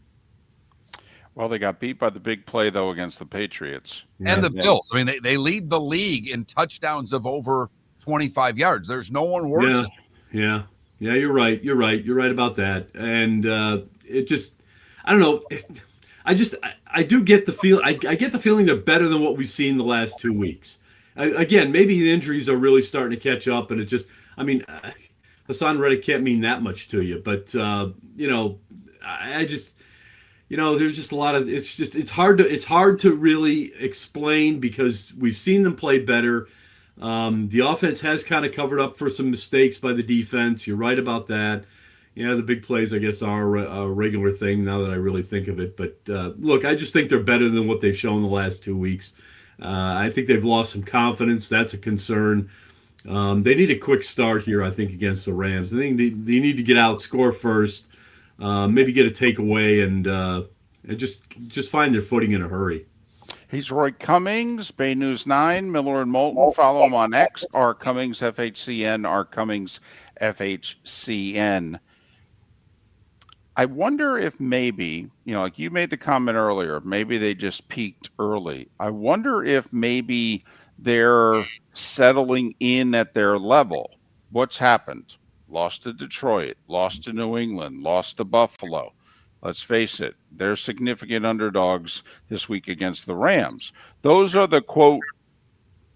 [SPEAKER 2] Well, they got beat by the big play, though, against the Patriots.
[SPEAKER 3] And the Bills. I mean, they lead the league in touchdowns of over 25 yards. There's no one worse.
[SPEAKER 10] Yeah, you're right. You're right about that. And it just, I don't know. I do get the feel. I get the feeling they're better than what we've seen the last 2 weeks. Again, maybe the injuries are really starting to catch up, and Hassan Reddick can't mean that much to you, but there's just a lot of it's hard to really explain because we've seen them play better. The offense has kind of covered up for some mistakes by the defense. You're right about that. The big plays, I guess, are a regular thing now that I really think of it. But look, I just think they're better than what they've shown the last 2 weeks. I think they've lost some confidence. That's a concern. They need a quick start here, I think, against the Rams. I think they need to get out, score first, maybe get a takeaway, and just find their footing in a hurry.
[SPEAKER 2] He's Roy Cummings, Bay News 9, Miller and Moulton. Follow him on X, R Cummings FHCN, R Cummings FHCN. I wonder if maybe, like you made the comment earlier, maybe they just peaked early. I wonder if maybe they're settling in at their level. What's happened? Lost to Detroit, lost to New England, lost to Buffalo. Let's face it, they're significant underdogs this week against the Rams. Those are the, quote,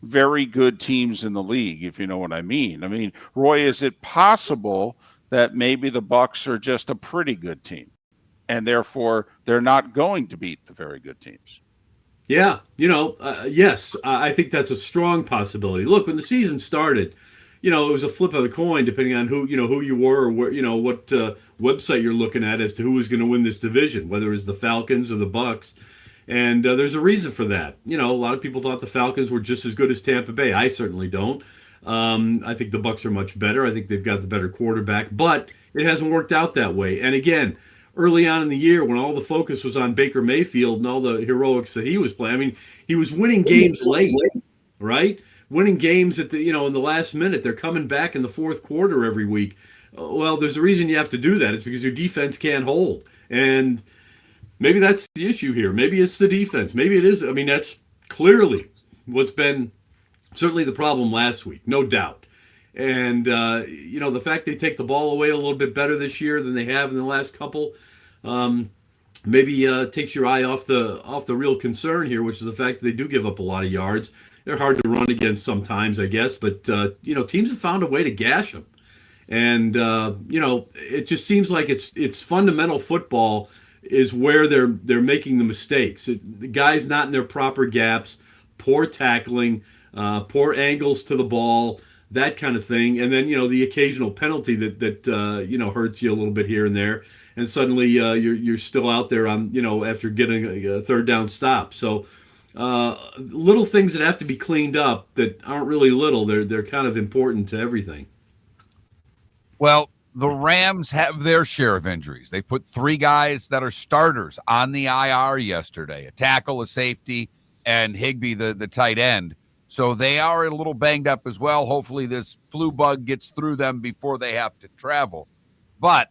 [SPEAKER 2] very good teams in the league, if you know what I mean. I mean, Roy, is it possible that maybe the Bucs are just a pretty good team, and therefore they're not going to beat the very good teams?
[SPEAKER 10] Yeah, yes, I think that's a strong possibility. Look, when the season started, it was a flip of the coin depending on who you were or where, what website you're looking at as to who was going to win this division, whether it was the Falcons or the Bucs. And there's a reason for that. A lot of people thought the Falcons were just as good as Tampa Bay. I certainly don't. I think the Bucs are much better. I think they've got the better quarterback, but it hasn't worked out that way. And again, early on in the year when all the focus was on Baker Mayfield and all the heroics that he was playing, I mean, he was winning games late, right? Winning games at the, in the last minute. They're coming back in the fourth quarter every week. Well, there's a reason you have to do that. It's because your defense can't hold. And maybe that's the issue here. Maybe it's the defense. Maybe it is. I mean, that's clearly what's been certainly the problem last week, no doubt. And, the fact they take the ball away a little bit better this year than they have in the last couple, maybe takes your eye off the real concern here, which is the fact that they do give up a lot of yards. They're hard to run against sometimes, I guess, but, teams have found a way to gash them. And, it just seems like it's fundamental football is where they're making the mistakes. The guys not in their proper gaps, poor tackling, poor angles to the ball, that kind of thing. And then, the occasional penalty that hurts you a little bit here and there. And suddenly you're still out there on, after getting a third down stop. So little things that have to be cleaned up that aren't really little. They're kind of important to everything.
[SPEAKER 3] Well, the Rams have their share of injuries. They put 3 guys that are starters on the IR yesterday, a tackle, a safety, and Higbee, the tight end. So they are a little banged up as well. Hopefully this flu bug gets through them before they have to travel. But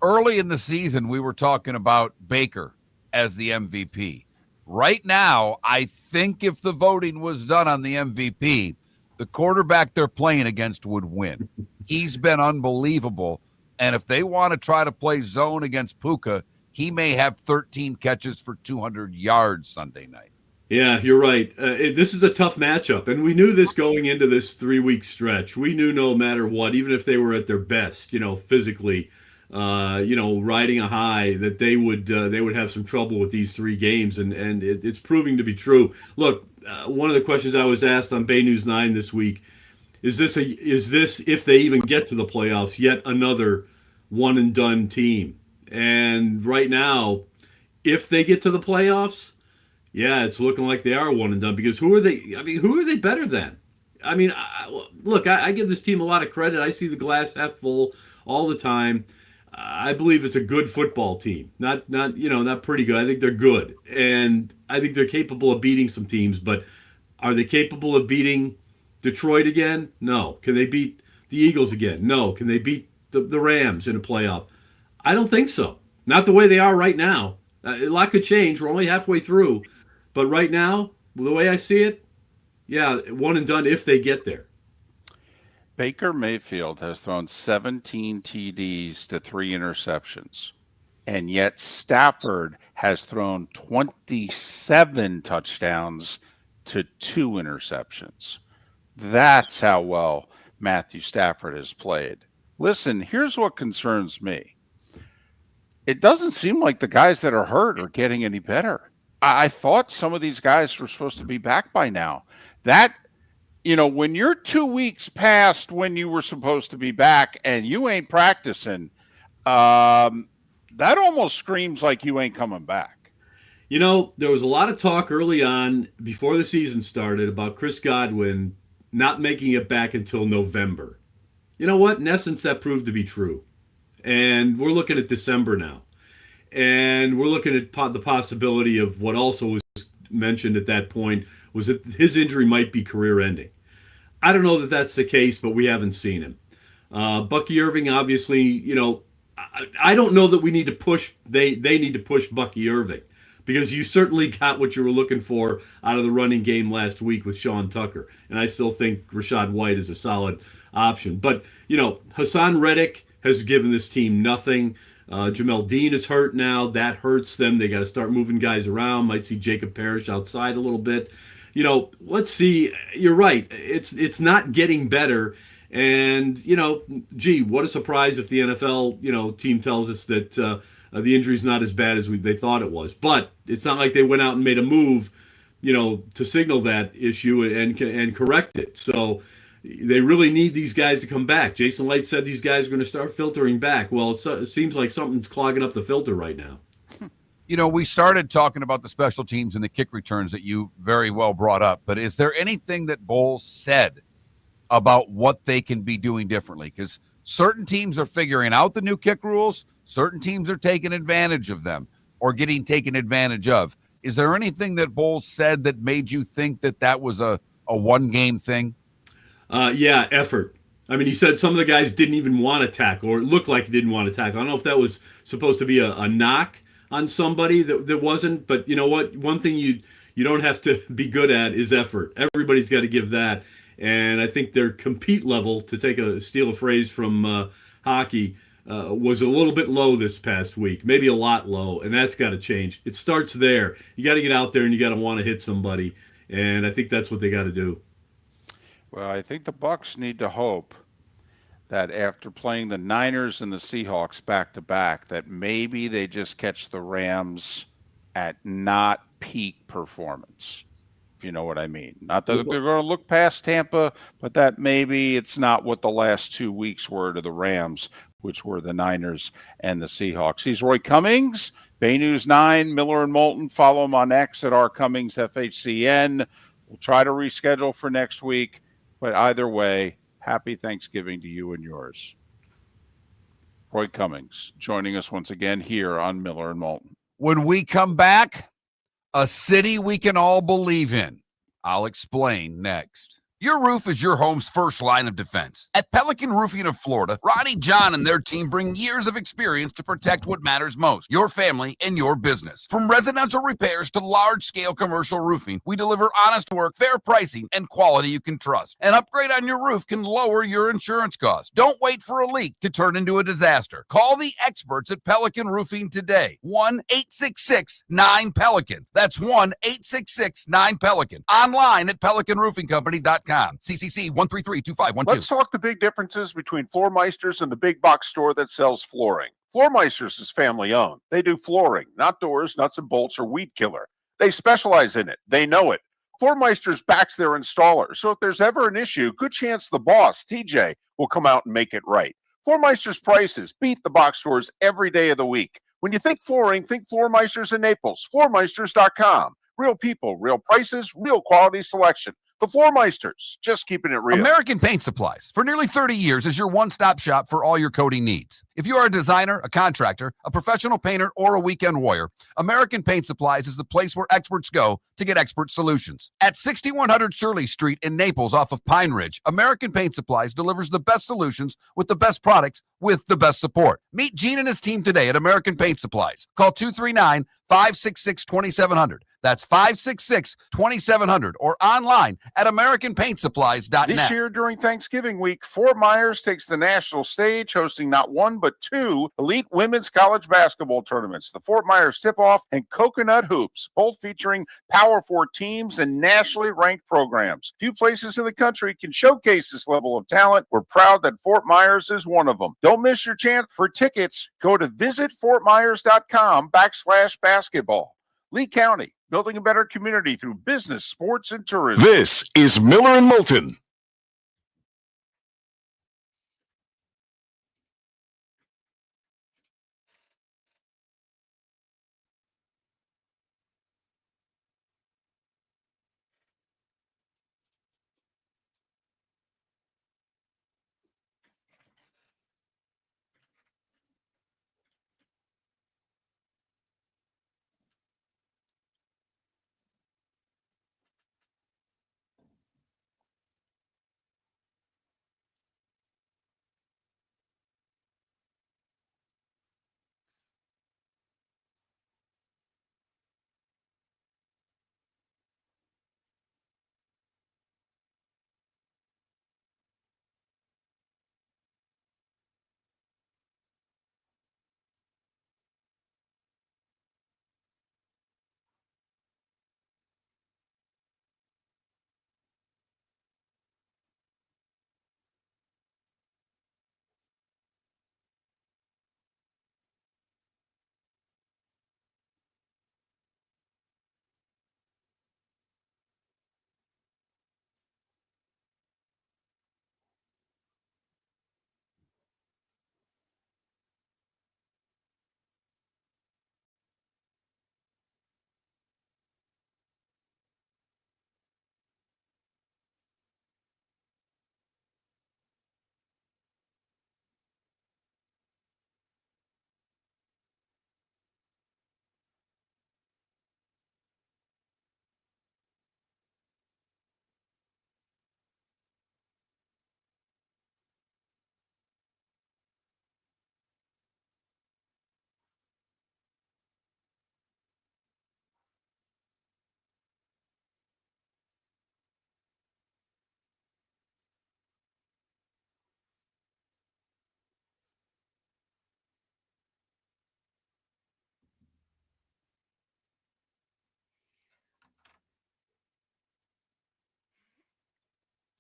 [SPEAKER 3] early in the season, we were talking about Baker as the MVP. Right now, I think if the voting was done on the MVP, the quarterback they're playing against would win. He's been unbelievable. And if they want to try to play zone against Puka, he may have 13 catches for 200 yards Sunday night.
[SPEAKER 10] Yeah, you're right. This is a tough matchup. And we knew this going into this 3-week stretch. We knew no matter what, even if they were at their best, physically, riding a high, that they would have some trouble with these 3 games. And it's proving to be true. Look, one of the questions I was asked on Bay News 9 this week, is this, if they even get to the playoffs, yet another one and done team? And right now, if they get to the playoffs, yeah, it's looking like they are one and done, because who are they? I mean, who are they better than? I mean, look, I give this team a lot of credit. I see the glass half full all the time. I believe it's a good football team. Not pretty good. I think they're good. And I think they're capable of beating some teams, but are they capable of beating Detroit again? No. Can they beat the Eagles again? No. Can they beat the Rams in a playoff? I don't think so. Not the way they are right now. A lot could change. We're only halfway through. But right now, the way I see it, yeah, one and done if they get there.
[SPEAKER 2] Baker Mayfield has thrown 17 TDs to 3 interceptions, and yet Stafford has thrown 27 touchdowns to 2 interceptions. That's how well Matthew Stafford has played. Listen, here's what concerns me. It doesn't seem like the guys that are hurt are getting any better. I thought some of these guys were supposed to be back by now. That, when you're 2 weeks past when you were supposed to be back and you ain't practicing, that almost screams like you ain't coming back.
[SPEAKER 10] There was a lot of talk early on before the season started about Chris Godwin not making it back until November. You know what? In essence, that proved to be true. And we're looking at December now. And we're looking at the possibility of what also was mentioned at that point was that his injury might be career ending. I don't know that that's the case, but we haven't seen him. Bucky Irving, obviously, I don't know that we need to push, they need to push Bucky Irving, because you certainly got what you were looking for out of the running game last week with Sean Tucker. And I still think Rachaad White is a solid option. But, Hassan Reddick has given this team nothing. Jamel Dean is hurt now. That hurts them. They got to start moving guys around. Might see Jacob Parrish outside a little bit. Let's see. You're right. It's not getting better. And, what a surprise if the NFL, team tells us that the injury's not as bad as they thought it was. But it's not like they went out and made a move, to signal that issue and correct it. So they really need these guys to come back. Jason Light said these guys are going to start filtering back. Well, it seems like something's clogging up the filter right now.
[SPEAKER 3] We started talking about the special teams and the kick returns that you very well brought up. But is there anything that Bowles said about what they can be doing differently? Because certain teams are figuring out the new kick rules. Certain teams are taking advantage of them or getting taken advantage of. Is there anything that Bowles said that made you think that was a one-game thing?
[SPEAKER 10] Yeah, effort. I mean, he said some of the guys didn't even want to tackle, or it looked like he didn't want to tackle. I don't know if that was supposed to be a knock on somebody that wasn't, but you know what? One thing you don't have to be good at is effort. Everybody's got to give that. And I think their compete level, to steal a phrase from hockey, was a little bit low this past week, maybe a lot low, and that's got to change. It starts there. You got to get out there and you got to want to hit somebody, and I think that's what they got to do.
[SPEAKER 2] Well, I think the Bucs need to hope that after playing the Niners and the Seahawks back-to-back, that maybe they just catch the Rams at not peak performance, if you know what I mean. Not that they're going to look past Tampa, but that maybe it's not what the last 2 weeks were to the Rams, which were the Niners and the Seahawks. He's Roy Cummings, Bay News 9, Miller and Moulton. Follow him on X at rcummings FHCN. We'll try to reschedule for next week, but either way, happy Thanksgiving to you and yours. Roy Cummings joining us once again here on Miller and Moulton.
[SPEAKER 3] When we come back, a city we can all believe in. I'll explain next. Your roof is your home's first line of defense. At Pelican Roofing of Florida, Ronnie John and their team bring years of experience to protect what matters most, your family and your business. From residential repairs to large-scale commercial roofing, we deliver honest work, fair pricing, and quality you can trust. An upgrade on your roof can lower your insurance costs. Don't wait for a leak to turn into a disaster. Call the experts at Pelican Roofing today. 1-866-9-PELICAN. That's 1-866-9-PELICAN. Online at pelicanroofingcompany.com. CCC 1332512.
[SPEAKER 4] Let's talk the big differences between Floor Meisters and the big box store that sells flooring. Floor Meisters is family owned. They do flooring, not doors, nuts and bolts, or weed killer. They specialize in it. They know it. Floor Meisters backs their installer, so if there's ever an issue, good chance the boss, TJ, will come out and make it right. Floor Meisters prices beat the box stores every day of the week. When you think flooring, think Floor Meisters in Naples. Floormeisters.com. Real people, real prices, real quality selection. The Floor Meisters, just keeping it real.
[SPEAKER 3] American Paint Supplies, for nearly 30 years, is your one-stop shop for all your coating needs. If you are a designer, a contractor, a professional painter, or a weekend warrior, American Paint Supplies is the place where experts go to get expert solutions. At 6100 Shirley Street in Naples off of Pine Ridge, American Paint Supplies delivers the best solutions with the best products with the best support. Meet Gene and his team today at American Paint Supplies. Call 239-566-2700. That's 566-2700 or online at AmericanPaintSupplies.net.
[SPEAKER 4] This year during Thanksgiving week, Fort Myers takes the national stage, hosting not one but two elite women's college basketball tournaments, the Fort Myers Tip-Off and Coconut Hoops, both featuring Power 4 teams and nationally ranked programs. Few places in the country can showcase this level of talent. We're proud that Fort Myers is one of them. Don't miss your chance for tickets. Go to visitfortmyers.com/basketball. Lee County, building a better community through business, sports, and tourism.
[SPEAKER 1] This is Miller and Moulton.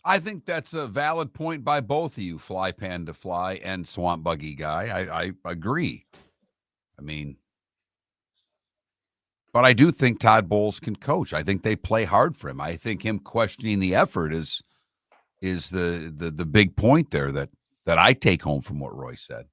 [SPEAKER 3] I think that's a valid point by both of you, Fly Panda Fly and Swamp Buggy Guy. I agree. I mean, but I do think Todd Bowles can coach. I think they play hard for him. I think him questioning the effort is the big point there that I take home from what Roy said.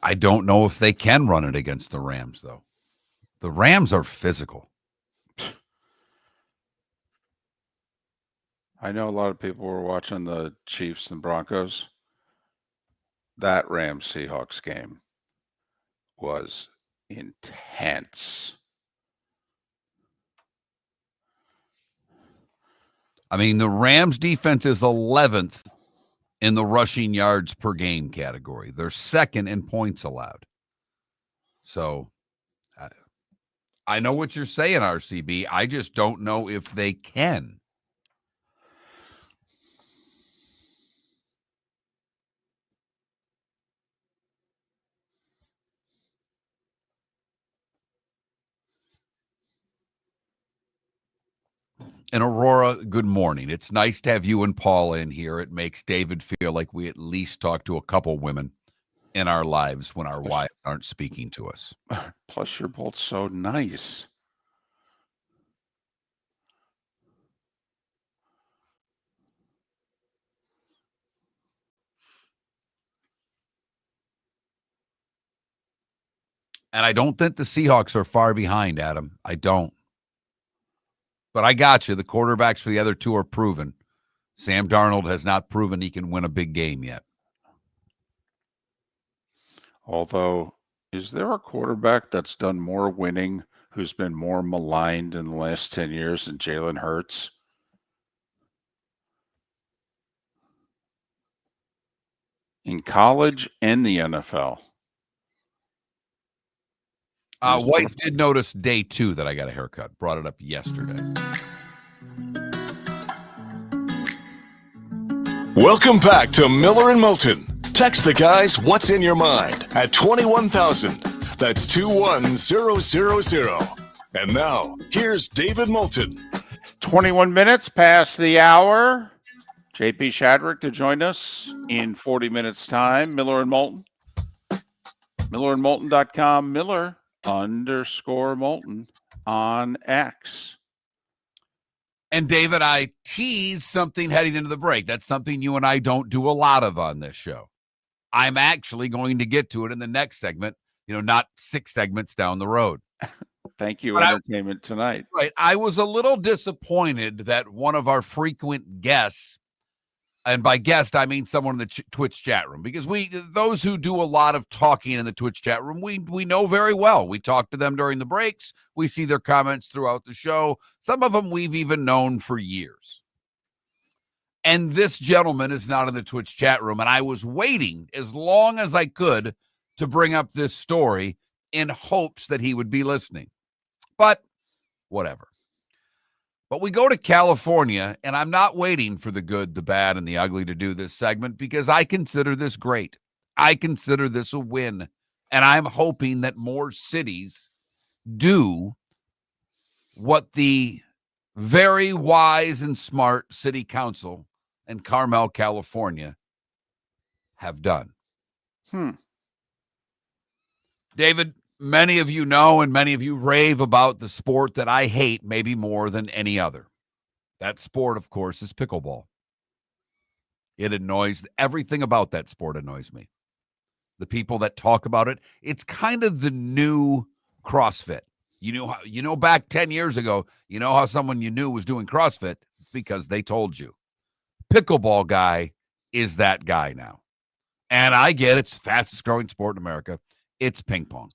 [SPEAKER 3] I don't know if they can run it against the Rams, though. The Rams are physical.
[SPEAKER 2] I know a lot of people were watching the Chiefs and Broncos. That Rams-Seahawks game was intense.
[SPEAKER 3] I mean, the Rams defense is 11th in the rushing yards per game category. They're second in points allowed. So I know what you're saying, RCB. I just don't know if they can. And Aurora, good morning. It's nice to have you and Paul in here. It makes David feel like we at least talk to a couple women in our lives when our wives aren't speaking to us.
[SPEAKER 2] Plus, you're both so nice.
[SPEAKER 3] And I don't think the Seahawks are far behind, Adam. I don't. But I got you. The quarterbacks for the other two are proven. Sam Darnold has not proven he can win a big game yet.
[SPEAKER 2] Although, is there a quarterback that's done more winning who's been more maligned in the last 10 years than Jalen Hurts? In college and the NFL.
[SPEAKER 3] White did notice day 2 that I got a haircut. Brought it up yesterday.
[SPEAKER 1] Welcome back to Miller and Moulton. Text the guys what's in your mind at 21,000. That's 21000. And now, here's David Moulton.
[SPEAKER 2] 21 minutes past the hour. JP Shadrick to join us in 40 minutes' time. Miller and Moulton. MillerandMoulton.com. Miller_Moulton on X.
[SPEAKER 3] And David, I teased something heading into the break. That's something you and I don't do a lot of on this show. I'm actually going to get to it in the next segment, not 6 segments down the road.
[SPEAKER 2] Thank you, Entertainment Tonight.
[SPEAKER 3] Right. I was a little disappointed that one of our frequent guests, and by guest, I mean someone in the Twitch chat room, because those who do a lot of talking in the Twitch chat room, we know very well. We talk to them during the breaks. We see their comments throughout the show. Some of them we've even known for years. And this gentleman is not in the Twitch chat room, and I was waiting as long as I could to bring up this story in hopes that he would be listening. But whatever. But we go to California, and I'm not waiting for the good, the bad, and the ugly to do this segment because I consider this great. I consider this a win, and I'm hoping that more cities do what the very wise and smart city council in Carmel, California have done. David, many of you know and many of you rave about the sport that I hate maybe more than any other. That sport, of course, is pickleball. It annoys, everything about that sport annoys me. The people that talk about it, it's kind of the new CrossFit. You know, back 10 years ago, you know how someone you knew was doing CrossFit? It's because they told you. Pickleball guy is that guy now. And I get it's the fastest growing sport in America. It's ping pong.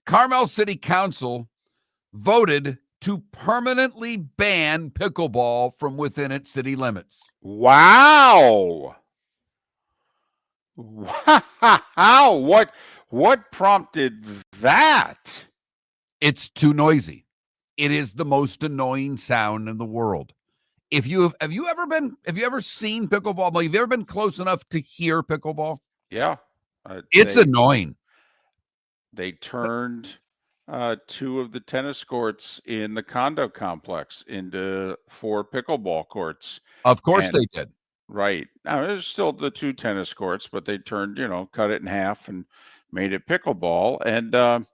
[SPEAKER 3] Carmel City Council voted to permanently ban pickleball from within its city limits.
[SPEAKER 2] Wow. Wow. What prompted that?
[SPEAKER 3] It's too noisy. It is the most annoying sound in the world. Have you ever seen pickleball? Have you ever been close enough to hear pickleball?
[SPEAKER 2] Yeah.
[SPEAKER 3] It's annoying.
[SPEAKER 2] They turned 2 of the tennis courts in the condo complex into 4 pickleball courts.
[SPEAKER 3] Of course they did.
[SPEAKER 2] Right. Now, there's still the 2 tennis courts, but they turned, cut it in half and made it pickleball. And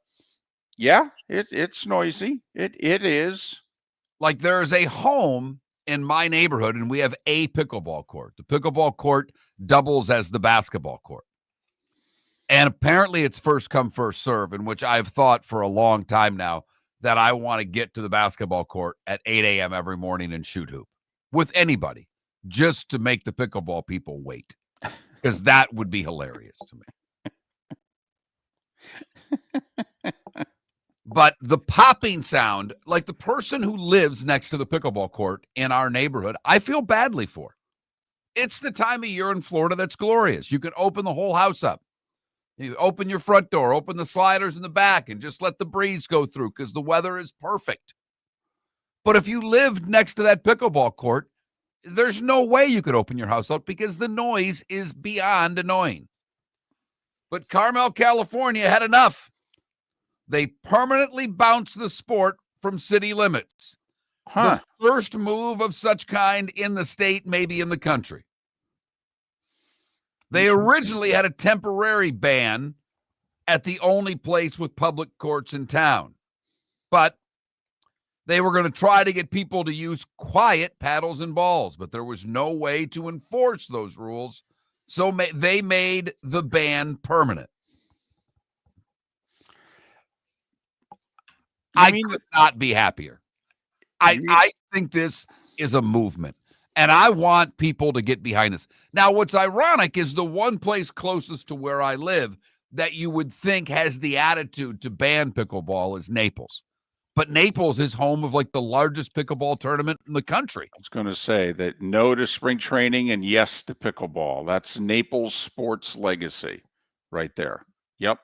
[SPEAKER 2] yeah, it's noisy. It is.
[SPEAKER 3] Like, there is a home in my neighborhood, and we have a pickleball court. The pickleball court doubles as the basketball court. And apparently it's first come, first serve, in which I've thought for a long time now that I want to get to the basketball court at 8 a.m. every morning and shoot hoop with anybody, just to make the pickleball people wait, because that would be hilarious to me. But the popping sound, like the person who lives next to the pickleball court in our neighborhood, I feel badly for. It's the time of year in Florida that's glorious. You can open the whole house up. You open your front door, open the sliders in the back, and just let the breeze go through because the weather is perfect. But if you lived next to that pickleball court, there's no way you could open your house up because the noise is beyond annoying. But Carmel, California had enough. They permanently bounced the sport from city limits. The first move of such kind in the state, maybe in the country. They originally had a temporary ban at the only place with public courts in town. But they were going to try to get people to use quiet paddles and balls, but there was no way to enforce those rules. So they made the ban permanent. I could not be happier. I think this is a movement, and I want people to get behind this. Now, what's ironic is the one place closest to where I live that you would think has the attitude to ban pickleball is Naples. But Naples is home of like the largest pickleball tournament in the country.
[SPEAKER 2] I was going to say that no to spring training and yes to pickleball. That's Naples sports legacy right there. Yep.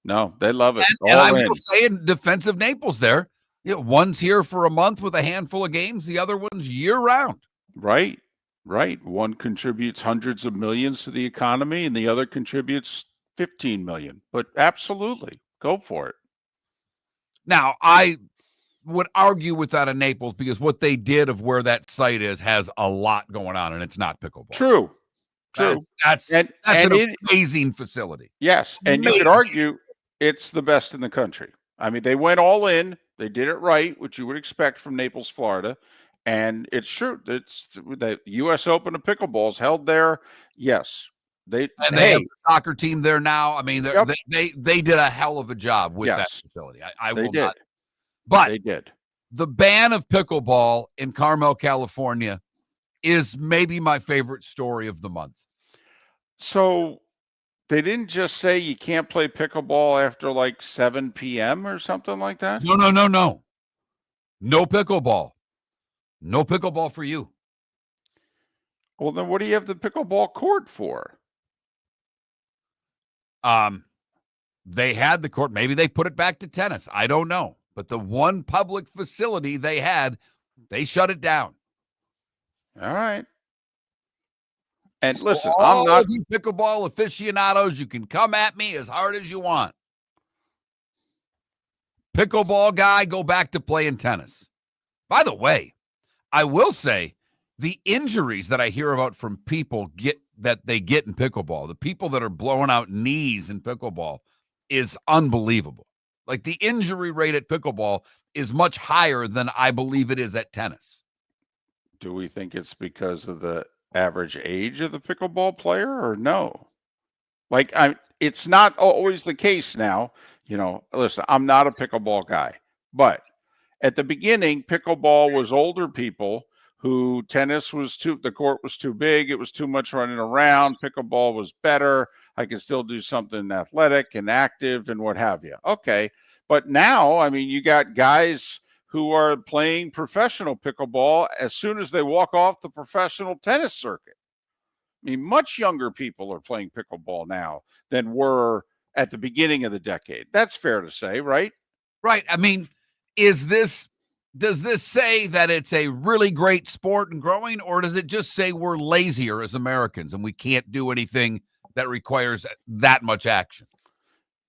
[SPEAKER 2] No, they love it.
[SPEAKER 3] And I will say in defense of Naples there, one's here for a month with a handful of games. The other one's year round.
[SPEAKER 2] Right. One contributes hundreds of millions to the economy and the other contributes 15 million. But absolutely, go for it.
[SPEAKER 3] Now, I would argue with that in Naples because what they did of where that site is has a lot going on, and it's not pickleball.
[SPEAKER 2] True.
[SPEAKER 3] That's an amazing facility.
[SPEAKER 2] Yes, and you could argue it's the best in the country. I mean, they went all in. They did it right, which you would expect from Naples, Florida. And it's true. It's the U.S. Open of pickleball's held there. Yes. They have
[SPEAKER 3] the soccer team there now. I mean, they did a hell of a job with that facility. They did. The ban of pickleball in Carmel, California is maybe my favorite story of the month.
[SPEAKER 2] So they didn't just say you can't play pickleball after like 7 p.m. or something like that?
[SPEAKER 3] No. No pickleball. No pickleball for you.
[SPEAKER 2] Well, then what do you have the pickleball court for?
[SPEAKER 3] They had the court. Maybe they put it back to tennis. I don't know. But the one public facility they had, they shut it down.
[SPEAKER 2] All right. And
[SPEAKER 3] so
[SPEAKER 2] listen,
[SPEAKER 3] all
[SPEAKER 2] I'm not
[SPEAKER 3] of you pickleball aficionados. You can come at me as hard as you want. Pickleball guy, go back to playing tennis. By the way, I will say the injuries that I hear about from people that they get in pickleball, the people that are blowing out knees in pickleball is unbelievable. Like the injury rate at pickleball is much higher than I believe it is at tennis.
[SPEAKER 2] Do we think it's because of the average age of the pickleball player or no? Like, it's not always the case now. Listen, I'm not a pickleball guy, but at the beginning, pickleball was older people who tennis was the court was too big. It was too much running around. Pickleball was better. I can still do something athletic and active and what have you. Okay. But now, I mean, you got guys who are playing professional pickleball as soon as they walk off the professional tennis circuit. I mean, much younger people are playing pickleball now than were at the beginning of the decade. That's fair to say, right?
[SPEAKER 3] Right. I mean, does this say that it's a really great sport and growing, or does it just say we're lazier as Americans and we can't do anything that requires that much action?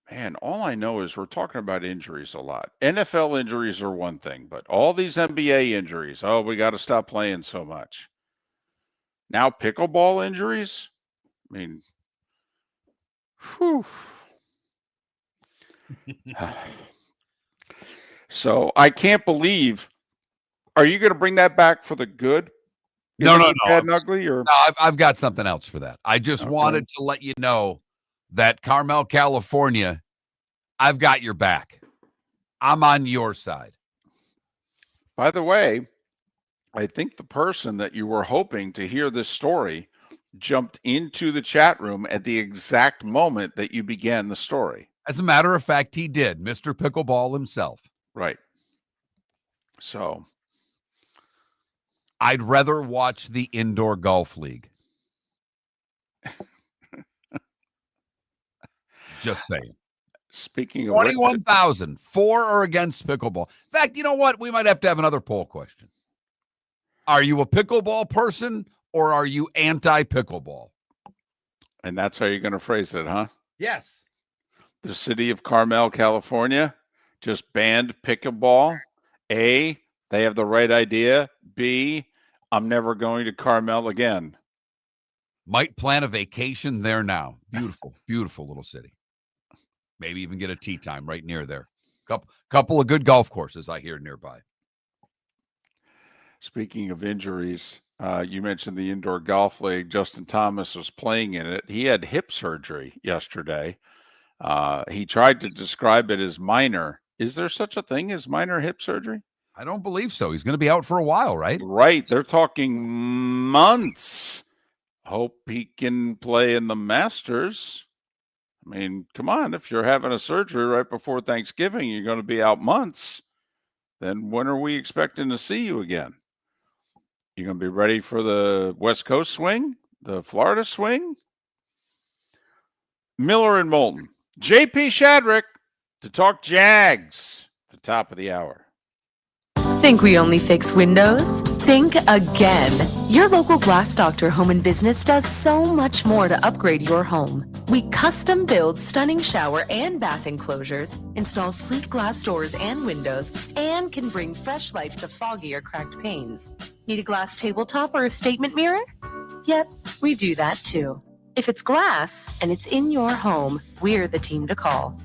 [SPEAKER 2] Man, all I know is we're talking about injuries a lot. NFL injuries are one thing, but all these NBA injuries, we got to stop playing so much. Now pickleball injuries? I mean, whew. So I can't believe. Are you going to bring that back for the good?
[SPEAKER 3] No.
[SPEAKER 2] Bad and ugly, or
[SPEAKER 3] no, I've got something else for that. I just wanted to let you know that Carmel, California, I've got your back. I'm on your side.
[SPEAKER 2] By the way, I think the person that you were hoping to hear this story jumped into the chat room at the exact moment that you began the story.
[SPEAKER 3] As a matter of fact, he did. Mr. Pickleball himself.
[SPEAKER 2] Right. So
[SPEAKER 3] I'd rather watch the indoor golf league. Just saying.
[SPEAKER 2] Speaking of
[SPEAKER 3] 21,000 for or against pickleball. In fact, you know what? We might have to have another poll question. Are you a pickleball person or are you anti-pickleball?
[SPEAKER 2] And that's how you're going to phrase it, huh?
[SPEAKER 3] Yes.
[SPEAKER 2] The city of Carmel, California, just banned pickleball. A, they have the right idea. B, I'm never going to Carmel again.
[SPEAKER 3] Might plan a vacation there now. Beautiful, beautiful little city. Maybe even get a tea time right near there. Couple of good golf courses I hear nearby.
[SPEAKER 2] Speaking of injuries, you mentioned the indoor golf league. Justin Thomas was playing in it. He had hip surgery yesterday. He tried to describe it as minor. Is there such a thing as minor hip surgery?
[SPEAKER 3] I don't believe so. He's going to be out for a while, right?
[SPEAKER 2] Right. They're talking months. Hope he can play in the Masters. I mean, come on. If you're having a surgery right before Thanksgiving, you're going to be out months. Then when are we expecting to see you again? You going to be ready for the West Coast swing? The Florida swing? Miller and Moulton. JP Shadrick to talk Jags at the top of the hour.
[SPEAKER 8] Think we only fix windows? Think again. Your local Glass Doctor Home and Business does so much more to upgrade your home. We custom build stunning shower and bath enclosures, install sleek glass doors and windows, and can bring fresh life to foggy or cracked panes. Need a glass tabletop or a statement mirror? Yep, we do that too. If it's glass and it's in your home, we're the team to call.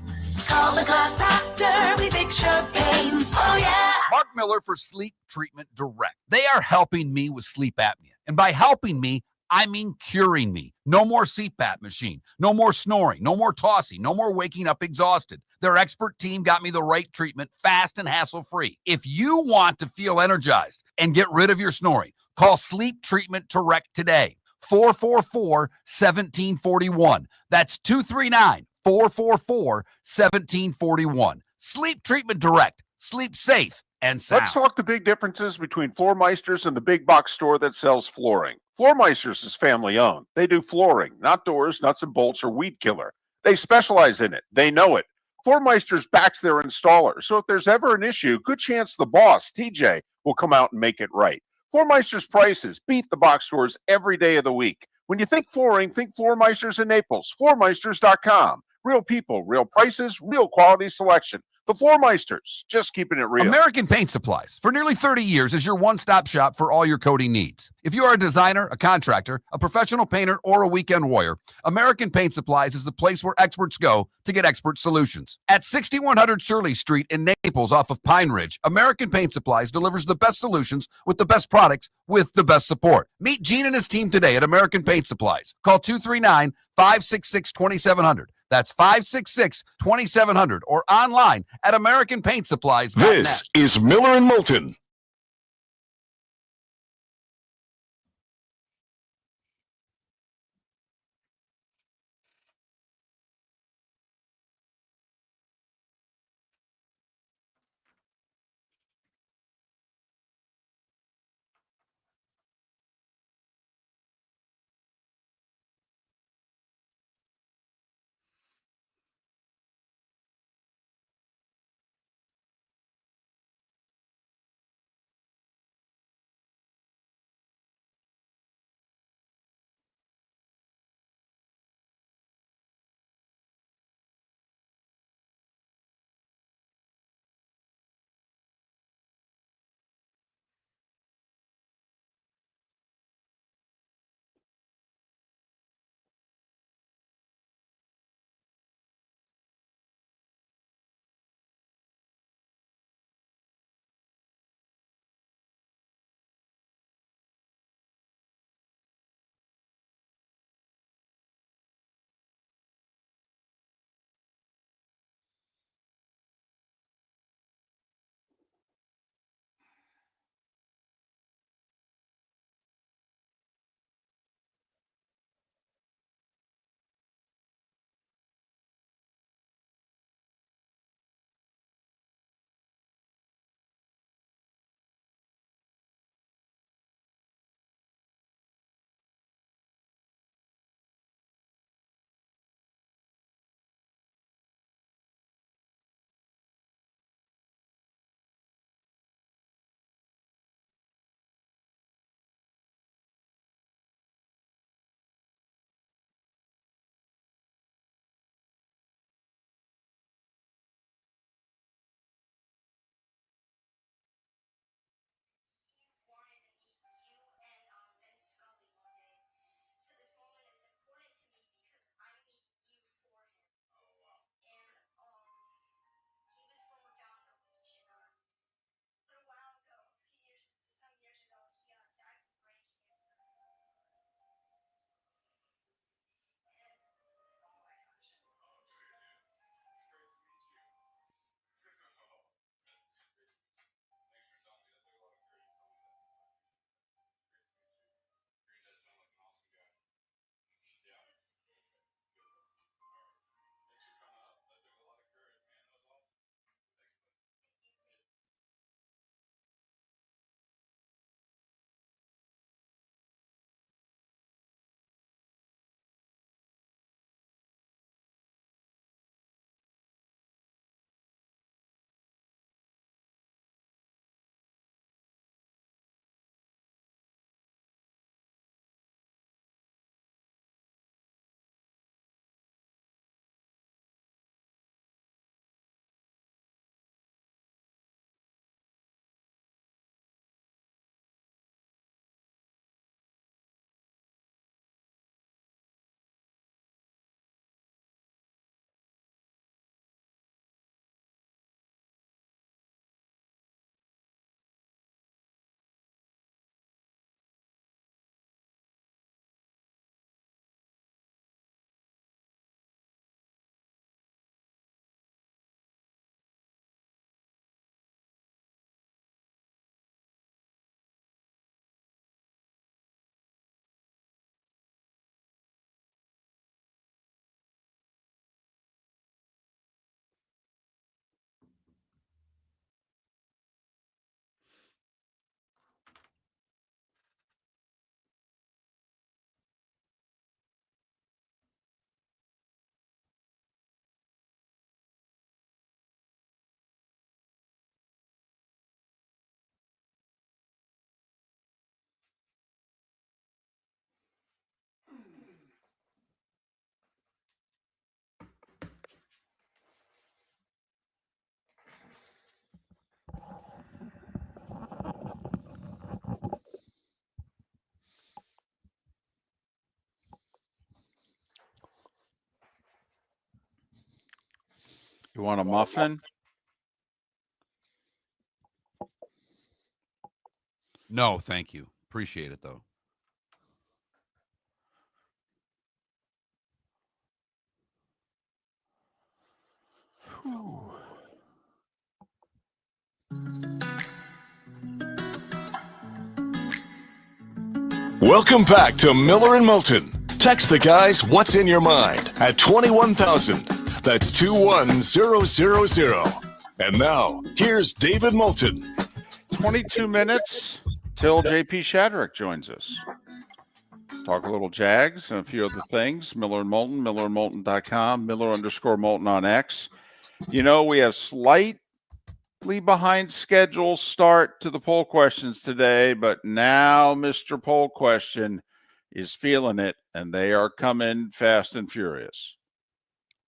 [SPEAKER 7] Call the Glass Doctor, we fix your pains. Oh yeah.
[SPEAKER 9] Mark Miller for Sleep Treatment Direct. They are helping me with sleep apnea. And by helping me, I mean curing me. No more CPAP machine. No more snoring. No more tossing. No more waking up exhausted. Their expert team got me the right treatment, fast and hassle-free. If you want to feel energized and get rid of your snoring, call Sleep Treatment Direct today. 444-1741. That's 239-444-1741. Sleep Treatment Direct. Sleep safe and sound.
[SPEAKER 4] Let's talk the big differences between Floormeisters and the big box store that sells flooring. Floormeisters is family owned. They do flooring, not doors, nuts and bolts, or weed killer. They specialize in it. They know it. Floormeisters backs their installer, so if there's ever an issue, good chance the boss, TJ, will come out and make it right. Floormeisters prices beat the box stores every day of the week. When you think flooring, think Floormeisters in Naples. Floormeisters.com. Real people, real prices, real quality selection. The Floormeisters, just keeping it real.
[SPEAKER 9] American Paint Supplies, for nearly 30 years, is your one-stop shop for all your coating needs. If you are a designer, a contractor, a professional painter, or a weekend warrior, American Paint Supplies is the place where experts go to get expert solutions. At 6100 Shirley Street in Naples off of Pine Ridge, American Paint Supplies delivers the best solutions with the best products with the best support. Meet Gene and his team today at American Paint Supplies. Call 239-566-2700. That's 566-2700 or online at AmericanPaintSupplies.net.
[SPEAKER 1] This is Miller and Moulton.
[SPEAKER 2] You want a muffin?
[SPEAKER 3] No, thank you. Appreciate it, though.
[SPEAKER 1] Welcome back to Miller and Moulton. Text the guys what's in your mind at 21,000. That's 21000. And now, here's David Moulton.
[SPEAKER 2] 22 minutes till JP Shadrick joins us. Talk a little Jags and a few other things. Miller and Moulton, millerandmoulton.com, Miller_Moulton on X. You know, we have slightly behind schedule start to the poll questions today, but now Mr. Poll Question is feeling it, and they are coming fast and furious.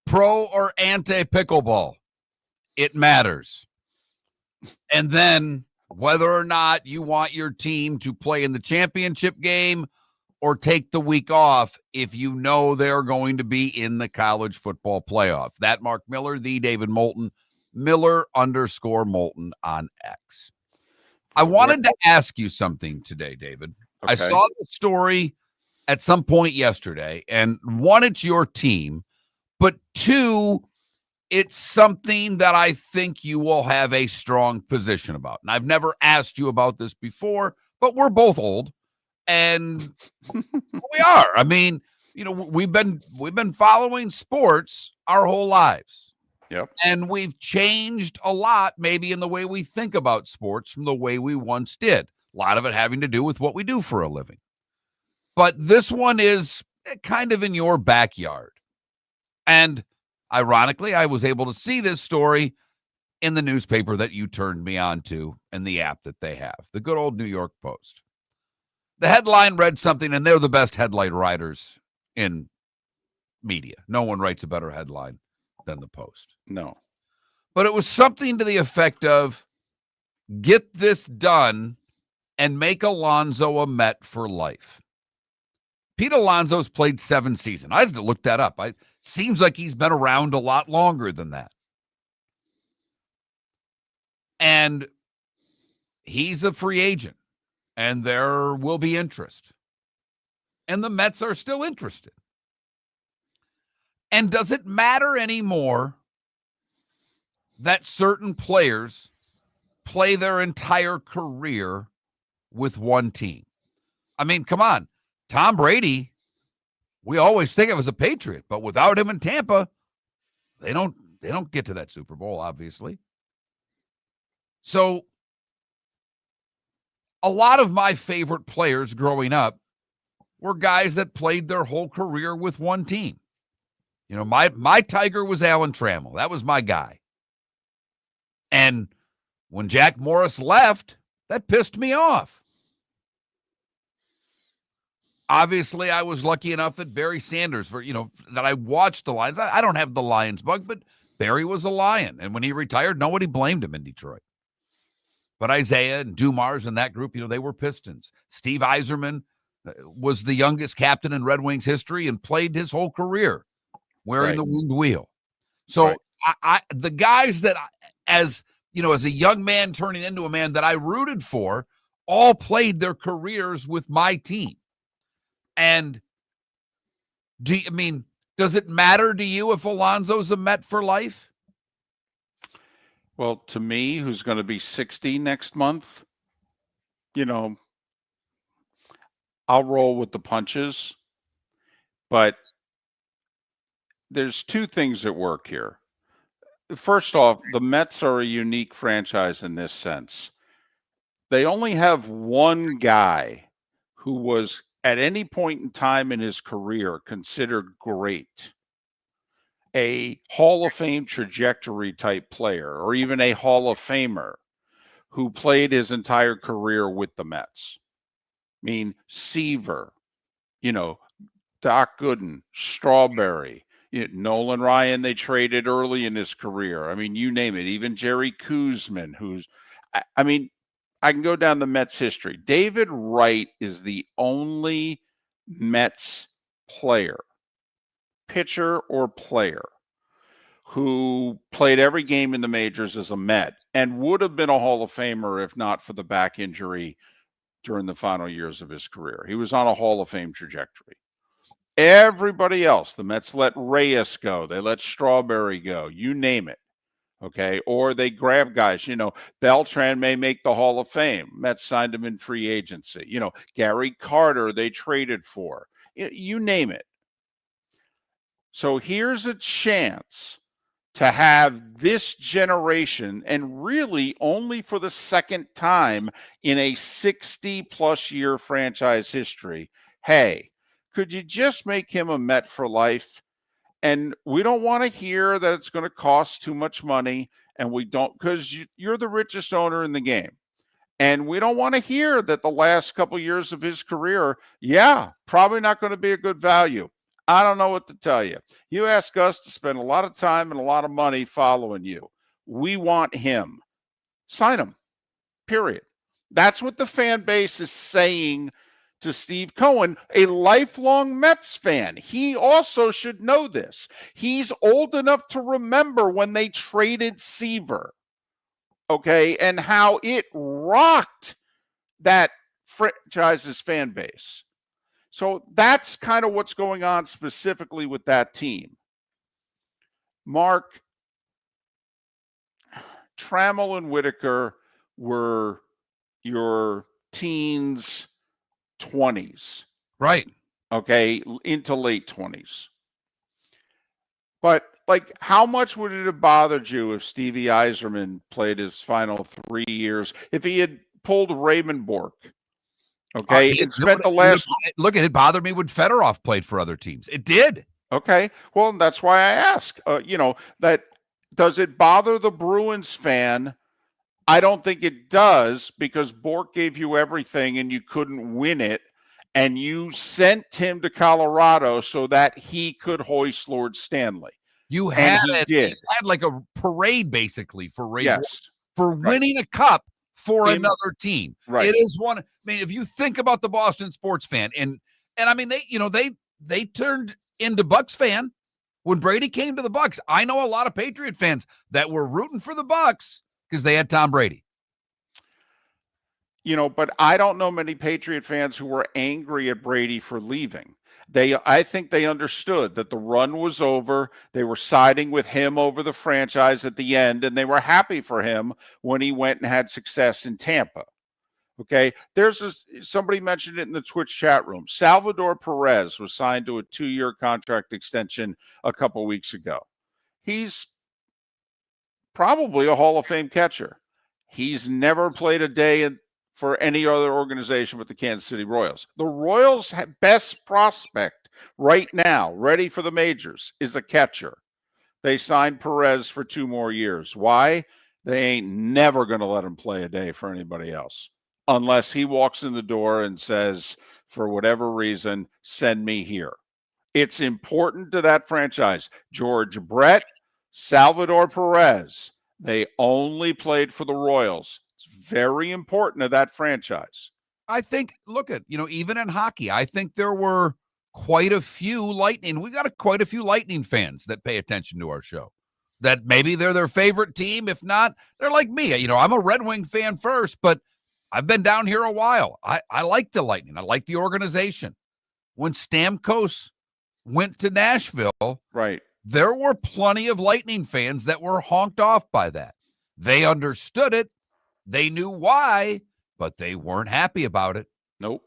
[SPEAKER 3] Pro or anti-pickleball? It matters. And then whether or not you want your team to play in the championship game or take the week off if you know they're going to be in the college football playoff. That Mark Miller, the David Moulton, Miller_Moulton on X. I wanted to ask you something today, David.
[SPEAKER 2] Okay.
[SPEAKER 3] I saw the story at some point yesterday, and one, it's your team, but two, it's something that I think you will have a strong position about. And I've never asked you about this before, but we're both old, and we are. I mean, you know, we've been following sports our whole lives.
[SPEAKER 2] Yep.
[SPEAKER 3] And we've changed a lot, maybe in the way we think about sports from the way we once did. A lot of it having to do with what we do for a living. But this one is kind of in your backyard. And ironically, I was able to see this story in the newspaper that you turned me on to and the app that they have, the good old New York Post. The headline read something, and they're the best headline writers in media. No one writes a better headline than the Post.
[SPEAKER 2] No.
[SPEAKER 3] But it was something to the effect of, get this done and make Alonso a Met for life. Pete Alonso's played 7 seasons. I had to look that up. Seems like he's been around a lot longer than that. And he's a free agent, and there will be interest. And the Mets are still interested. And does it matter anymore that certain players play their entire career with one team? I mean, come on. Tom Brady, we always think of as a Patriot, but without him in Tampa, they don't get to that Super Bowl, obviously. So a lot of my favorite players growing up were guys that played their whole career with one team. You know, my Tiger was Alan Trammell. That was my guy. And when Jack Morris left, that pissed me off. Obviously, I was lucky enough that Barry Sanders, that I watched the Lions. I don't have the Lions bug, but Barry was a Lion. And when he retired, nobody blamed him in Detroit. But Isaiah and Dumars and that group, they were Pistons. Steve Yzerman was the youngest captain in Red Wings history and played his whole career wearing the winged wheel. So the guys that, as a young man turning into a man that I rooted for, all played their careers with my team. And does it matter to you if Alonso's a Met for life?
[SPEAKER 2] Well, to me, who's going to be 60 next month, I'll roll with the punches. But there's two things at work here. First off, the Mets are a unique franchise in this sense. They only have one guy who was at any point in time in his career considered great, a Hall of Fame trajectory type player, or even a Hall of Famer who played his entire career with the Mets. I mean, Seaver, Doc Gooden, Strawberry, Nolan Ryan, they traded early in his career. I mean, you name it. Even Jerry Koosman, I can go down the Mets history. David Wright is the only Mets player, pitcher or player, who played every game in the majors as a Met and would have been a Hall of Famer if not for the back injury during the final years of his career. He was on a Hall of Fame trajectory. Everybody else, the Mets let Reyes go, they let Strawberry go, you name it. Okay, or they grab guys, Beltran may make the Hall of Fame. Mets signed him in free agency. Gary Carter they traded for. You name it. So here's a chance to have this generation, and really only for the second time in a 60-plus year franchise history, hey, could you just make him a Met for life? And we don't want to hear that it's going to cost too much money, and we don't, because you're the richest owner in the game. And we don't want to hear that the last couple years of his career, probably not going to be a good value. I don't know what to tell you. You ask us to spend a lot of time and a lot of money following you. We want him. Sign him, period. That's what the fan base is saying to Steve Cohen, a lifelong Mets fan. He also should know this. He's old enough to remember when they traded Seaver, okay, and how it rocked that franchise's fan base. So that's kind of what's going on specifically with that team. Mark, Trammell and Whitaker were your teens, 20s.
[SPEAKER 3] Right.
[SPEAKER 2] Okay, into late 20s. But, how much would it have bothered you if Stevie Yzerman played his final 3 years, if he had pulled Raymond Bork? Okay, it spent the last...
[SPEAKER 3] Look, it bothered me when Fedorov played for other teams. It did.
[SPEAKER 2] Okay, well, that's why I ask. That does it bother the Bruins fan? I don't think it does, because Bork gave you everything and you couldn't win it, and you sent him to Colorado so that he could hoist Lord Stanley.
[SPEAKER 3] You had
[SPEAKER 2] did.
[SPEAKER 3] You had like a parade basically for Ray
[SPEAKER 2] Bork,
[SPEAKER 3] for winning a cup for another team.
[SPEAKER 2] Right.
[SPEAKER 3] It is one. I mean, if you think about the Boston sports fan, and I mean, they turned into Bucs fan when Brady came to the Bucs. I know a lot of Patriot fans that were rooting for the Bucs because they had Tom Brady.
[SPEAKER 2] But I don't know many Patriot fans who were angry at Brady for leaving. I think they understood that the run was over. They were siding with him over the franchise at the end, and they were happy for him when he went and had success in Tampa. Okay, somebody mentioned it in the Twitch chat room. Salvador Perez was signed to a 2-year contract extension a couple weeks ago. He's probably a Hall of Fame catcher. He's never played a day for any other organization but the Kansas City Royals. The Royals' best prospect right now, ready for the majors, is a catcher. They signed Perez for 2 more years. Why? They ain't never going to let him play a day for anybody else, unless he walks in the door and says, for whatever reason, send me here. It's important to that franchise. George Brett, Salvador Perez, they only played for the Royals. Very important to that franchise.
[SPEAKER 3] I think, even in hockey, I think there were quite a few Lightning. We got quite a few Lightning fans that pay attention to our show. That maybe they're their favorite team. If not, they're like me. I'm a Red Wing fan first, but I've been down here a while. I like the Lightning. I like the organization. When Stamkos went to Nashville,
[SPEAKER 2] right,
[SPEAKER 3] there were plenty of Lightning fans that were honked off by that. They understood it. They knew why, but they weren't happy about it.
[SPEAKER 2] Nope.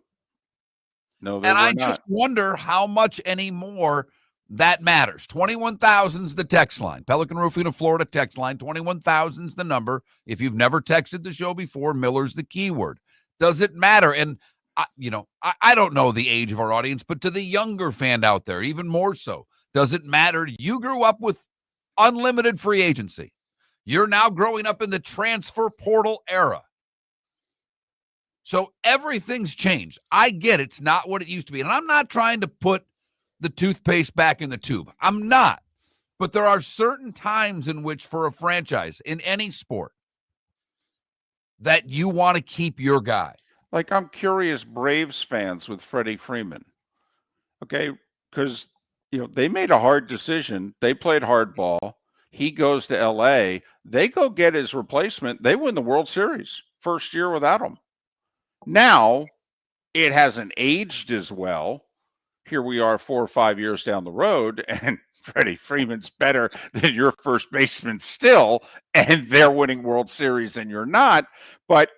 [SPEAKER 2] No,
[SPEAKER 3] and I just wonder how much anymore that matters. 21,000's the text line. Pelican Roofing of Florida text line. 21,000's the number. If you've never texted the show before, Miller's the keyword. Does it matter? And, I don't know the age of our audience, but to the younger fan out there, even more so, does it matter? You grew up with unlimited free agency. You're now growing up in the transfer portal era. So everything's changed. I get it's not what it used to be. And I'm not trying to put the toothpaste back in the tube. I'm not. But there are certain times in which, for a franchise in any sport, that you want to keep your guy.
[SPEAKER 2] I'm curious, Braves fans with Freddie Freeman. Okay, because, they made a hard decision. They played hardball. He goes to LA. They go get his replacement. They win the World Series first year without him. Now, it hasn't aged as well. Here we are 4 or 5 years down the road, and Freddie Freeman's better than your first baseman still, and they're winning World Series and you're not. But,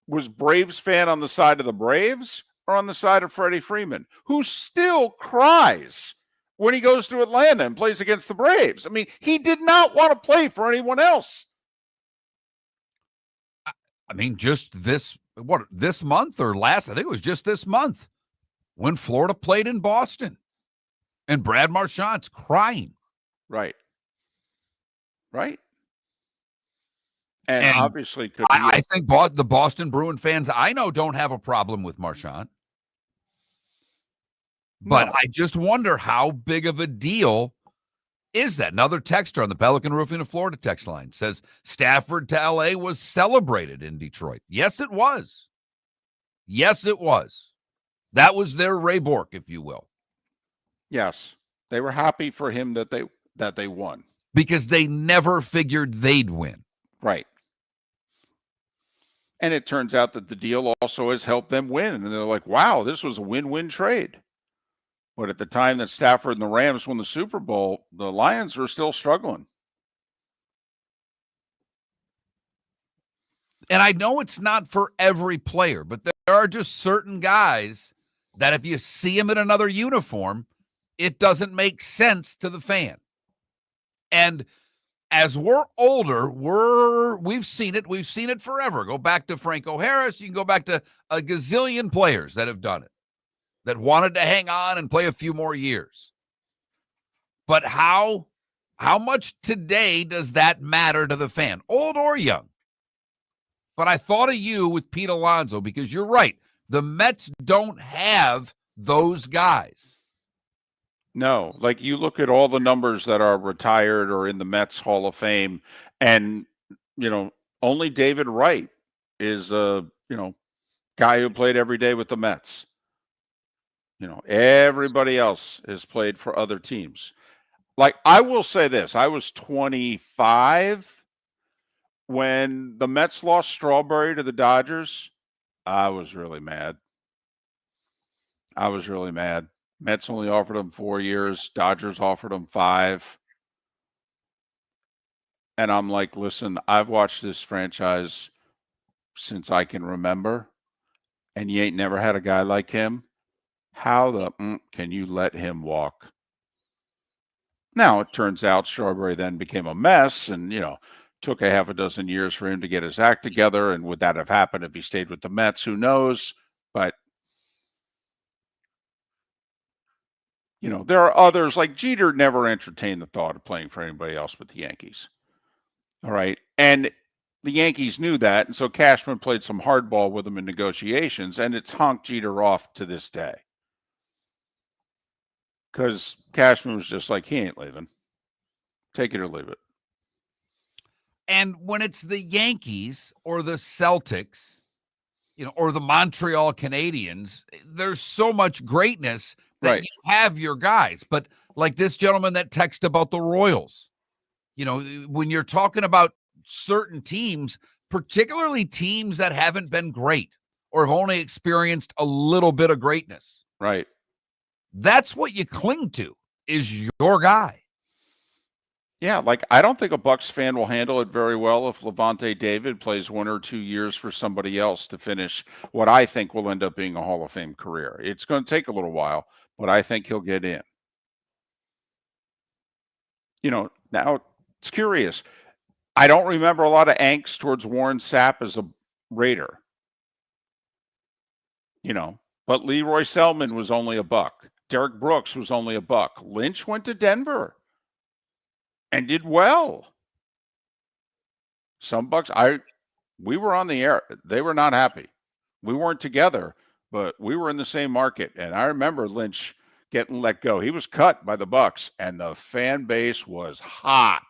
[SPEAKER 2] was Braves fan on the side of the Braves or on the side of Freddie Freeman, who still cries when he goes to Atlanta and plays against the Braves? I mean, he did not want to play for anyone else.
[SPEAKER 3] I mean, just this month or last, I think it was just this month when Florida played in Boston and Brad Marchand's crying.
[SPEAKER 2] Right. And obviously could be
[SPEAKER 3] I think the Boston Bruin fans I know don't have a problem with Marchand. But I just wonder how big of a deal is that. Another texter on the Pelican Roofing of Florida text line says Stafford to LA was celebrated in Detroit. Yes, it was. That was their Ray Bork, if you will.
[SPEAKER 2] Yes. They were happy for him that they won.
[SPEAKER 3] Because they never figured they'd win.
[SPEAKER 2] Right. And it turns out that the deal also has helped them win. And they're like, wow, this was a win-win trade. But at the time that Stafford and the Rams won the Super Bowl, the Lions were still struggling.
[SPEAKER 3] And I know it's not for every player, but there are just certain guys that if you see them in another uniform, it doesn't make sense to the fan. And as we're older, we've seen it forever. Go back to Franco Harris. You can go back to a gazillion players that have done it, that wanted to hang on and play a few more years. But how much today does that matter to the fan, old or young? But I thought of you with Pete Alonso because you're right. The Mets don't have those guys.
[SPEAKER 2] No, like you look at all the numbers that are retired or in the Mets Hall of Fame, and, only David Wright is a, guy who played every day with the Mets. Everybody else has played for other teams. Like, I will say this. I was 25 when the Mets lost Strawberry to the Dodgers. I was really mad. Mets only offered him 4 years. Dodgers offered him 5. And I'm like, listen, I've watched this franchise since I can remember, and you ain't never had a guy like him. How can you let him walk? Now, it turns out Strawberry then became a mess and, took a half a dozen years for him to get his act together. And would that have happened if he stayed with the Mets? Who knows? But there are others like Jeter never entertained the thought of playing for anybody else but the Yankees. All right. And the Yankees knew that. And so Cashman played some hardball with him in negotiations, and it's honked Jeter off to this day. Because Cashman was just like, he ain't leaving. Take it or leave it.
[SPEAKER 3] And when it's the Yankees or the Celtics, or the Montreal Canadiens, there's so much greatness that you have your guys. But like this gentleman that texted about the Royals, when you're talking about certain teams, particularly teams that haven't been great or have only experienced a little bit of greatness.
[SPEAKER 2] Right.
[SPEAKER 3] That's what you cling to, is your guy.
[SPEAKER 2] Yeah, like I don't think a Bucs fan will handle it very well if Levante David plays 1 or 2 years for somebody else to finish what I think will end up being a Hall of Fame career. It's going to take a little while, but I think he'll get in. Now it's curious. I don't remember a lot of angst towards Warren Sapp as a Raider. But Leroy Selman was only a Buck. Derek Brooks was only a Buck. Lynch went to Denver and did well. Some Bucks, we were on the air. They were not happy. We weren't together, but we were in the same market. And I remember Lynch getting let go. He was cut by the Bucks, and the fan base was hot.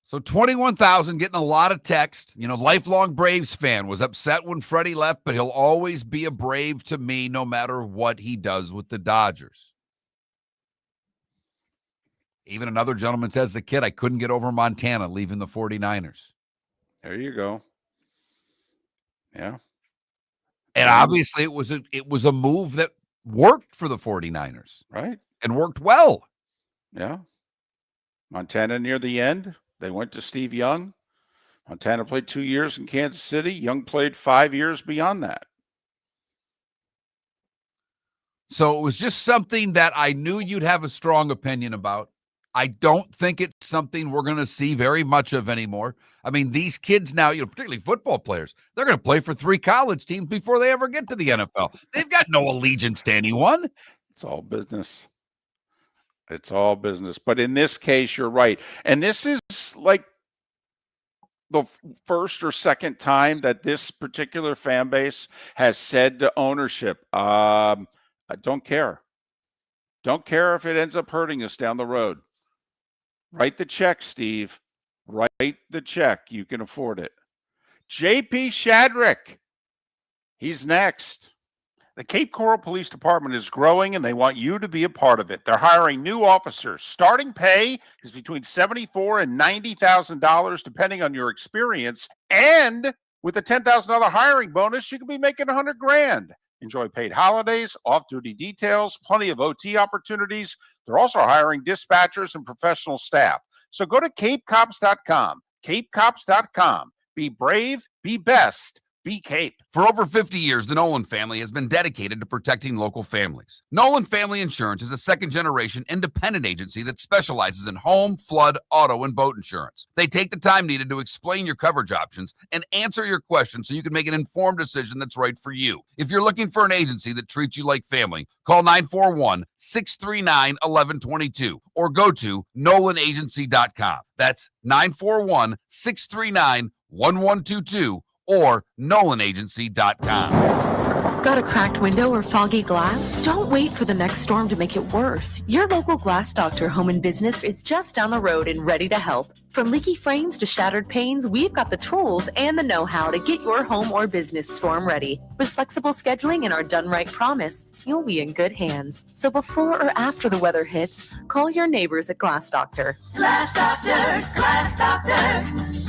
[SPEAKER 3] So 21,000 getting a lot of text. Lifelong Braves fan, was upset when Freddie left, but he'll always be a Brave to me no matter what he does with the Dodgers. Even another gentleman says, as a kid, I couldn't get over Montana leaving the 49ers.
[SPEAKER 2] There you go. Yeah.
[SPEAKER 3] And obviously it was a move that worked for the 49ers.
[SPEAKER 2] Right.
[SPEAKER 3] And worked well.
[SPEAKER 2] Yeah. Montana near the end, they went to Steve Young. Montana played 2 years in Kansas City. Young played 5 years beyond that.
[SPEAKER 3] So it was just something that I knew you'd have a strong opinion about. I don't think it's something we're going to see very much of anymore. I mean, these kids now, particularly football players, they're going to play for 3 college teams before they ever get to the NFL. They've got no allegiance to anyone.
[SPEAKER 2] It's all business. It's all business. But in this case, you're right. And this is like the first or second time that this particular fan base has said to ownership, I don't care. Don't care if it ends up hurting us down the road. Write the check, Steve. Write the check. You can afford it. JP Shadrick. He's next. The Cape Coral Police Department is growing, and they want you to be a part of it. They're hiring new officers. Starting pay is between $74,000 and $90,000, depending on your experience. And with a $10,000 hiring bonus, you could be making $100,000. Enjoy paid holidays, off-duty details, plenty of OT opportunities. They're also hiring dispatchers and professional staff. So go to capecops.com. Capecops.com. Be brave, be best. Be Cape.
[SPEAKER 9] For over 50 years, the Nolan family has been dedicated to protecting local families. Nolan Family Insurance is a second-generation independent agency that specializes in home, flood, auto, and boat insurance. They take the time needed to explain your coverage options and answer your questions so you can make an informed decision that's right for you. If you're looking for an agency that treats you like family, call 941-639-1122 or go to nolanagency.com. That's 941-639-1122 or nolanagency.com.
[SPEAKER 8] Got a cracked window or foggy glass? Don't wait for the next storm to make it worse. Your local Glass Doctor Home and Business is just down the road and ready to help. From leaky frames to shattered panes, we've got the tools and the know-how to get your home or business storm ready. With flexible scheduling and our done right promise, you'll be in good hands. So before or after the weather hits, call your neighbors at Glass Doctor.
[SPEAKER 7] Glass Doctor, Glass Doctor.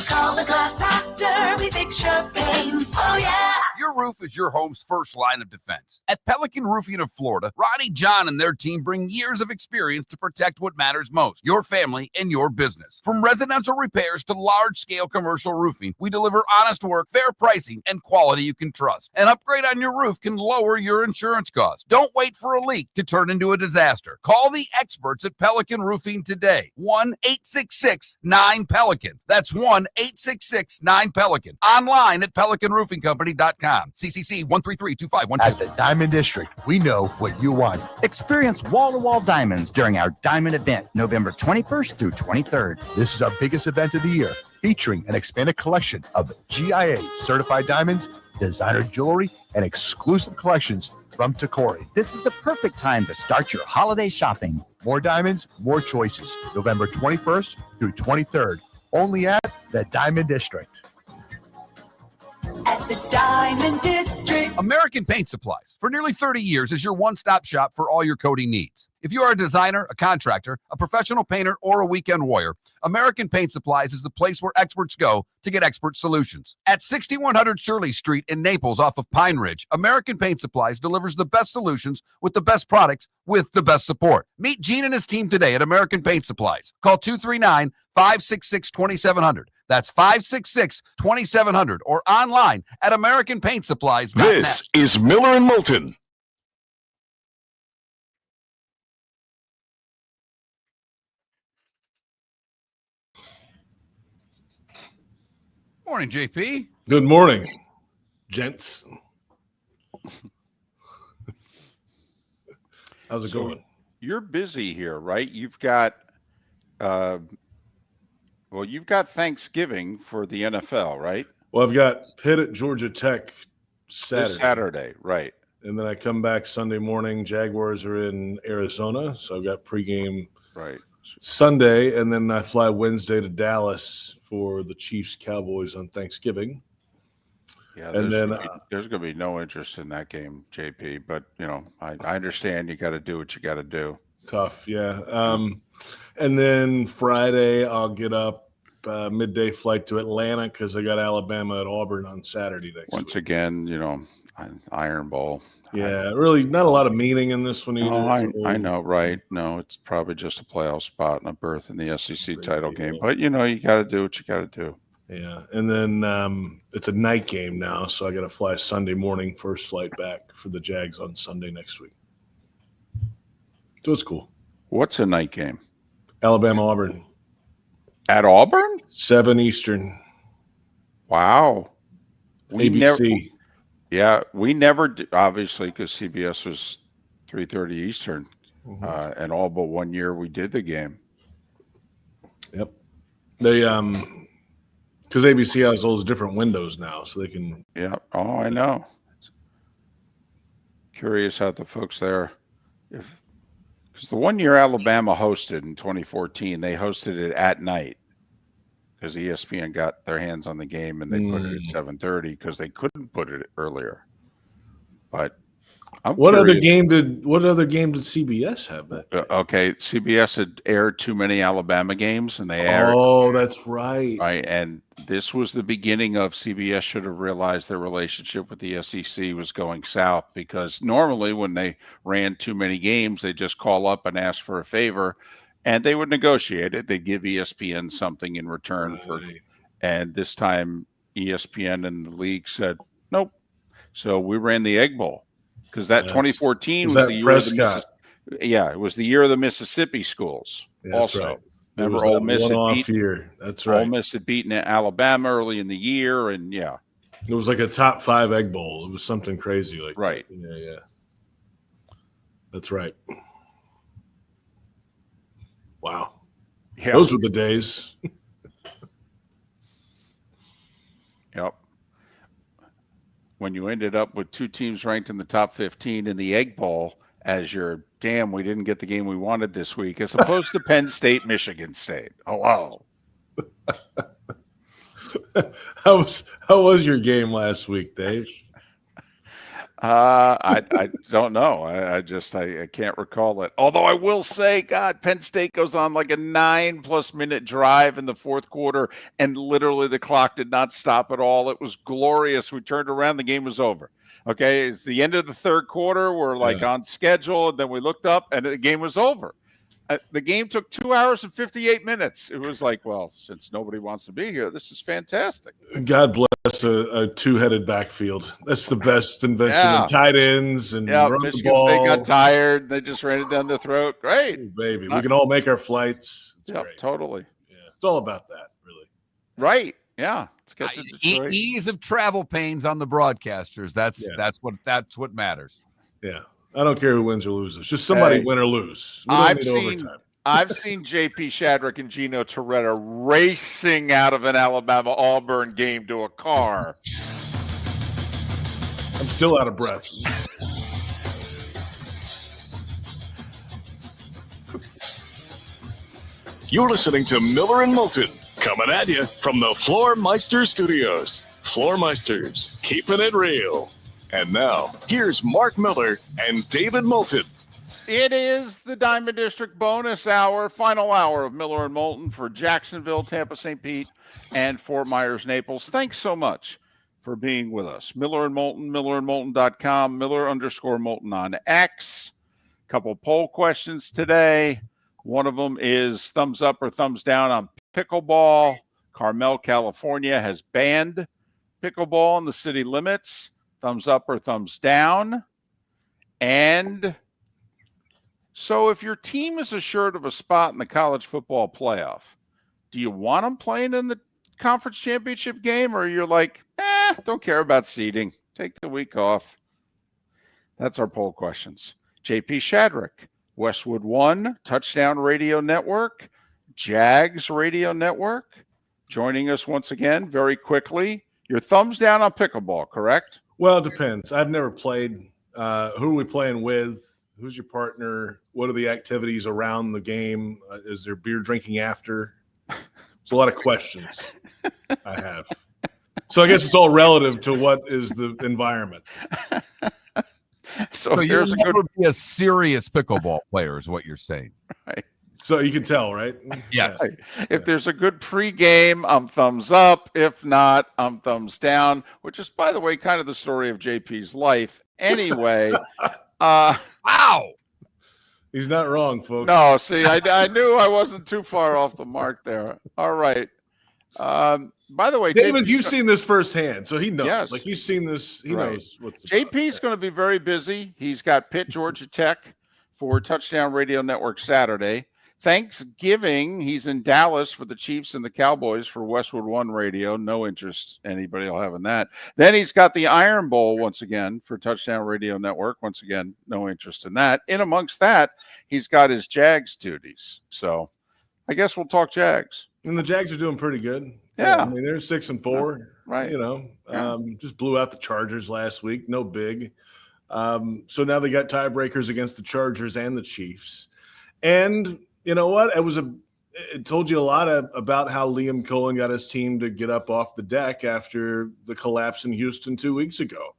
[SPEAKER 7] Call the Glass Doctor, we fix your pains. Oh yeah!
[SPEAKER 9] Your roof is your home's first line of defense. At Pelican Roofing of Florida, Ronnie John and their team bring years of experience to protect what matters most, your family and your business. From residential repairs to large-scale commercial roofing, we deliver honest work, fair pricing, and quality you can trust. An upgrade on your roof can lower your insurance costs. Don't wait for a leak to turn into a disaster. Call the experts at Pelican Roofing today. 1-866-9-PELICAN. That's 1-866-9-PELICAN. Online at pelicanroofingcompany.com. CCC 1332512.
[SPEAKER 5] At the Diamond District, we know what you want.
[SPEAKER 6] Experience wall-to-wall diamonds during our diamond event, November 21st through 23rd.
[SPEAKER 5] This is our biggest event of the year, featuring an expanded collection of GIA certified diamonds, designer jewelry, and exclusive collections from Takori.
[SPEAKER 6] This is the perfect time to start your holiday shopping.
[SPEAKER 5] More diamonds, more choices. November 21st through 23rd, only at the Diamond District.
[SPEAKER 7] At the Diamond District.
[SPEAKER 9] American Paint Supplies, for nearly 30 years, is your one-stop shop for all your coating needs. If you are a designer, a contractor, a professional painter, or a weekend warrior, American Paint Supplies is the place where experts go to get expert solutions. At 6100 Shirley Street in Naples off of Pine Ridge, American Paint Supplies delivers the best solutions with the best products with the best support. Meet Gene and his team today at American Paint Supplies. Call 239-566-2700. That's 566-2700 or online at AmericanPaintSupplies.net.
[SPEAKER 1] This is Miller and Moulton.
[SPEAKER 3] Morning, JP.
[SPEAKER 11] Good morning, gents. How's it going?
[SPEAKER 2] You're busy here, right? You've got you've got Thanksgiving for the NFL, right?
[SPEAKER 11] Well, I've got Pitt at Georgia Tech
[SPEAKER 2] Saturday, right.
[SPEAKER 11] And then I come back Sunday morning. Jaguars are in Arizona, so I've got pregame
[SPEAKER 2] right
[SPEAKER 11] Sunday, and then I fly Wednesday to Dallas for the Chiefs-Cowboys on Thanksgiving.
[SPEAKER 2] Yeah,
[SPEAKER 11] and then
[SPEAKER 2] there's going to be no interest in that game, JP. But I understand you got to do what you got to do.
[SPEAKER 11] Tough, yeah. And then Friday, I'll get up midday flight to Atlanta because I got Alabama at Auburn on Saturday next
[SPEAKER 2] Once
[SPEAKER 11] week.
[SPEAKER 2] again, Iron Bowl.
[SPEAKER 11] Yeah, really not a lot of meaning in this one either.
[SPEAKER 2] Oh, I know, right? No, it's probably just a playoff spot and a berth in the SEC title game. But, you got to do what you got to do.
[SPEAKER 11] Yeah, and then it's a night game now, so I got to fly Sunday morning, first flight back for the Jags on Sunday next week. So it's cool.
[SPEAKER 2] What's a night game?
[SPEAKER 11] Alabama-Auburn.
[SPEAKER 2] At Auburn?
[SPEAKER 11] 7 Eastern.
[SPEAKER 2] Wow.
[SPEAKER 11] ABC.
[SPEAKER 2] We never obviously, because CBS was 3:30 Eastern, and all but 1 year we did the game.
[SPEAKER 11] Yep. They because ABC has all those different windows now, so they can.
[SPEAKER 2] Yeah. Oh, I know. Curious how the folks there, because the 1 year Alabama hosted in 2014, they hosted it at night because ESPN got their hands on the game and they put it at 7:30 because they couldn't put it earlier. But
[SPEAKER 11] what other game did CBS have that day?
[SPEAKER 2] Okay, CBS had aired too many Alabama games, and they aired.
[SPEAKER 11] Oh, that's right.
[SPEAKER 2] Right, and this was the beginning of CBS should have realized their relationship with the SEC was going south, because normally when they ran too many games, they just call up and ask for a favor, and they would negotiate it. They'd give ESPN something in return for, and this time ESPN and the league said nope. So we ran the Egg Bowl. Because that 2014 was the year
[SPEAKER 11] Prescott.
[SPEAKER 2] it was the year of the Mississippi schools.
[SPEAKER 11] Yeah,
[SPEAKER 2] also,
[SPEAKER 11] right.
[SPEAKER 2] remember Ole Miss
[SPEAKER 11] year. That's right.
[SPEAKER 2] Ole Miss had beaten Alabama early in the year, and
[SPEAKER 11] it was like a top 5 Egg Bowl. It was something crazy like
[SPEAKER 2] right.
[SPEAKER 11] That. Yeah, that's right. Wow, those were the days.
[SPEAKER 2] Yep. When you ended up with 2 teams ranked in the top 15 in the Egg Bowl as your damn, we didn't get the game we wanted this week, as opposed to Penn State, Michigan State. Hello.
[SPEAKER 11] How was your game last week, Dave?
[SPEAKER 2] I don't know. I can't recall it. Although I will say, God, Penn State goes on like a 9+ minute drive in the fourth quarter, and literally the clock did not stop at all. It was glorious. We turned around, the game was over. Okay, it's the end of the third quarter. We're like on schedule, and then we looked up, and the game was over. The game took 2 hours and 58 minutes. It was like, well, since nobody wants to be here, this is fantastic.
[SPEAKER 11] God bless a 2-headed backfield. That's the best invention in tight ends and run
[SPEAKER 2] Michigan
[SPEAKER 11] the ball.
[SPEAKER 2] State got tired. They just ran it down the throat. Great.
[SPEAKER 11] Ooh, baby. We can all make our flights. It's great.
[SPEAKER 2] Totally.
[SPEAKER 11] Yeah, it's all about that, really.
[SPEAKER 2] Right. Yeah. Let's get to Detroit.
[SPEAKER 3] Ease of travel pains on the broadcasters. That's what matters.
[SPEAKER 11] Yeah. I don't care who wins or loses. Just somebody win or lose.
[SPEAKER 2] I've seen JP Shadrick and Gino Torretta racing out of an Alabama-Auburn game to a car.
[SPEAKER 11] I'm still out of breath.
[SPEAKER 1] You're listening to Miller and Moulton, coming at you from the Floor Meister Studios. Floor Meisters, keeping it real. And now, here's Mark Miller and David Moulton.
[SPEAKER 2] It is the Diamond District bonus hour, final hour of Miller and Moulton for Jacksonville, Tampa, St. Pete, and Fort Myers, Naples. Thanks so much for being with us. Miller and Moulton, millerandmoulton.com, Miller_Moulton on X. Couple poll questions today. One of them is thumbs up or thumbs down on pickleball. Carmel, California has banned pickleball in the city limits. Thumbs up or thumbs down. And so if your team is assured of a spot in the college football playoff, do you want them playing in the conference championship game, or you're like, don't care about seeding, take the week off? That's our poll questions. JP Shadrick, Westwood One, Touchdown Radio Network, Jags Radio Network, joining us once again very quickly. Your thumbs down on pickleball, correct?
[SPEAKER 11] Well, it depends. I've never played. Who are we playing with? Who's your partner? What are the activities around the game? Is there beer drinking after? It's a lot of questions I have. So I guess it's all relative to what is the environment.
[SPEAKER 2] So if
[SPEAKER 3] you'll
[SPEAKER 2] there's a good,
[SPEAKER 3] never be a serious pickleball player, is what you're saying.
[SPEAKER 2] right?
[SPEAKER 11] So you can tell, right?
[SPEAKER 3] Yes.
[SPEAKER 2] Right. If there's a good pregame, I'm thumbs up. If not, I'm thumbs down. Which is, by the way, kind of the story of JP's life. Anyway,
[SPEAKER 3] Wow.
[SPEAKER 11] He's not wrong, folks.
[SPEAKER 2] no, see, I knew I wasn't too far off the mark there. All right. By the way,
[SPEAKER 11] David, you've seen this firsthand, so he knows.
[SPEAKER 2] Yes.
[SPEAKER 11] Like you've seen this, he
[SPEAKER 2] Right.
[SPEAKER 11] knows what's
[SPEAKER 2] JP's going to be very busy. He's got Pitt, Georgia Tech for Touchdown Radio Network Saturday. Thanksgiving, he's in Dallas for the Chiefs and the Cowboys for Westwood One Radio. No interest anybody will have in that. Then he's got the Iron Bowl once again for Touchdown Radio Network. Once again, no interest in that. In amongst that, he's got his Jags duties. So I guess we'll talk Jags.
[SPEAKER 11] And the Jags are doing pretty good.
[SPEAKER 2] Yeah.
[SPEAKER 11] I mean, they're 6-4.
[SPEAKER 2] Right.
[SPEAKER 11] You know,
[SPEAKER 2] Yeah.
[SPEAKER 11] just blew out the Chargers last week. No big. So now they got tiebreakers against the Chargers and the Chiefs. And you know what? It told you a lot about how Liam Cohen got his team to get up off the deck after the collapse in Houston 2 weeks ago.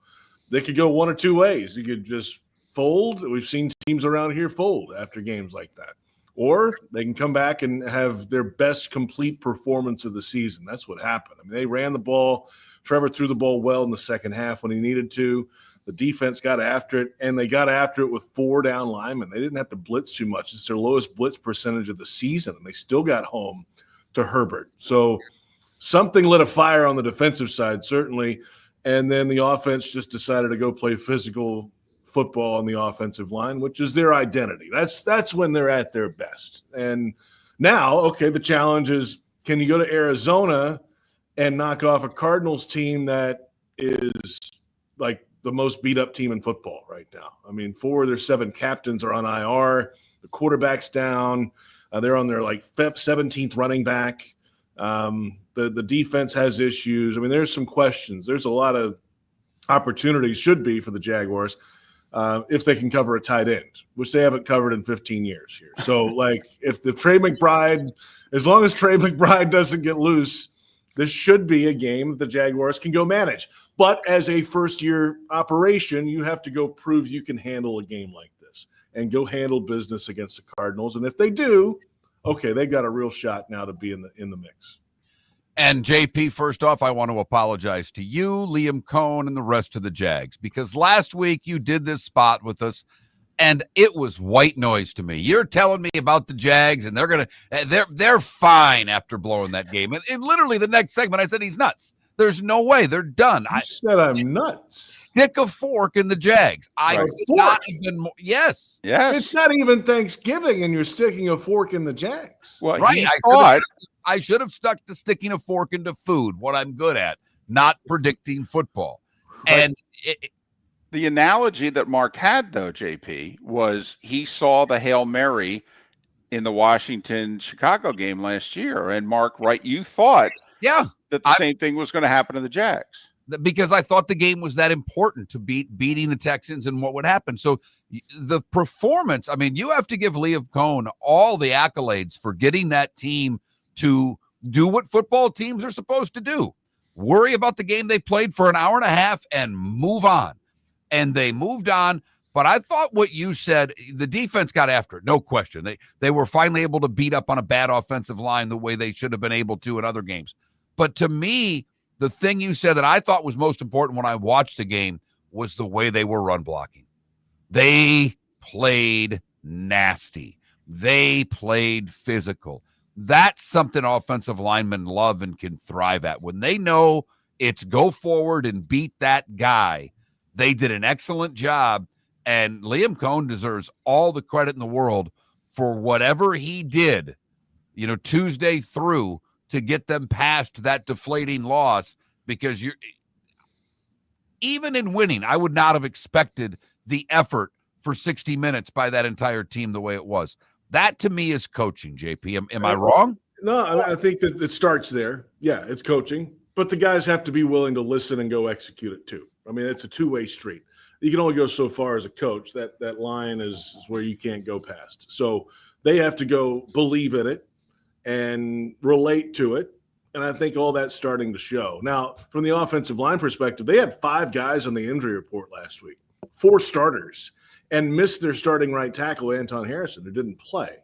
[SPEAKER 11] They could go one or two ways. You could just fold. We've seen teams around here fold after games like that. Or they can come back and have their best complete performance of the season. That's what happened. I mean, they ran the ball. Trevor threw the ball well in the second half when he needed to. The defense got after it, and they got after it with 4 down linemen. They didn't have to blitz too much. It's their lowest blitz percentage of the season, and they still got home to Herbert. So something lit a fire on the defensive side, certainly, and then the offense just decided to go play physical football on the offensive line, which is their identity. That's when they're at their best. And now, okay, the challenge is, can you go to Arizona and knock off a Cardinals team that is like the most beat up team in football right now? I mean, 4 of their 7 captains are on IR. The quarterback's down. They're on their 17th running back. The defense has issues. I mean, there's some questions. There's a lot of opportunities, should be, for the Jaguars if they can cover a tight end, which they haven't covered in 15 years here. So, if the Trey McBride, as long as Trey McBride doesn't get loose, this should be a game that the Jaguars can go manage. But as a first-year operation, you have to go prove you can handle a game like this and go handle business against the Cardinals. And if they do, okay, they've got a real shot now to be in the mix.
[SPEAKER 3] And JP, first off, I want to apologize to you, Liam Cohen, and the rest of the Jags, because last week you did this spot with us, and it was white noise to me. You're telling me about the Jags, and they're fine after blowing that game. And literally the next segment, I said he's nuts. There's no way. They're done.
[SPEAKER 11] You said I'm nuts.
[SPEAKER 3] Stick a fork in the Jags. I could not even more. Yes.
[SPEAKER 11] It's not even Thanksgiving, and you're sticking a fork in the Jags.
[SPEAKER 2] Well,
[SPEAKER 3] right. I should have stuck to sticking a fork into food, what I'm good at, not predicting football. And
[SPEAKER 2] the analogy that Mark had, though, JP, was he saw the Hail Mary in the Washington-Chicago game last year. And Mark, right, you thought that the same thing was going to happen to the Jags.
[SPEAKER 3] Because I thought the game was that important to beating the Texans and what would happen. So the performance, I mean, you have to give Liam Cohen all the accolades for getting that team to do what football teams are supposed to do. Worry about the game they played for an hour and a half and move on. And they moved on. But I thought what you said, the defense got after it, no question. They were finally able to beat up on a bad offensive line the way they should have been able to in other games. But to me, the thing you said that I thought was most important when I watched the game was the way they were run blocking. They played nasty. They played physical. That's something offensive linemen love and can thrive at. When they know it's go forward and beat that guy, they did an excellent job. And Liam Cohen deserves all the credit in the world for whatever he did, Tuesday through to get them past that deflating loss, because even in winning, I would not have expected the effort for 60 minutes by that entire team the way it was. That to me is coaching, JP. Am I wrong?
[SPEAKER 11] No, I think that it starts there. Yeah, it's coaching, but the guys have to be willing to listen and go execute it too. I mean, it's a two-way street. You can only go so far as a coach. That line is where you can't go past. So they have to go believe in it and relate to it. And I think all that's starting to show. Now, from the offensive line perspective, they had 5 guys on the injury report last week. 4 starters and missed their starting right tackle, Anton Harrison, who didn't play.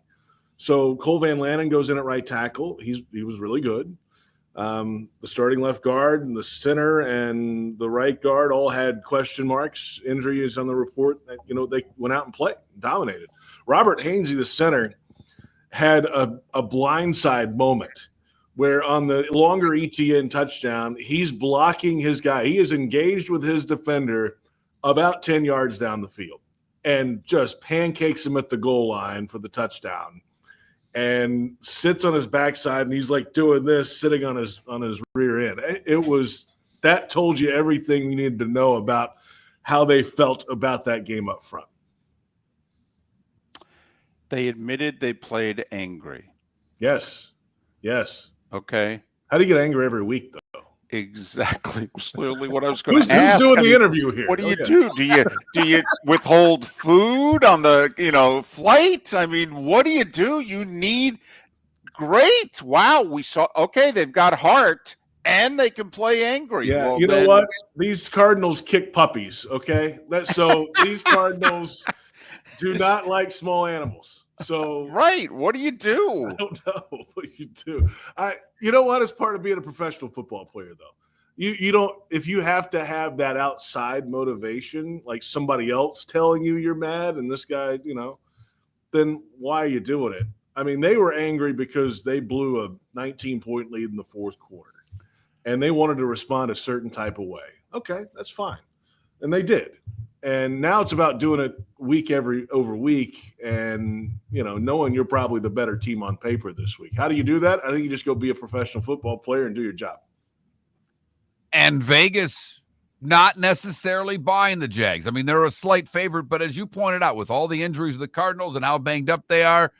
[SPEAKER 11] So Cole Van Lanen goes in at right tackle. He was really good. The starting left guard and the center and the right guard all had question marks, injuries on the report. They went out and played, dominated. Robert Hainsey, the center, had a blindside moment where on the longer ETN touchdown, he's blocking his guy. He is engaged with his defender about 10 yards down the field and just pancakes him at the goal line for the touchdown and sits on his backside, and he's like doing this, sitting on his rear end. That told you everything you needed to know about how they felt about that game up front.
[SPEAKER 2] They admitted they played angry.
[SPEAKER 11] Yes.
[SPEAKER 2] Okay.
[SPEAKER 11] How do you get angry every week, though?
[SPEAKER 2] Exactly. Clearly what I was going to
[SPEAKER 11] Who's
[SPEAKER 2] ask.
[SPEAKER 11] doing the interview here?
[SPEAKER 2] What do you do? Do you withhold food on the flight? I mean, what do? You need great. Wow, we saw they've got heart and they can play angry.
[SPEAKER 11] Yeah,
[SPEAKER 2] well,
[SPEAKER 11] know what? These Cardinals kick puppies, okay? These Cardinals do not like small animals. So
[SPEAKER 2] right, what do you do?
[SPEAKER 11] I don't know what you do. You know what? It's part of being a professional football player, though. You don't, if you have to have that outside motivation, like somebody else telling you you're mad and this guy, then why are you doing it? I mean, they were angry because they blew a 19-point lead in the fourth quarter, and they wanted to respond a certain type of way. Okay, that's fine, and they did. And now it's about doing it week over week and, knowing you're probably the better team on paper this week. How do you do that? I think you just go be a professional football player and do your job.
[SPEAKER 3] And Vegas not necessarily buying the Jags. I mean, they're a slight favorite, but as you pointed out, with all the injuries of the Cardinals and how banged up they are,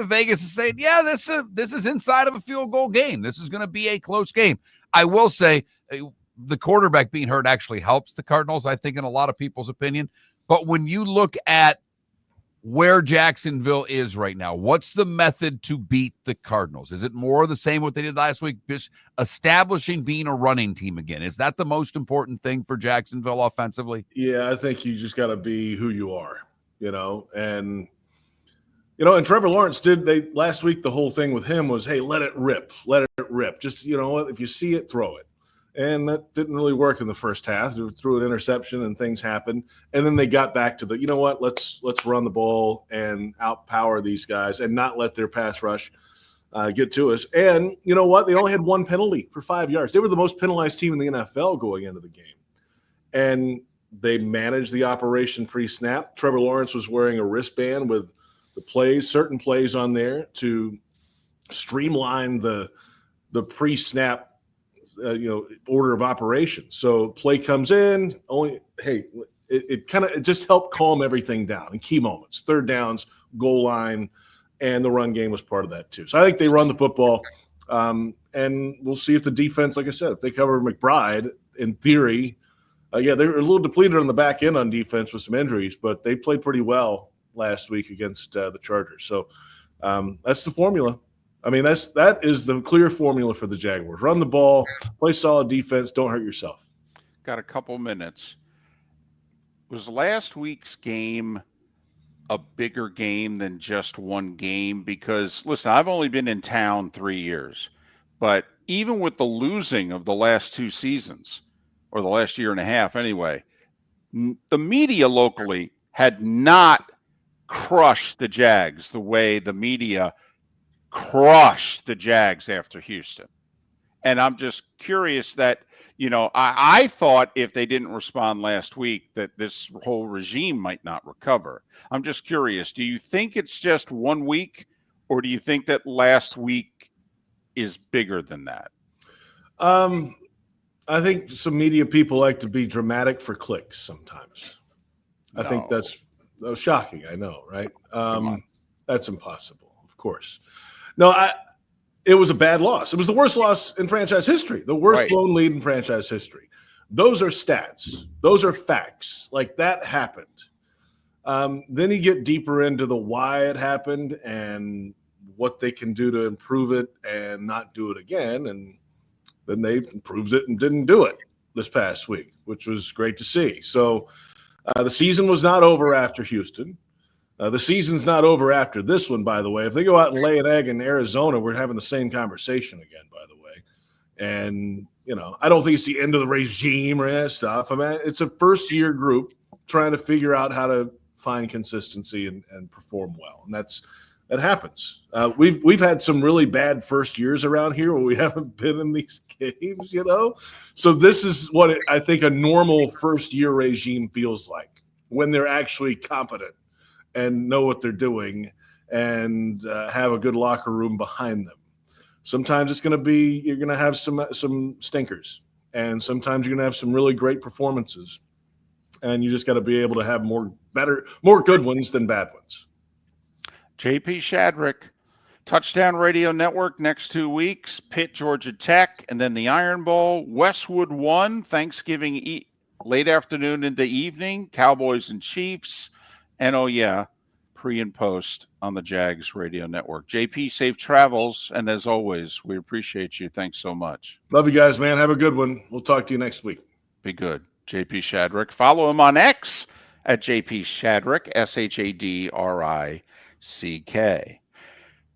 [SPEAKER 3] Vegas is saying, yeah, this is inside of a field goal game. This is going to be a close game. I will say the quarterback being hurt actually helps the Cardinals, I think, in a lot of people's opinion. But when you look at where Jacksonville is right now, what's the method to beat the Cardinals? Is it more the same what they did last week, just establishing being a running team again? Is that the most important thing for Jacksonville offensively?
[SPEAKER 11] Yeah, I think you just got to be who you are, and Trevor Lawrence last week, the whole thing with him was, hey, let it rip. Just, if you see it, throw it. And that didn't really work in the first half. They threw an interception and things happened. And then they got back to let's run the ball and outpower these guys and not let their pass rush get to us. And you know what? They only had 1 penalty for 5 yards. They were the most penalized team in the NFL going into the game. And they managed the operation pre-snap. Trevor Lawrence was wearing a wristband with certain plays on there to streamline the pre-snap order of operations. So play comes in, it just helped calm everything down in key moments, third downs, goal line, and the run game was part of that too. So I think they run the football, and we'll see if the defense, like I said, if they cover McBride, in theory, they're a little depleted on the back end on defense with some injuries, but they played pretty well last week against the Chargers. So that's the formula. I mean, that is the clear formula for the Jaguars. Run the ball, play solid defense, don't hurt yourself.
[SPEAKER 2] Got a couple minutes. Was last week's game a bigger game than just one game? Because, listen, I've only been in town 3 years, but even with the losing of the last 2 seasons, or the last year and a half anyway, the media locally had not crushed the Jags the way the media crushed the Jags after Houston. And I'm just curious that, I thought if they didn't respond last week that this whole regime might not recover. I'm just curious, do you think it's just 1 week, or do you think that last week is bigger than that?
[SPEAKER 11] I think some media people like to be dramatic for clicks sometimes. I think that's shocking. I know, right? That's impossible, of course. No, it was a bad loss. It was the worst loss in franchise history, the worst blown lead in franchise history. Those are stats. Those are facts. Like, that happened. Then you get deeper into the why it happened and what they can do to improve it and not do it again. And then they improved it and didn't do it this past week, which was great to see. So The season was not over after Houston. The season's not over after this one, by the way. If they go out and lay an egg in Arizona, we're having the same conversation again, by the way. And, I don't think it's the end of the regime or that stuff. I mean, it's a first-year group trying to figure out how to find consistency and perform well. And that happens. We've had some really bad first years around here where we haven't been in these games, So this is what I think a normal first-year regime feels like when they're actually competent and know what they're doing and have a good locker room behind them. Sometimes it's going to be you're going to have some stinkers, and sometimes you're going to have some really great performances, and you just got to be able to have more good ones than bad ones.
[SPEAKER 2] JP Shadrick, Touchdown Radio Network next 2 weeks, Pitt, Georgia Tech, and then the Iron Bowl, Westwood 1, Thanksgiving late afternoon into evening, Cowboys and Chiefs, and pre and post on the Jags Radio Network. JP, safe travels, and as always, we appreciate you. Thanks so much.
[SPEAKER 11] Love you guys, man. Have a good one. We'll talk to you next week.
[SPEAKER 2] Be good. JP Shadrick. Follow him on X at JP Shadrick, SHADRICK.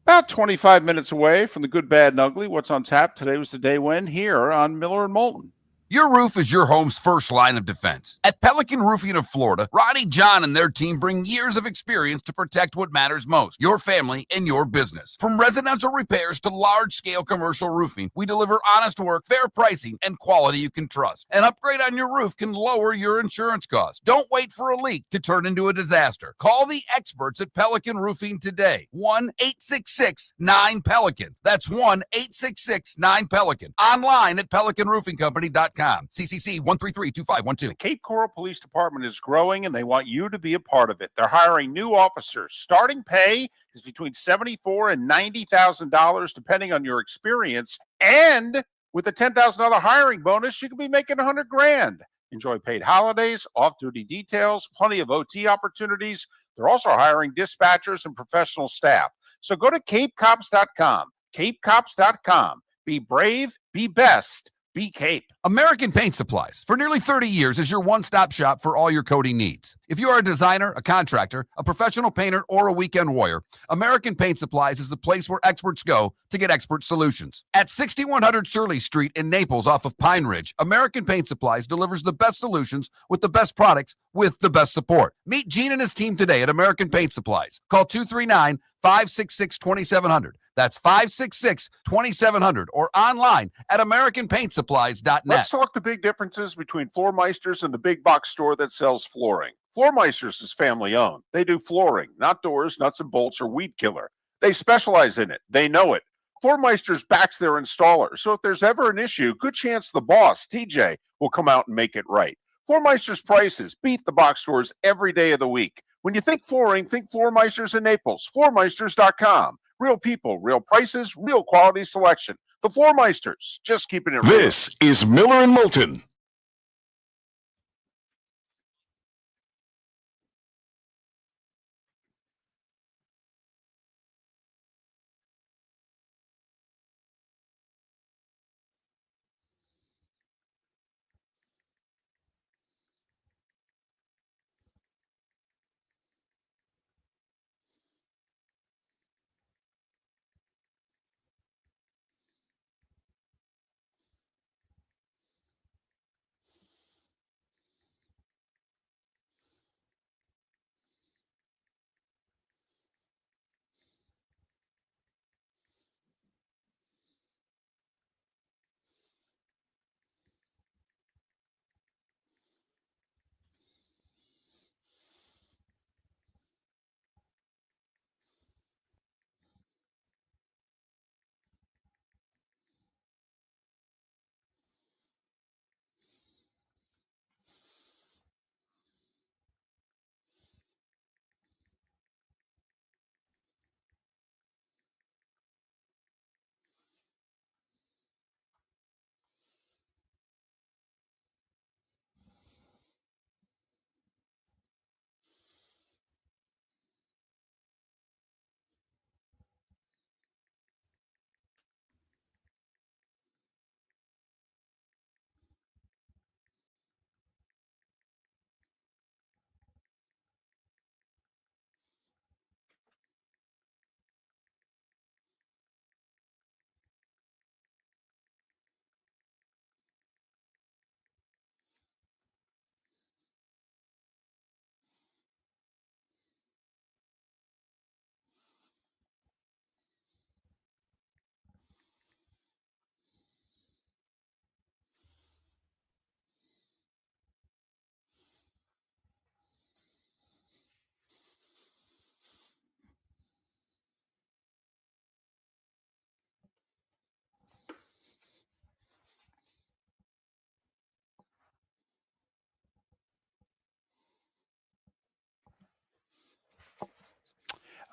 [SPEAKER 2] About 25 minutes away from the good, bad, and ugly. What's on tap? Today was the day when here on Miller and Moulton.
[SPEAKER 9] Your roof is your home's first line of defense. At Pelican Roofing of Florida, Ronnie John and their team bring years of experience to protect what matters most, your family and your business. From residential repairs to large-scale commercial roofing, we deliver honest work, fair pricing, and quality you can trust. An upgrade on your roof can lower your insurance costs. Don't wait for a leak to turn into a disaster. Call the experts at Pelican Roofing today. 1-866-9-PELICAN. That's 1-866-9-PELICAN. Online at pelicanroofingcompany.com. CCC 1332512.
[SPEAKER 2] The Cape Coral Police Department is growing, and they want you to be a part of it. They're hiring new officers. Starting pay is between $74,000 and $90,000, depending on your experience. And with a $10,000 hiring bonus, you could be making $100,000. Enjoy paid holidays, off-duty details, plenty of OT opportunities. They're also hiring dispatchers and professional staff. So go to capecops.com. Capecops.com. Be brave, be best. Be Cape.
[SPEAKER 9] American Paint Supplies, for nearly 30 years, is your one-stop shop for all your coating needs. If you are a designer, a contractor, a professional painter, or a weekend warrior, American Paint Supplies is the place where experts go to get expert solutions. At 6100 Shirley Street in Naples off of Pine Ridge, American Paint Supplies delivers the best solutions with the best products with the best support. Meet Gene and his team today at American Paint Supplies. Call 239-566-2700. That's 566-2700 or online at AmericanPaintSupplies.net.
[SPEAKER 4] Let's talk the big differences between Floor Meisters and the big box store that sells flooring. Floor Meisters is family owned. They do flooring, not doors, nuts and bolts, or weed killer. They specialize in it. They know it. Floor Meisters backs their installer. So if there's ever an issue, good chance the boss, TJ, will come out and make it right. Floor Meisters prices beat the box stores every day of the week. When you think flooring, think Floor Meisters in Naples. FloorMeisters.com. Real people, real prices, real quality selection. The Floor Meisters, just keeping it real.
[SPEAKER 1] This is Miller and Moulton.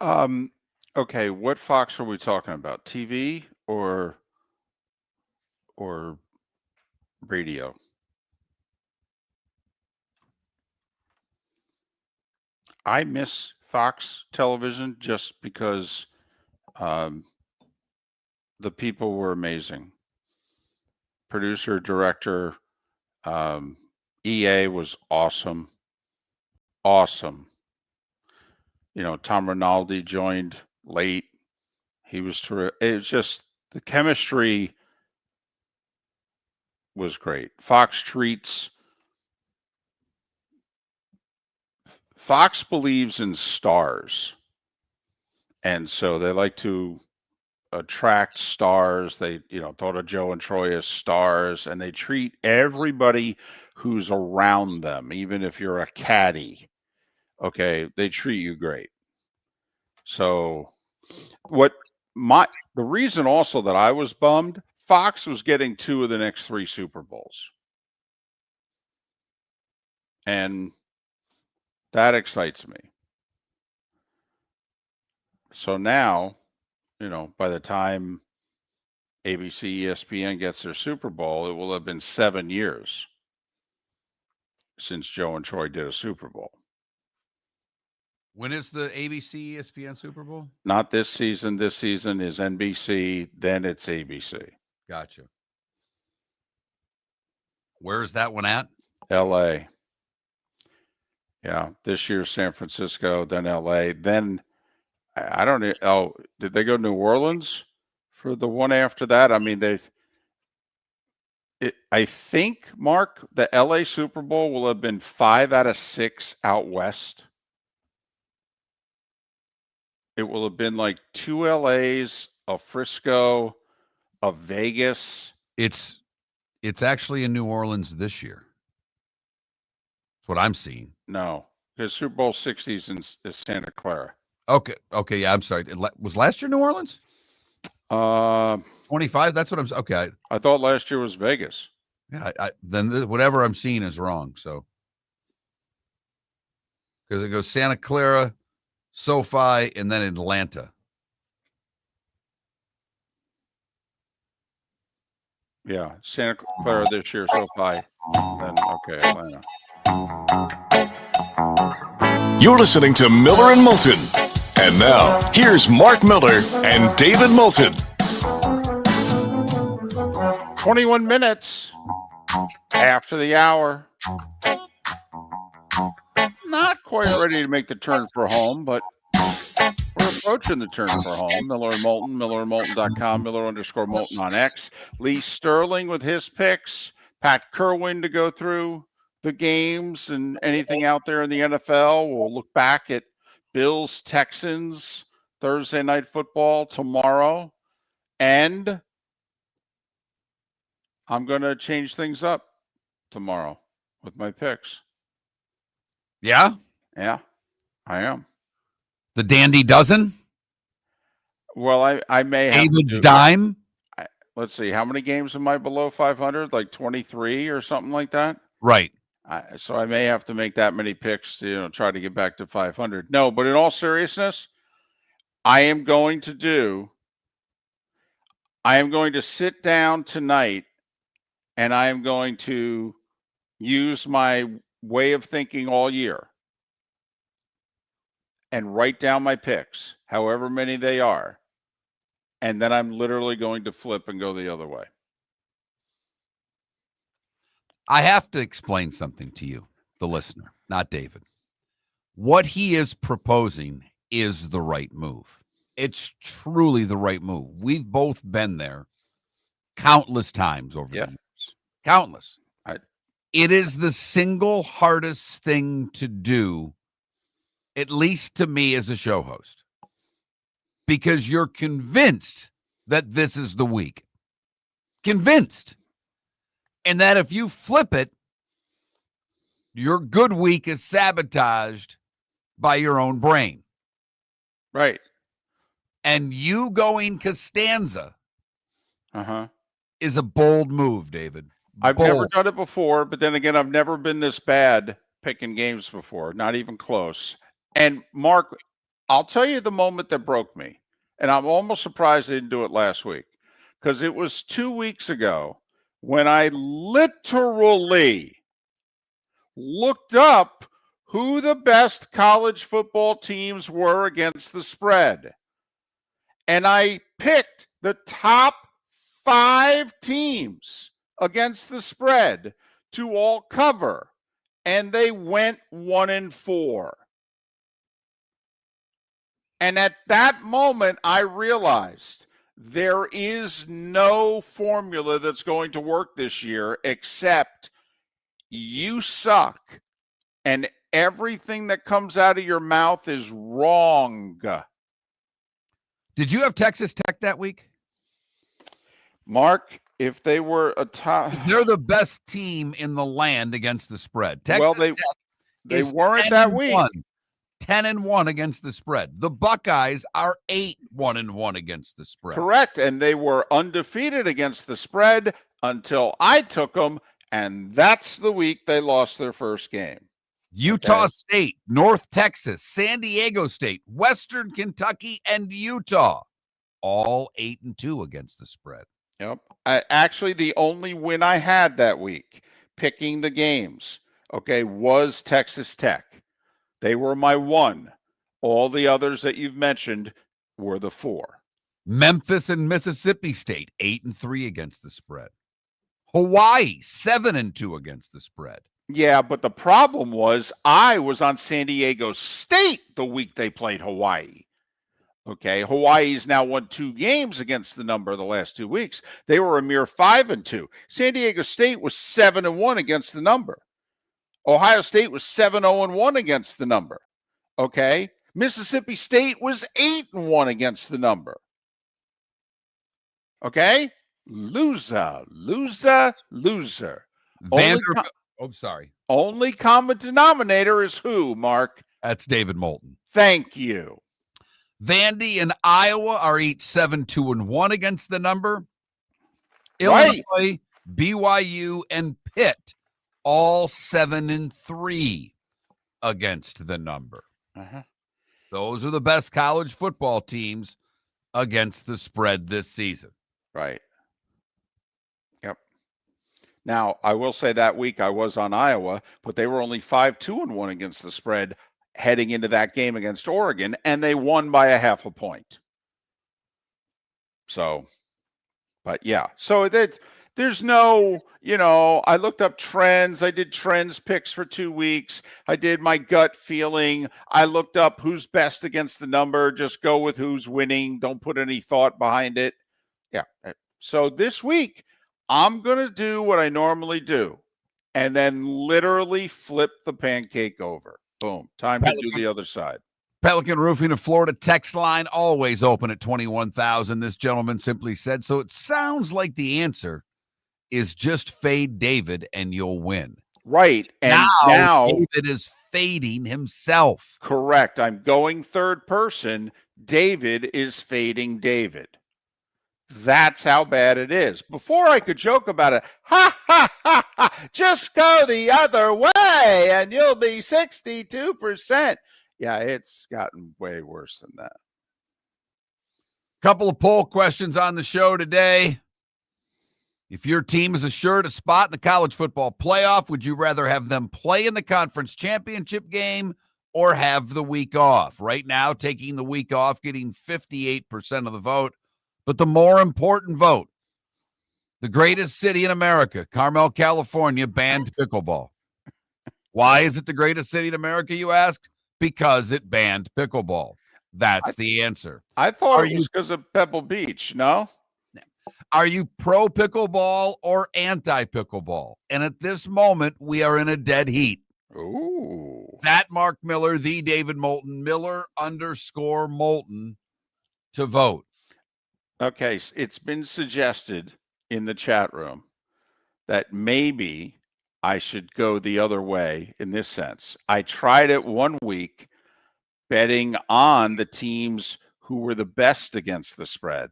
[SPEAKER 2] Okay, what Fox are we talking about? TV or radio? I miss Fox television just because the people were amazing. Producer, director, EA was awesome. Awesome. Tom Rinaldi joined late. He was terrific. It was just the chemistry was great. Fox treats. Fox believes in stars. And so they like to attract stars. They, thought of Joe and Troy as stars, and they treat everybody who's around them, even if you're a caddy. Okay, they treat you great. So the reason also that I was bummed, Fox was getting 2 of the next 3 Super Bowls. And that excites me. So now, by the time ABC, ESPN gets their Super Bowl, it will have been 7 years since Joe and Troy did a Super Bowl.
[SPEAKER 3] When is the ABC, ESPN Super Bowl?
[SPEAKER 2] Not this season. This season is NBC, then it's ABC.
[SPEAKER 3] Gotcha. Where is that one at?
[SPEAKER 2] LA. Yeah, this year San Francisco, then LA, then I don't know. Oh, did they go to New Orleans for the one after that? I mean, I think, Mark, the LA Super Bowl will have been 5 out of 6 out west. It will have been like 2 LAs, a Frisco, a Vegas.
[SPEAKER 3] It's actually in New Orleans this year. That's what I'm seeing.
[SPEAKER 2] No, because Super Bowl 60 is Santa Clara.
[SPEAKER 3] Okay, yeah, I'm sorry. Was last year New Orleans? 25. That's what I'm. Okay,
[SPEAKER 2] I thought last year was Vegas.
[SPEAKER 3] Yeah, then whatever I'm seeing is wrong. So because it goes Santa Clara, SoFi, and then Atlanta.
[SPEAKER 2] Yeah, Santa Clara this year, SoFi. Then okay, Atlanta.
[SPEAKER 1] You're listening to Miller and Moulton. And now, here's Mark Miller and David Moulton.
[SPEAKER 2] 21 minutes after the hour. Not quite ready to make the turn for home, but we're approaching the turn for home. Miller and Moulton, millerandmoulton.com, Miller_Moulton on X. Lee Sterling with his picks. Pat Kerwin to go through the games and anything out there in the NFL. We'll look back at Bills, Texans, Thursday Night Football tomorrow. And I'm going to change things up tomorrow with my picks.
[SPEAKER 3] Yeah?
[SPEAKER 2] Yeah, I am.
[SPEAKER 3] The Dandy Dozen?
[SPEAKER 2] Well, I may have
[SPEAKER 3] David's Dime?
[SPEAKER 2] Let's see. How many games am I below 500? Like 23 or something like that?
[SPEAKER 3] Right.
[SPEAKER 2] So I may have to make that many picks to try to get back to 500. No, but in all seriousness, I am going to sit down tonight and I am going to use my way of thinking all year and write down my picks, however many they are. And then I'm literally going to flip and go the other way.
[SPEAKER 3] I have to explain something to you, the listener, not David. What he is proposing is the right move. It's truly the right move. We've both been there countless times over the years. Countless. It is the single hardest thing to do, at least to me as a show host, because you're convinced that this is the week. Convinced. And that if you flip it, your good week is sabotaged by your own brain.
[SPEAKER 2] Right.
[SPEAKER 3] And you going Costanza is a bold move, David.
[SPEAKER 2] I've never done it before, but then again, I've never been this bad picking games before, not even close. And Mark, I'll tell you the moment that broke me, and I'm almost surprised they didn't do it last week, because it was 2 weeks ago when I literally looked up who the best college football teams were against the spread. And I picked the top 5 teams against the spread to all cover, and they went 1-4. And at that moment, I realized there is no formula that's going to work this year except you suck, and everything that comes out of your mouth is wrong.
[SPEAKER 3] Did you have Texas Tech that week?
[SPEAKER 2] Mark, if they were a top...
[SPEAKER 3] They're the best team in the land against the spread. Texas Tech
[SPEAKER 2] they weren't that week.
[SPEAKER 3] 10-1 against the spread. The Buckeyes are 8-1-1 against the spread.
[SPEAKER 2] Correct, and they were undefeated against the spread until I took them, and that's the week they lost their first game.
[SPEAKER 3] Utah State, North Texas, San Diego State, Western Kentucky, and Utah, all 8-2 against the spread.
[SPEAKER 2] Yep. Actually, the only win I had that week, picking the games, was Texas Tech. They were my 1. All the others that you've mentioned were the 4.
[SPEAKER 3] Memphis and Mississippi State, 8-3 against the spread. Hawaii, 7-2 against the spread.
[SPEAKER 2] Yeah, but the problem was I was on San Diego State the week they played Hawaii. Hawaii's now won 2 games against the number the last 2 weeks. They were a mere 5-2. San Diego State was 7-1 against the number. Ohio State was 7-0-1 against the number. Mississippi State was 8-1 against the number. Loser. Only common denominator is who, Mark?
[SPEAKER 3] That's David Moulton.
[SPEAKER 2] Thank you.
[SPEAKER 3] Vandy and Iowa are each 7-2-1 against the number.
[SPEAKER 2] Right.
[SPEAKER 3] Illinois, BYU, and Pitt all 7-3 against the number. Those are the best college football teams against the spread this season.
[SPEAKER 2] Right. Yep. Now, I will say that week I was on Iowa, but they were only 5-2-1 against the spread heading into that game against Oregon, and they won by a half a point. So, but yeah. So there's no, I looked up trends. I did trends picks for 2 weeks. I did my gut feeling. I looked up who's best against the number. Just go with who's winning. Don't put any thought behind it. Yeah. So this week, I'm going to do what I normally do and then literally flip the pancake over. Boom. Time to do the other side.
[SPEAKER 3] Pelican Roofing of Florida text line always open at 21,000. This gentleman simply said, so it sounds like the answer is just fade David and you'll win.
[SPEAKER 2] Right. And now
[SPEAKER 3] David is fading himself.
[SPEAKER 2] Correct. I'm going third person. David is fading David. That's how bad it is. Before I could joke about it, just go the other way and you'll be 62%. Yeah, it's gotten way worse than that.
[SPEAKER 3] Couple of poll questions on the show today. If your team is assured a spot in the college football playoff, would you rather have them play in the conference championship game or have the week off? Right now, taking the week off, getting 58% of the vote. But the more important vote, the greatest city in America, Carmel, California, banned pickleball. Why is it the greatest city in America, you ask? Because it banned pickleball. That's the answer.
[SPEAKER 2] I thought it was because of Pebble Beach, no?
[SPEAKER 3] Are you pro pickleball or anti pickleball? And at this moment, we are in a dead heat.
[SPEAKER 2] Ooh.
[SPEAKER 3] That Mark Miller, the David Moulton, Miller_Moulton to vote.
[SPEAKER 2] Okay, it's been suggested in the chat room that maybe I should go the other way in this sense. I tried it 1 week betting on the teams who were the best against the spread.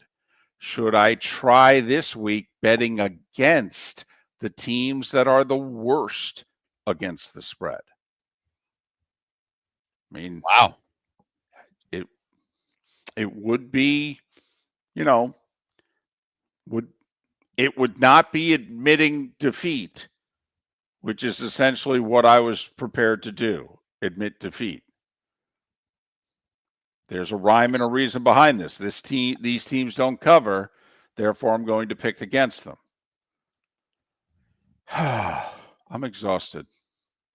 [SPEAKER 2] Should I try this week betting against the teams that are the worst against the spread? I mean,
[SPEAKER 3] wow.
[SPEAKER 2] It would be, would not be admitting defeat, which is essentially what I was prepared to do, admit defeat. There's a rhyme and a reason behind this. These teams don't cover, therefore I'm going to pick against them. I'm exhausted.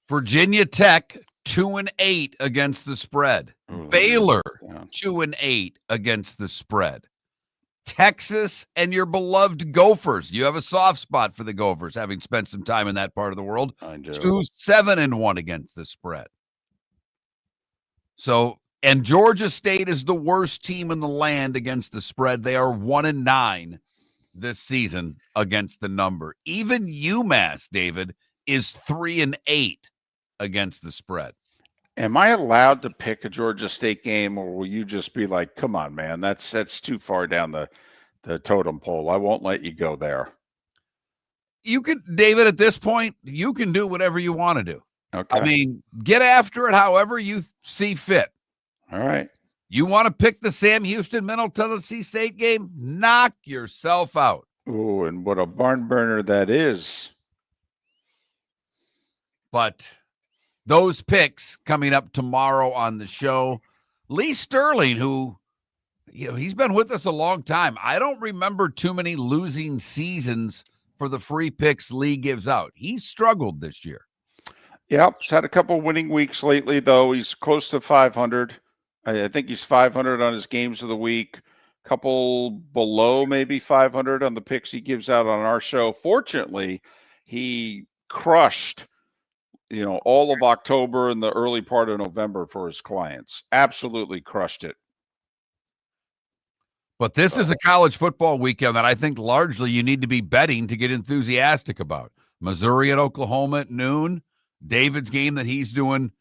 [SPEAKER 3] Virginia Tech 2-8 against the spread. Baylor 2-8 against the spread. Texas and your beloved Gophers. You have a soft spot for the Gophers, having spent some time in that part of the world.
[SPEAKER 2] I do.
[SPEAKER 3] 2-7-1 against the spread. So, and Georgia State is the worst team in the land against the spread. They are 1-9 this season against the number. Even UMass, David, is 3-8 against the spread.
[SPEAKER 2] Am I allowed to pick a Georgia State game, or will you just be like, come on, man, that's too far down the totem pole. I won't let you go there.
[SPEAKER 3] You could, David, at this point, you can do whatever you want to do.
[SPEAKER 2] Okay.
[SPEAKER 3] I mean, get after it however you see fit.
[SPEAKER 2] All right.
[SPEAKER 3] You want to pick the Sam Houston Middle Tennessee State game? Knock yourself out.
[SPEAKER 2] Ooh, and what a barn burner that is.
[SPEAKER 3] But those picks coming up tomorrow on the show. Lee Sterling, who, he's been with us a long time. I don't remember too many losing seasons for the free picks Lee gives out. He's struggled this year.
[SPEAKER 2] Yep. He's had a couple winning weeks lately, though. He's close to 500. I think he's 500 on his games of the week. Couple below maybe 500 on the picks he gives out on our show. Fortunately, he crushed all of October and the early part of November for his clients. Absolutely crushed it.
[SPEAKER 3] But this is a college football weekend that I think largely you need to be betting to get enthusiastic about. Missouri at Oklahoma at noon. David's game that he's doing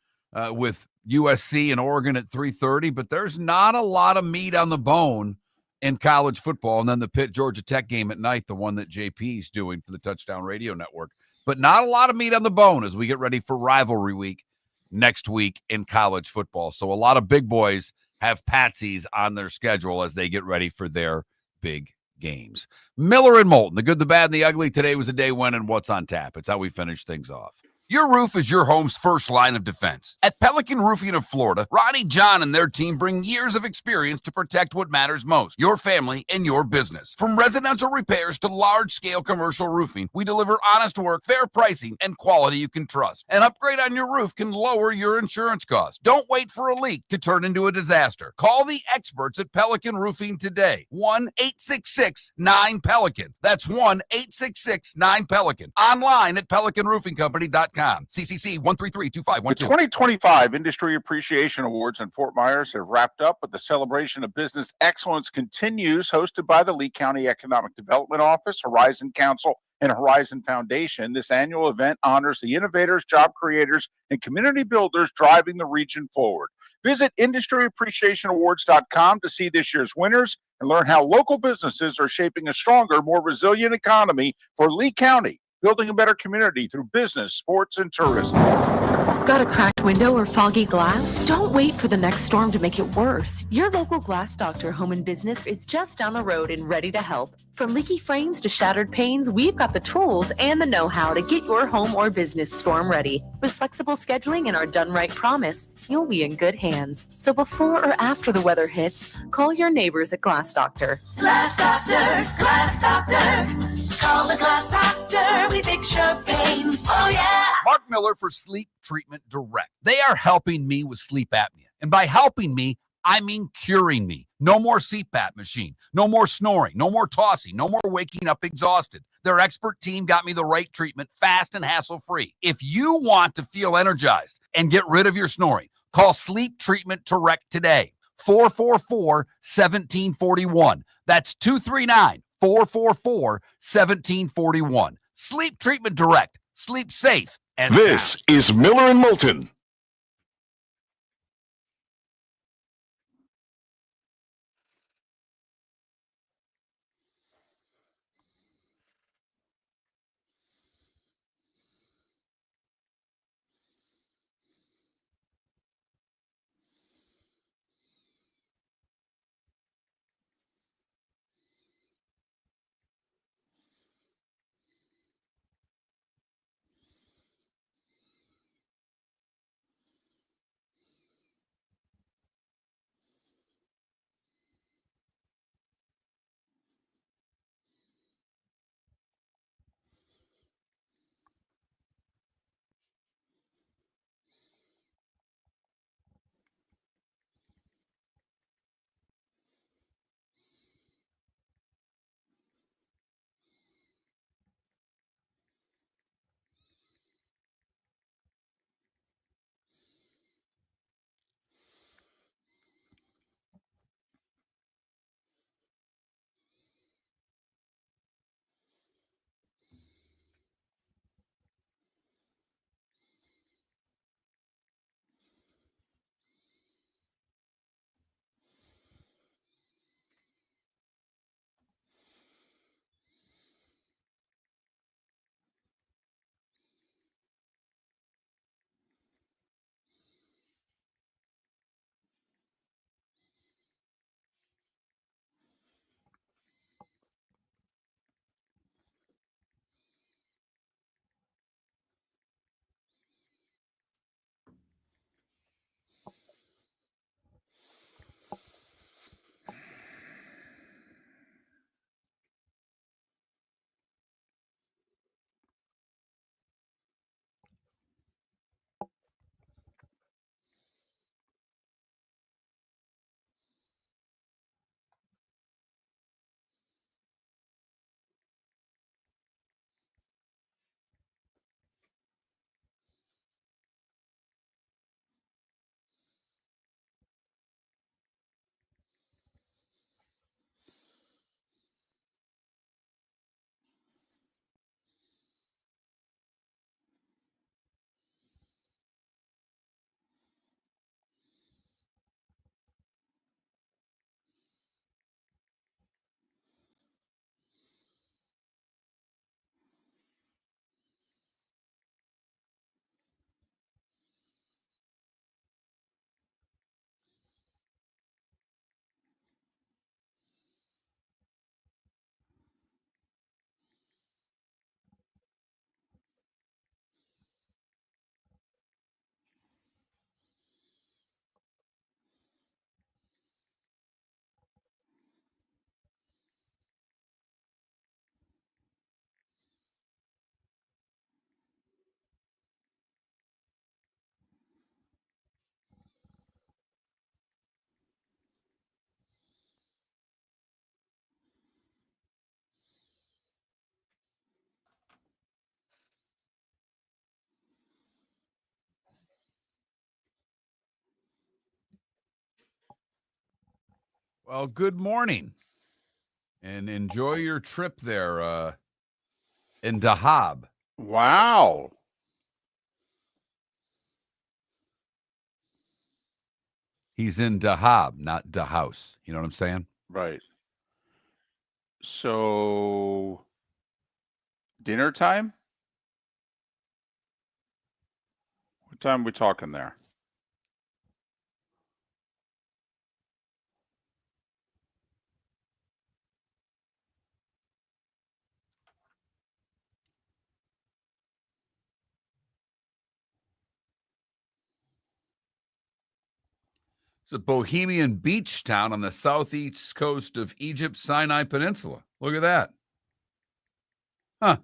[SPEAKER 3] with USC and Oregon at 3:30. But there's not a lot of meat on the bone in college football. And then the Pitt Georgia Tech game at night, the one that JP's doing for the Touchdown Radio Network. But not a lot of meat on the bone as we get ready for rivalry week next week in college football. So a lot of big boys have patsies on their schedule as they get ready for their big games. Miller and Moulton, the good, the bad, and the ugly. Today was a day when and what's on tap. It's how we finish things off. Your roof is your home's first line of defense. At Pelican Roofing of Florida, Ronnie John and their team bring years of experience to protect what matters most, your family and your business. From residential repairs to large-scale commercial roofing, we deliver honest work, fair pricing, and quality you can trust. An upgrade on your roof can lower your insurance costs. Don't wait for a leak to turn into a disaster. Call the experts at Pelican Roofing today. 1-866-9-PELICAN. That's 1-866-9-PELICAN. Online at pelicanroofingcompany.com. CCC 1332512.
[SPEAKER 4] The 2025 Industry Appreciation Awards in Fort Myers have wrapped up, but the celebration of business excellence continues, hosted by the Lee County Economic Development Office, Horizon Council, and Horizon Foundation. This annual event honors the innovators, job creators, and community builders driving the region forward. Visit industryappreciationawards.com to see this year's winners and learn how local businesses are shaping a stronger, more resilient economy for Lee County, building a better community through business, sports, and tourism.
[SPEAKER 8] Got a cracked window or foggy glass? Don't wait for the next storm to make it worse. Your local Glass Doctor Home and Business is just down the road and ready to help. From leaky frames to shattered panes, we've got the tools and the know-how to get your home or business storm ready. With flexible scheduling and our done right promise, you'll be in good hands. So before or after the weather hits, call your neighbors at Glass Doctor.
[SPEAKER 7] Glass Doctor, Glass Doctor. Call the Glass Doctor, we fix your pains. Oh, yeah.
[SPEAKER 9] Mark Miller for Sleep Treatment Direct. They are helping me with sleep apnea. And by helping me, I mean curing me. No more CPAP machine, no more snoring, no more tossing, no more waking up exhausted. Their expert team got me the right treatment fast and hassle-free. If you want to feel energized and get rid of your snoring, call Sleep Treatment Direct today. 444-1741. That's 239-444-1741. Sleep Treatment Direct. Sleep safe and
[SPEAKER 1] This
[SPEAKER 9] sound.
[SPEAKER 1] is Miller and Moulton.
[SPEAKER 3] Well, good morning. And enjoy your trip there in Dahab.
[SPEAKER 2] Wow.
[SPEAKER 3] He's in Dahab, not Dahouse. You know what I'm saying?
[SPEAKER 2] Right. So, dinner time? What time are we talking there?
[SPEAKER 3] It's a Bohemian beach town on the southeast coast of Egypt's Sinai Peninsula. Look at that. Huh.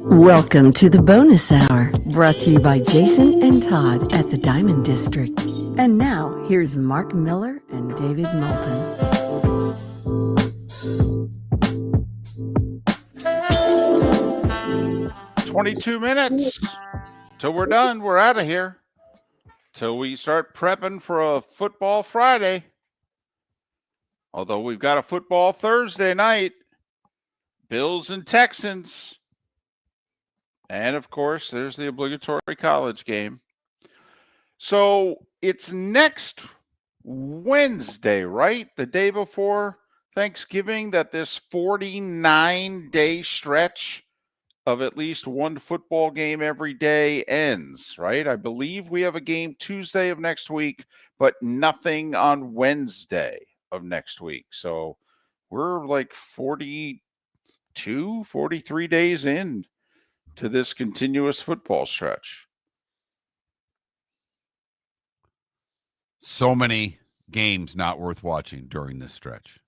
[SPEAKER 12] Welcome to the bonus hour, brought to you by Jason and Todd at the Diamond District. And now, here's Mark Miller and David Moulton.
[SPEAKER 2] $22 till we're done. We're out of here. Till we start prepping for a football Friday. Although we've got a football Thursday night. Bills and Texans. And, of course, there's the obligatory college game. So it's next Wednesday, right? The day before Thanksgiving, that this 49-day stretch of at least one football game every day ends, right? I believe we have a game Tuesday of next week, but nothing on Wednesday of next week. So we're like 42, 43 days in to this continuous football stretch.
[SPEAKER 3] So many games not worth watching during this stretch.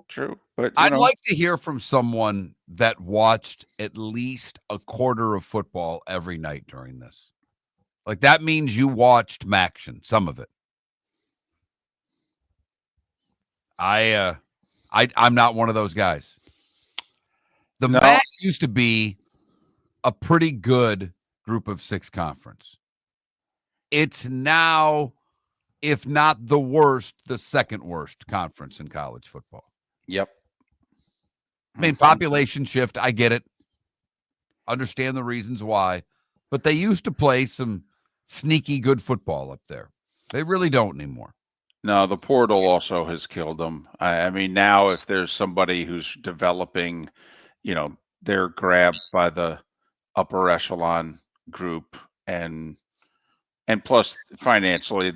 [SPEAKER 2] True. But
[SPEAKER 3] I'd like to hear from someone that watched at least a quarter of football every night during this. Like, that means you watched Maction, some of it. I'm not one of those guys. The MAC used to be a pretty good group of six conference. It's now, if not the worst, the second worst conference in college football.
[SPEAKER 2] Yep.
[SPEAKER 3] I mean, population shift, I get it. Understand the reasons why. But they used to play some sneaky good football up there. They really don't anymore.
[SPEAKER 2] No, the portal also has killed them. I mean, now if there's somebody who's developing, they're grabbed by the upper echelon group, and plus financially,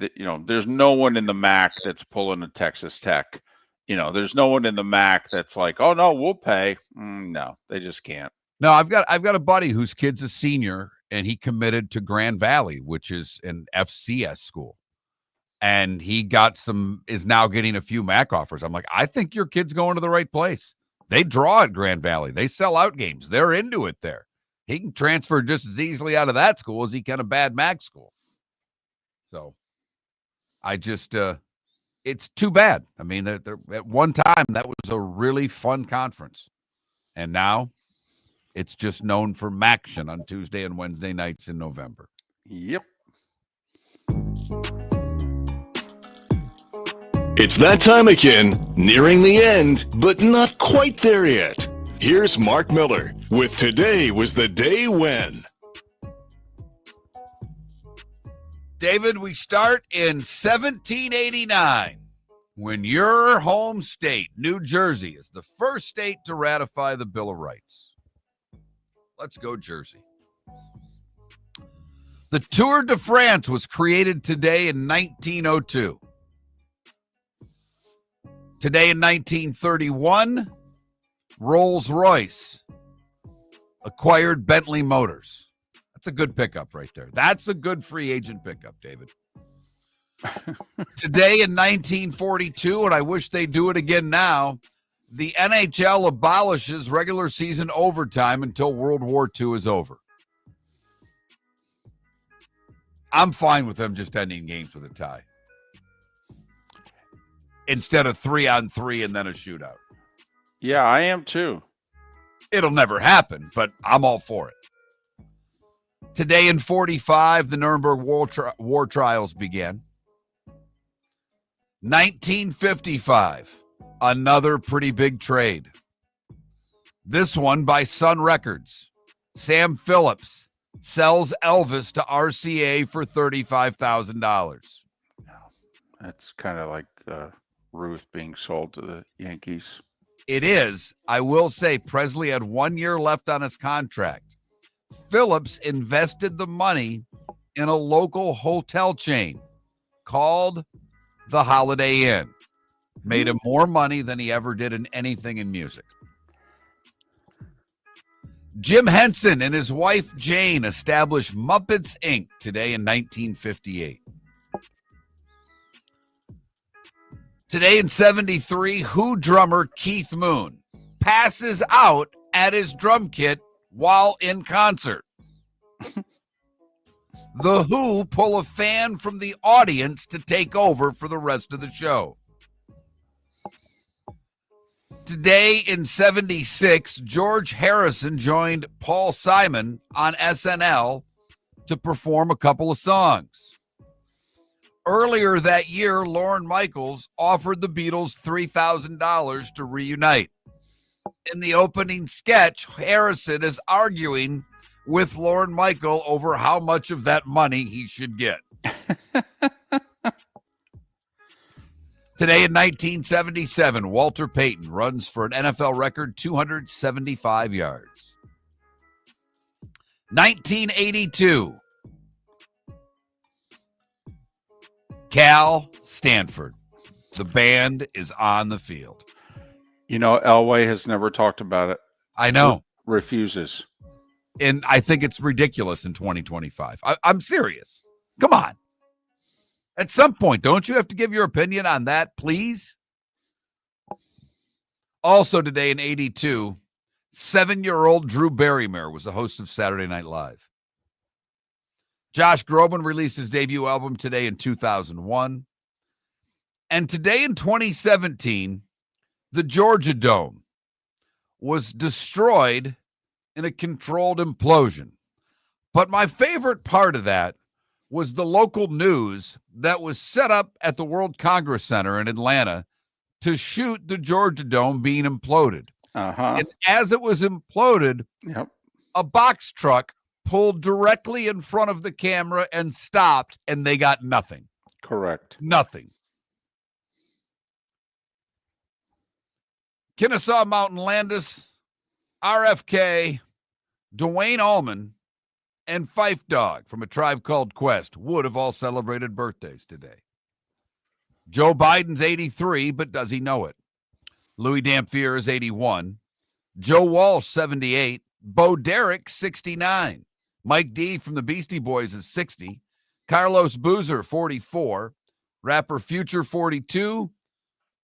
[SPEAKER 2] there's no one in the MAC that's pulling a Texas Tech. There's no one in the MAC that's like, oh no, we'll pay. No, they just can't.
[SPEAKER 3] No, I've got a buddy whose kid's a senior, and he committed to Grand Valley, which is an FCS school. And he is now getting a few MAC offers. I'm like, I think your kid's going to the right place. They draw at Grand Valley. They sell out games. They're into it there. He can transfer just as easily out of that school as he can a bad MAC school. So I just, it's too bad. I mean, at one time, that was a really fun conference. And now it's just known for Maction on Tuesday and Wednesday nights in November.
[SPEAKER 2] Yep.
[SPEAKER 1] It's that time again, nearing the end, but not quite there yet. Here's Mark Miller with Today Was the Day When.
[SPEAKER 3] David, we start in 1789 when your home state, New Jersey, is the first state to ratify the Bill of Rights. Let's go, Jersey. The Tour de France was created today in 1902. Today in 1931, Rolls-Royce acquired Bentley Motors. That's a good pickup right there. That's a good free agent pickup, David. Today in 1942, and I wish they'd do it again now, the NHL abolishes regular season overtime until World War II is over. I'm fine with them just ending games with a tie instead of 3-on-3 and then a shootout.
[SPEAKER 2] Yeah, I am too.
[SPEAKER 3] It'll never happen, but I'm all for it. Today in 45, the Nuremberg war trials began. 1955, another pretty big trade. This one by Sun Records. Sam Phillips sells Elvis to RCA for $35,000.
[SPEAKER 2] That's kind of like Ruth being sold to the Yankees.
[SPEAKER 3] It is. I will say Presley had 1 year left on his contract. Phillips invested the money in a local hotel chain called the Holiday Inn. Made him more money than he ever did in anything in music. Jim Henson and his wife Jane established Muppets Inc. today in 1958. Today in 73, Who drummer Keith Moon passes out at his drum kit while in concert. The Who pull a fan from the audience to take over for the rest of the show. Today in 76, George Harrison joined Paul Simon on SNL to perform a couple of songs. Earlier that year, Lorne Michaels offered the Beatles $3,000 to reunite. In the opening sketch, Harrison is arguing with Lorne Michael over how much of that money he should get. Today in 1977, Walter Payton runs for an NFL record 275 yards. 1982, Cal Stanford. The band is on the field.
[SPEAKER 2] You know, Elway has never talked about it.
[SPEAKER 3] I know.
[SPEAKER 2] Refuses.
[SPEAKER 3] And I think it's ridiculous in 2025. I'm serious. Come on. At some point, don't you have to give your opinion on that, please? Also today in 82, 7-year-old Drew Barrymore was the host of Saturday Night Live. Josh Groban released his debut album today in 2001. And today in 2017, the Georgia Dome was destroyed in a controlled implosion. But my favorite part of that was the local news that was set up at the World Congress Center in Atlanta to shoot the Georgia Dome being imploded. And as it was imploded, a box truck pulled directly in front of the camera and stopped, and they got nothing.
[SPEAKER 2] Correct.
[SPEAKER 3] Nothing. Kennesaw Mountain Landis, RFK, Dwayne Allman, and Fife Dog from A Tribe Called Quest would have all celebrated birthdays today. Joe Biden's 83, but does he know it? Louis Dampier is 81. Joe Walsh, 78. Bo Derek, 69. Mike D from the Beastie Boys is 60. Carlos Boozer, 44. Rapper Future, 42.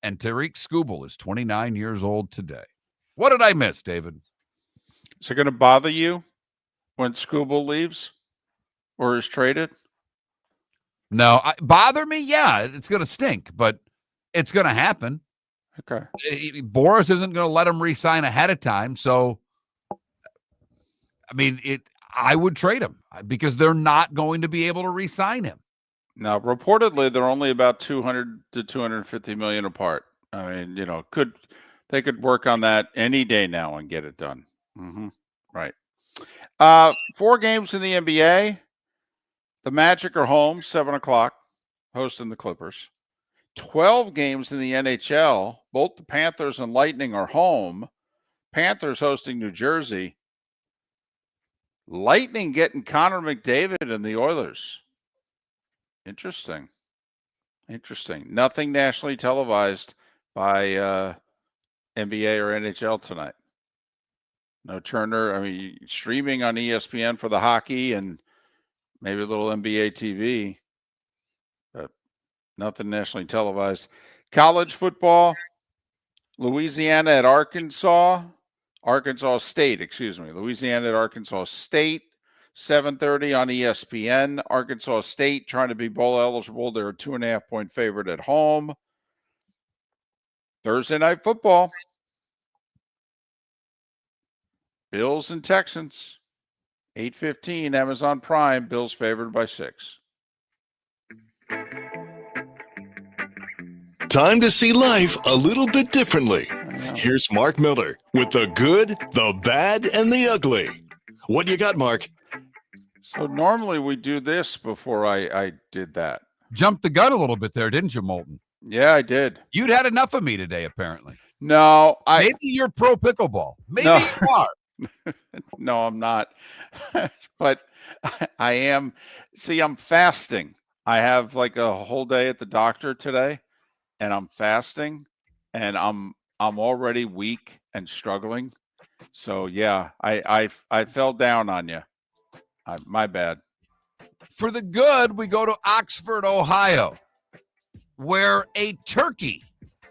[SPEAKER 3] And Tariq Skubal is 29 years old today. What did I miss, David?
[SPEAKER 2] Is it going to bother you when Skubal leaves or is traded?
[SPEAKER 3] No. Bother me? Yeah, it's going to stink, but it's going to happen.
[SPEAKER 2] Okay.
[SPEAKER 3] Boris isn't going to let him re-sign ahead of time, so I mean, I would trade him because they're not going to be able to re-sign him.
[SPEAKER 2] Now, reportedly, they're only about 200 to 250 million apart. I mean, you know, they could work on that any day now and get it done. Right. 4 games in the NBA. The Magic are home, 7:00, hosting the Clippers. 12 games in the NHL. Both the Panthers and Lightning are home. Panthers hosting New Jersey. Lightning getting Connor McDavid and the Oilers. Interesting. Nothing nationally televised by NBA or NHL tonight. No Turner. I mean, streaming on ESPN for the hockey and maybe a little NBA TV, but nothing nationally televised. College football, Louisiana at Arkansas State, excuse me. Louisiana at Arkansas State, 7:30 on ESPN. Arkansas State trying to be bowl eligible. They're a 2.5-point favorite at home. Thursday night football, Bills and Texans, 8:15, Amazon Prime. Bills favored by 6.
[SPEAKER 1] Time to see life a little bit differently. Here's Mark Miller with the good, the bad, and the ugly. What you got, Mark?
[SPEAKER 2] So normally we do this before I did that.
[SPEAKER 3] Jumped the gun a little bit there, didn't you, Moulton?
[SPEAKER 2] Yeah, I did.
[SPEAKER 3] You'd had enough of me today, apparently.
[SPEAKER 2] No,
[SPEAKER 3] maybe you're pro pickleball. Maybe you are.
[SPEAKER 2] No, I'm not. But I am. See, I'm fasting. I have like a whole day at the doctor today, and I'm fasting, and I'm already weak and struggling. So yeah, I fell down on you. My bad.
[SPEAKER 3] For the good, we go to Oxford, Ohio, where a turkey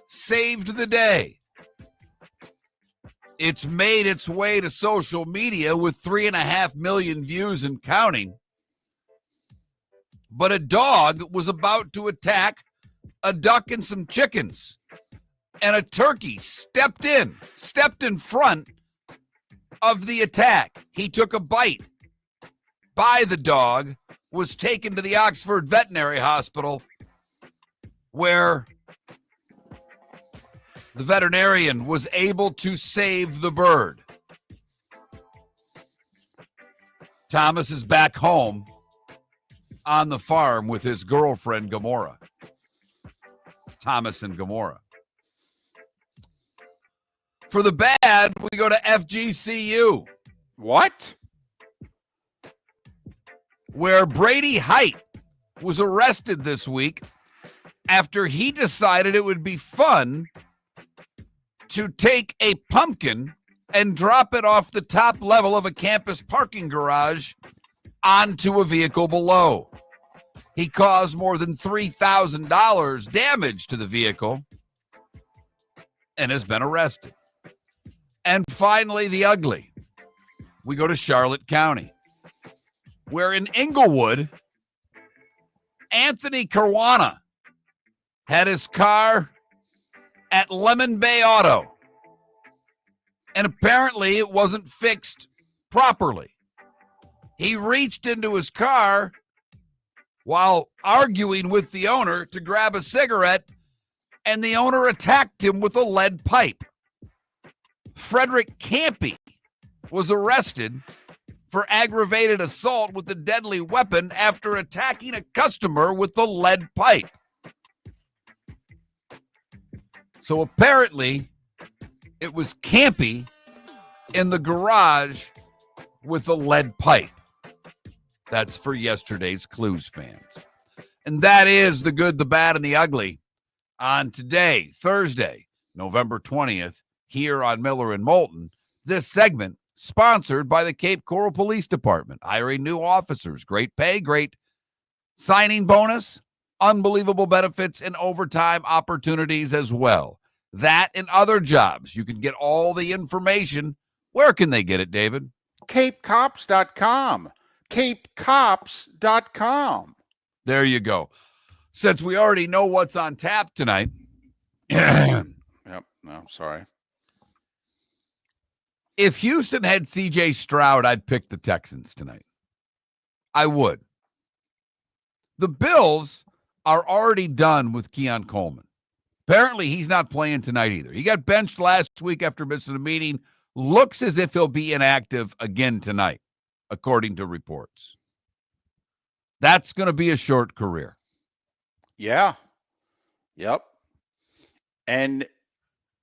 [SPEAKER 3] saved the day. It's made its way to social media with 3.5 million views and counting. But a dog was about to attack a duck and some chickens. And a turkey stepped in front of the attack. He took a bite by the dog, was taken to the Oxford Veterinary Hospital, where the veterinarian was able to save the bird. Thomas is back home on the farm with his girlfriend, Gamora. Thomas and Gamora. For the bad, we go to FGCU.
[SPEAKER 2] What?
[SPEAKER 3] Where Brady Height was arrested this week after he decided it would be fun to take a pumpkin and drop it off the top level of a campus parking garage onto a vehicle below. He caused more than $3,000 damage to the vehicle and has been arrested. And finally, the ugly. We go to Charlotte County, where in Inglewood, Anthony Caruana had his car at Lemon Bay Auto, and apparently it wasn't fixed properly. He reached into his car while arguing with the owner to grab a cigarette, and the owner attacked him with a lead pipe. Frederick Campy was arrested for aggravated assault with a deadly weapon after attacking a customer with a lead pipe. So apparently, it was Campy in the garage with a lead pipe. That's for yesterday's Clues fans. And that is the good, the bad, and the ugly on today, Thursday, November 20th, here on Miller and Moulton. This segment sponsored by the Cape Coral Police Department, hiring new officers, great pay, great signing bonus, unbelievable benefits, and overtime opportunities as well. That and other jobs. You can get all the information. Where can they get it, David?
[SPEAKER 2] CapeCops.com. CapeCops.com.
[SPEAKER 3] There you go. Since we already know what's on tap tonight.
[SPEAKER 2] Yep. No, sorry.
[SPEAKER 3] If Houston had C.J. Stroud, I'd pick the Texans tonight. I would. The Bills are already done with Keon Coleman. Apparently, he's not playing tonight either. He got benched last week after missing a meeting. Looks as if he'll be inactive again tonight, according to reports. That's going to be a short career.
[SPEAKER 2] Yeah. Yep. And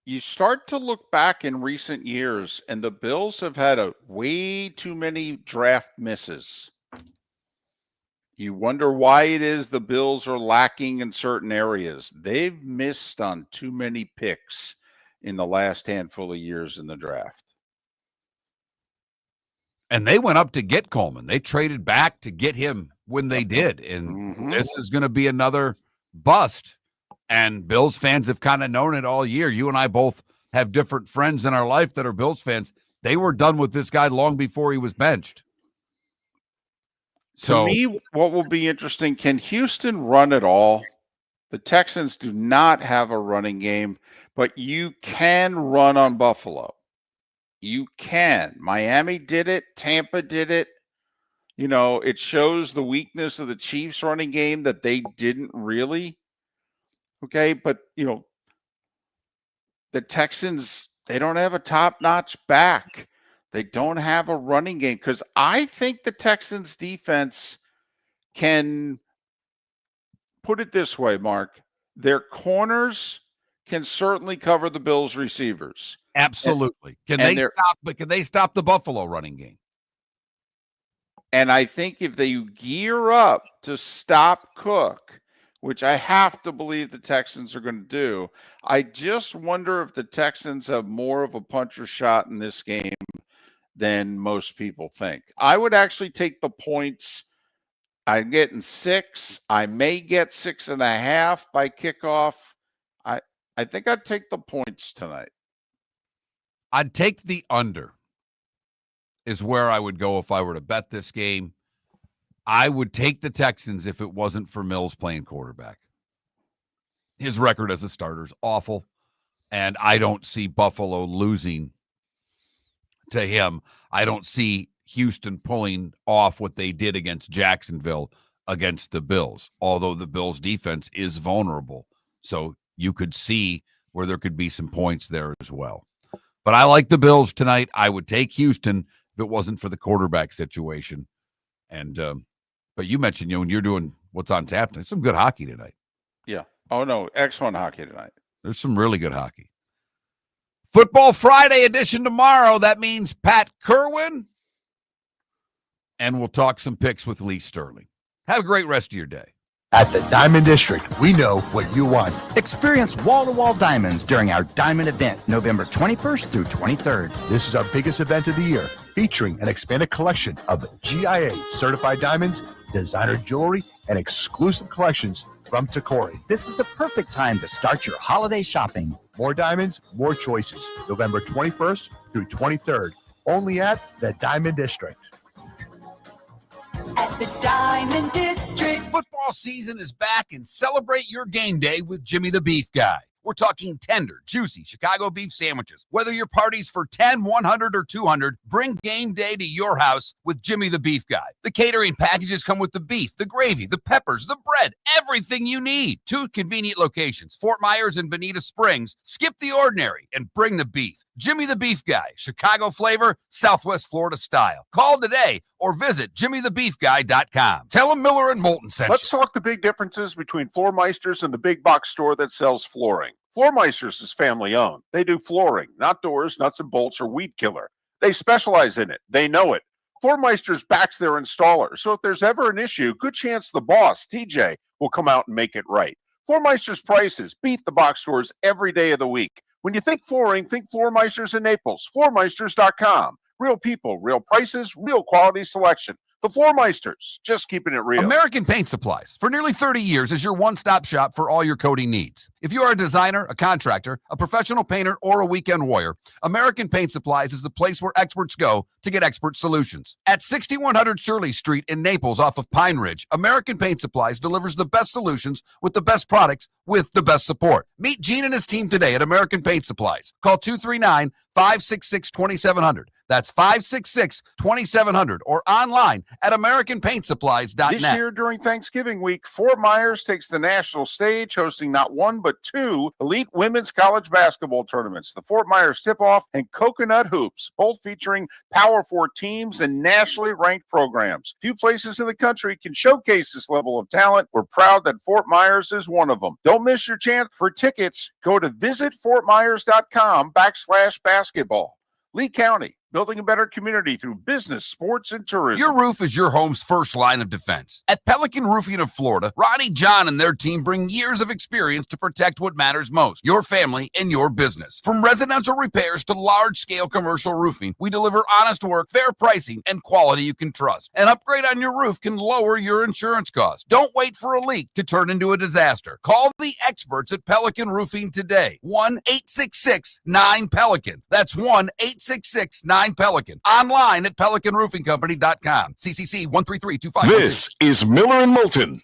[SPEAKER 2] you start to look back in recent years, and the Bills have had way too many draft misses. You wonder why it is the Bills are lacking in certain areas. They've missed on too many picks in the last handful of years in the draft.
[SPEAKER 3] And they went up to get Coleman. They traded back to get him when they did. And this is going to be another bust. And Bills fans have kind of known it all year. You and I both have different friends in our life that are Bills fans. They were done with this guy long before he was benched.
[SPEAKER 2] To me, what will be interesting, can Houston run at all? The Texans do not have a running game, but you can run on Buffalo. You can. Miami did it. Tampa did it. You know, it shows the weakness of the Chiefs running game that they didn't really. Okay, but, you know, the Texans, they don't have a top-notch back. They don't have a running game because I think the Texans defense can, put it this way, Mark, their corners can certainly cover the Bills receivers.
[SPEAKER 3] Absolutely. Can they stop the Buffalo running game?
[SPEAKER 2] And I think if they gear up to stop Cook, which I have to believe the Texans are going to do, I just wonder if the Texans have more of a puncher shot in this game than most people think. I would actually take the points. I'm getting 6. I may get 6.5 by kickoff. I think I'd take the points tonight.
[SPEAKER 3] I'd take the under is where I would go if I were to bet this game. I would take the Texans if it wasn't for Mills playing quarterback. His record as a starter is awful, and I don't see Buffalo losing to him. I don't see Houston pulling off what they did against Jacksonville against the Bills, although the Bills' defense is vulnerable. So you could see where there could be some points there as well. But I like the Bills tonight. I would take Houston if it wasn't for the quarterback situation. And but you mentioned, when you're doing what's on tap, there's some good hockey tonight.
[SPEAKER 2] Yeah. Oh, no. Excellent hockey tonight.
[SPEAKER 3] There's some really good hockey. Football Friday edition tomorrow. That means Pat Kerwin. And we'll talk some picks with Lee Sterling. Have a great rest of your day.
[SPEAKER 5] At the Diamond District, we know what you want.
[SPEAKER 6] Experience wall-to-wall diamonds during our diamond event, November 21st through 23rd.
[SPEAKER 5] This is our biggest event of the year, featuring an expanded collection of GIA certified diamonds, designer jewelry, and exclusive collections from Takori.
[SPEAKER 6] This is the perfect time to start your holiday shopping.
[SPEAKER 5] More diamonds, more choices. November 21st through 23rd, only at the Diamond District.
[SPEAKER 7] At the Diamond District.
[SPEAKER 9] Football season is back, and celebrate your game day with Jimmy the Beef Guy. We're talking tender, juicy Chicago beef sandwiches. Whether your party's for 10, 100, or 200, bring game day to your house with Jimmy the Beef Guy. The catering packages come with the beef, the gravy, the peppers, the bread, everything you need. 2 convenient locations, Fort Myers and Bonita Springs. Skip the ordinary and bring the beef. Jimmy the Beef Guy, Chicago flavor, Southwest Florida style. Call today or visit jimmythebeefguy.com. Tell him Miller and Moulton sent
[SPEAKER 4] Let's talk the big differences between Floor Meisters and the big box store that sells flooring. Floor Meisters is family owned. They do flooring, not doors, nuts and bolts, or weed killer. They specialize in it. They know it. Floor Meisters backs their installer, so if there's ever an issue, good chance the boss, TJ, will come out and make it right. Floor Meisters prices beat the box stores every day of the week. When you think flooring, think Floor Meisters in Naples. Floormeisters.com. Real people, real prices, real quality selection. The Floor Meisters, just keeping it real.
[SPEAKER 9] American Paint Supplies, for nearly 30 years, is your one-stop shop for all your coating needs. If you are a designer, a contractor, a professional painter, or a weekend warrior, American Paint Supplies is the place where experts go to get expert solutions. At 6100 Shirley Street in Naples off of Pine Ridge, American Paint Supplies delivers the best solutions with the best products with the best support. Meet Gene and his team today at American Paint Supplies. Call 239-566-2700. That's 566-2700 or online at AmericanPaintSupplies.net.
[SPEAKER 4] This year during Thanksgiving week, Fort Myers takes the national stage, hosting not one but 2 elite women's college basketball tournaments, the Fort Myers Tip-Off and Coconut Hoops, both featuring Power 4 teams and nationally ranked programs. Few places in the country can showcase this level of talent. We're proud that Fort Myers is one of them. Don't miss your chance for tickets. Go to visitfortmyers.com/basketball. Lee County, building a better community through business, sports, and tourism.
[SPEAKER 9] Your roof is your home's first line of defense. At Pelican Roofing of Florida, Ronnie, John, and their team bring years of experience to protect what matters most, your family and your business. From residential repairs to large-scale commercial roofing, we deliver honest work, fair pricing, and quality you can trust. An upgrade on your roof can lower your insurance costs. Don't wait for a leak to turn into a disaster. Call the experts at Pelican Roofing today. 1-866-9-PELICAN. That's 1-866-9-PELICAN. Online at pelicanroofingcompany.com. CCC 13325.
[SPEAKER 1] This is Miller and Moulton.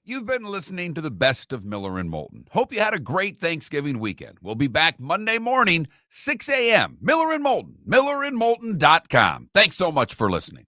[SPEAKER 3] You've been listening to the best of Miller and Moulton. Hope you had a great Thanksgiving weekend. We'll be back Monday morning, 6 a.m. Miller and Moulton, millerandmoulton.com. Thanks so much for listening.